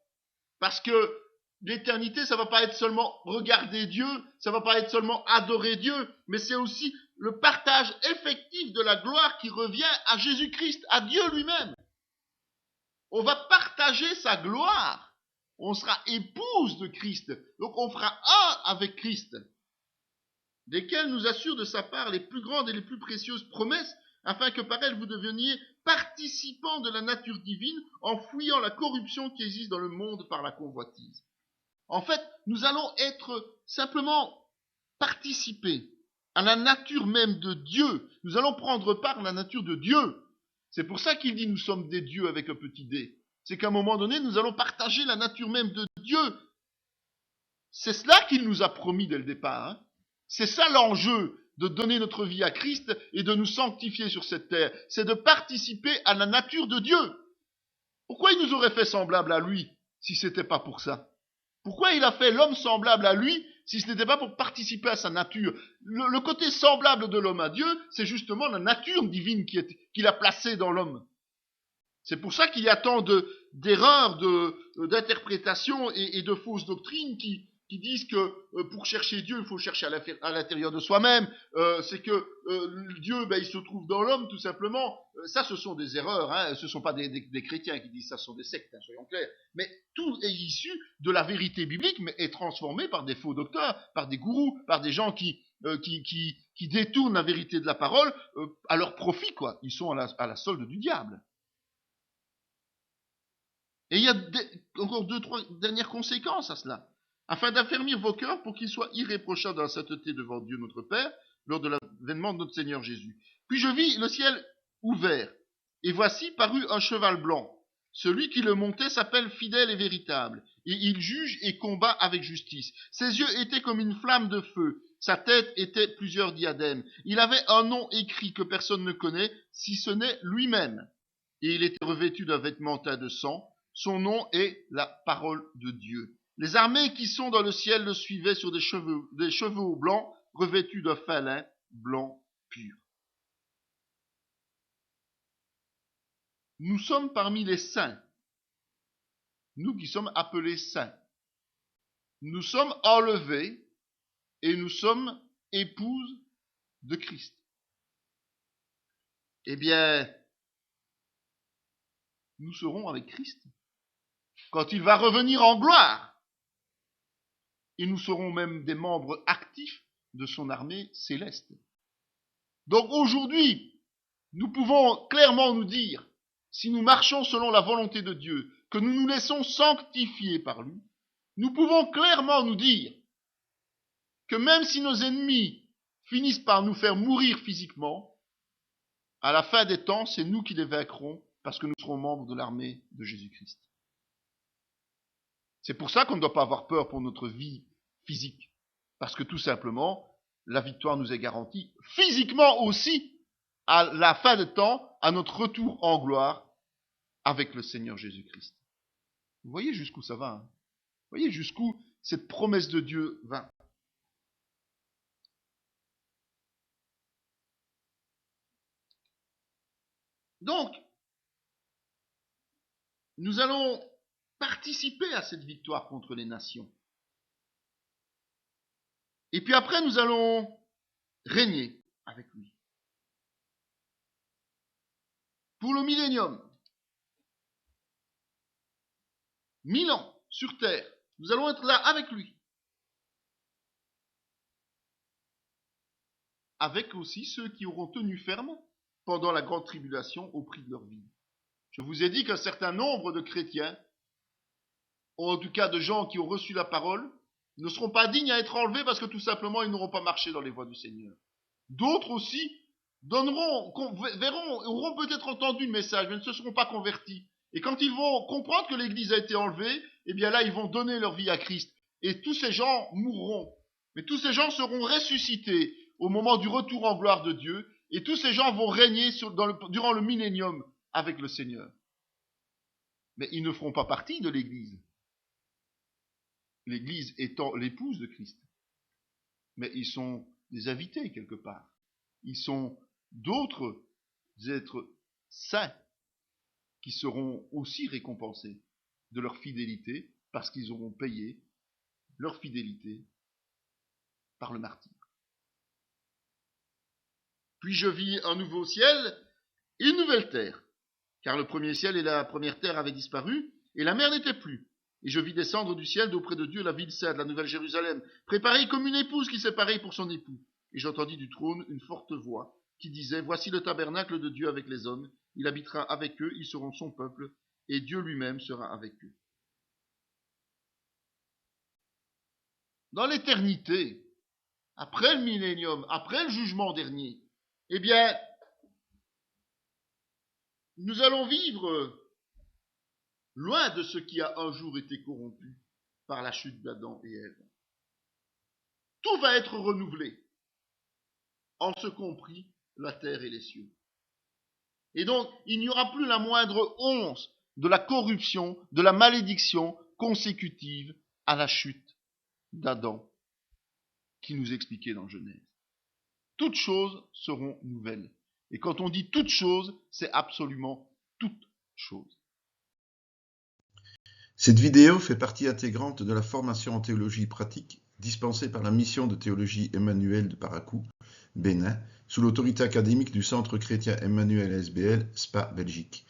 Parce que l'éternité, ça va pas être seulement regarder Dieu, ça va pas être seulement adorer Dieu, mais c'est aussi le partage effectif de la gloire qui revient à Jésus-Christ, à Dieu lui-même. On va partager sa gloire. On sera épouse de Christ. Donc on fera un avec Christ, desquels nous assure de sa part les plus grandes et les plus précieuses promesses, afin que par elles vous deveniez participants de la nature divine en fuyant la corruption qui existe dans le monde par la convoitise. En fait, nous allons être simplement participer à la nature même de Dieu. Nous allons prendre part à la nature de Dieu. C'est pour ça qu'il dit nous sommes des dieux avec un petit d. C'est qu'à un moment donné, nous allons partager la nature même de Dieu. C'est cela qu'il nous a promis dès le départ. Hein. C'est ça l'enjeu de donner notre vie à Christ et de nous sanctifier sur cette terre. C'est de participer à la nature de Dieu. Pourquoi il nous aurait fait semblable à lui si ce n'était pas pour ça? Pourquoi il a fait l'homme semblable à lui si ce n'était pas pour participer à sa nature? Le côté semblable de l'homme à Dieu, c'est justement la nature divine qu'il a placée dans l'homme. C'est pour ça qu'il y a tant d'erreurs, d'interprétations et de fausses doctrines qui disent que pour chercher Dieu, il faut chercher à l'intérieur de soi-même. C'est que Dieu, il se trouve dans l'homme, tout simplement. Ça, ce sont des erreurs. Hein. Ce ne sont pas des chrétiens qui disent ça, ce sont des sectes, hein, soyons clairs. Mais tout est issu de la vérité biblique, mais est transformé par des faux docteurs, par des gourous, par des gens qui détournent la vérité de la parole à leur profit, quoi. Ils sont à la solde du diable. Et il y a encore 2-3 dernières conséquences à cela. Afin d'affermir vos cœurs pour qu'ils soient irréprochables dans la sainteté devant Dieu notre Père, lors de l'avènement de notre Seigneur Jésus. Puis je vis le ciel ouvert, et voici parut un cheval blanc. Celui qui le montait s'appelle fidèle et véritable, et il juge et combat avec justice. Ses yeux étaient comme une flamme de feu, sa tête était plusieurs diadèmes. Il avait un nom écrit que personne ne connaît, si ce n'est lui-même. Et il était revêtu d'un vêtement teint de sang. Son nom est la parole de Dieu. Les armées qui sont dans le ciel le suivaient sur des chevaux blancs, revêtus d'un fin lin blanc pur. Nous sommes parmi les saints. Nous qui sommes appelés saints. Nous sommes enlevés et nous sommes épouses de Christ. Eh bien, nous serons avec Christ. Quand il va revenir en gloire, et nous serons même des membres actifs de son armée céleste. Donc aujourd'hui, nous pouvons clairement nous dire, si nous marchons selon la volonté de Dieu, que nous nous laissons sanctifier par lui, nous pouvons clairement nous dire que même si nos ennemis finissent par nous faire mourir physiquement, à la fin des temps, c'est nous qui les vaincrons parce que nous serons membres de l'armée de Jésus-Christ. C'est pour ça qu'on ne doit pas avoir peur pour notre vie physique. Parce que tout simplement, la victoire nous est garantie physiquement aussi à la fin des temps, à notre retour en gloire avec le Seigneur Jésus-Christ. Vous voyez jusqu'où ça va. Hein? Vous voyez jusqu'où cette promesse de Dieu va. Donc, nous allons participer à cette victoire contre les nations. Et puis après, nous allons régner avec lui. Pour le millénium, 1000 ans sur terre, nous allons être là avec lui. Avec aussi ceux qui auront tenu ferme pendant la grande tribulation au prix de leur vie. Je vous ai dit qu'un certain nombre de chrétiens, ou en tout cas de gens qui ont reçu la parole, ne seront pas dignes à être enlevés parce que tout simplement ils n'auront pas marché dans les voies du Seigneur. D'autres aussi verront, auront peut-être entendu le message, mais ne se seront pas convertis. Et quand ils vont comprendre que l'Église a été enlevée, eh bien là, ils vont donner leur vie à Christ. Et tous ces gens mourront. Mais tous ces gens seront ressuscités au moment du retour en gloire de Dieu. Et tous ces gens vont régner durant le millénium avec le Seigneur. Mais ils ne feront pas partie de l'Église. L'Église étant l'épouse de Christ. Mais ils sont des invités quelque part. Ils sont d'autres êtres saints qui seront aussi récompensés de leur fidélité parce qu'ils auront payé leur fidélité par le martyre. Puis je vis un nouveau ciel et une nouvelle terre, car le premier ciel et la première terre avaient disparu et la mer n'était plus. Et je vis descendre du ciel d'auprès de Dieu la ville sainte, la nouvelle Jérusalem, préparée comme une épouse qui s'est parée pour son époux. Et j'entendis du trône une forte voix qui disait, voici le tabernacle de Dieu avec les hommes, il habitera avec eux, ils seront son peuple, et Dieu lui-même sera avec eux. Dans l'éternité, après le millénium, après le jugement dernier, eh bien, nous allons vivre loin de ce qui a un jour été corrompu par la chute d'Adam et Ève. Tout va être renouvelé, en ce compris la terre et les cieux. Et donc, il n'y aura plus la moindre once de la corruption, de la malédiction consécutive à la chute d'Adam, qui nous expliquait dans Genèse. Toutes choses seront nouvelles. Et quand on dit toutes choses, c'est absolument toutes choses. Cette vidéo fait partie intégrante de la formation en théologie pratique dispensée par la mission de théologie Emmanuel de Paracou, Bénin, sous l'autorité académique du Centre chrétien Emmanuel SBL, Spa, Belgique.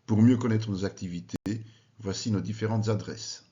Pour mieux connaître nos activités, voici nos différentes adresses.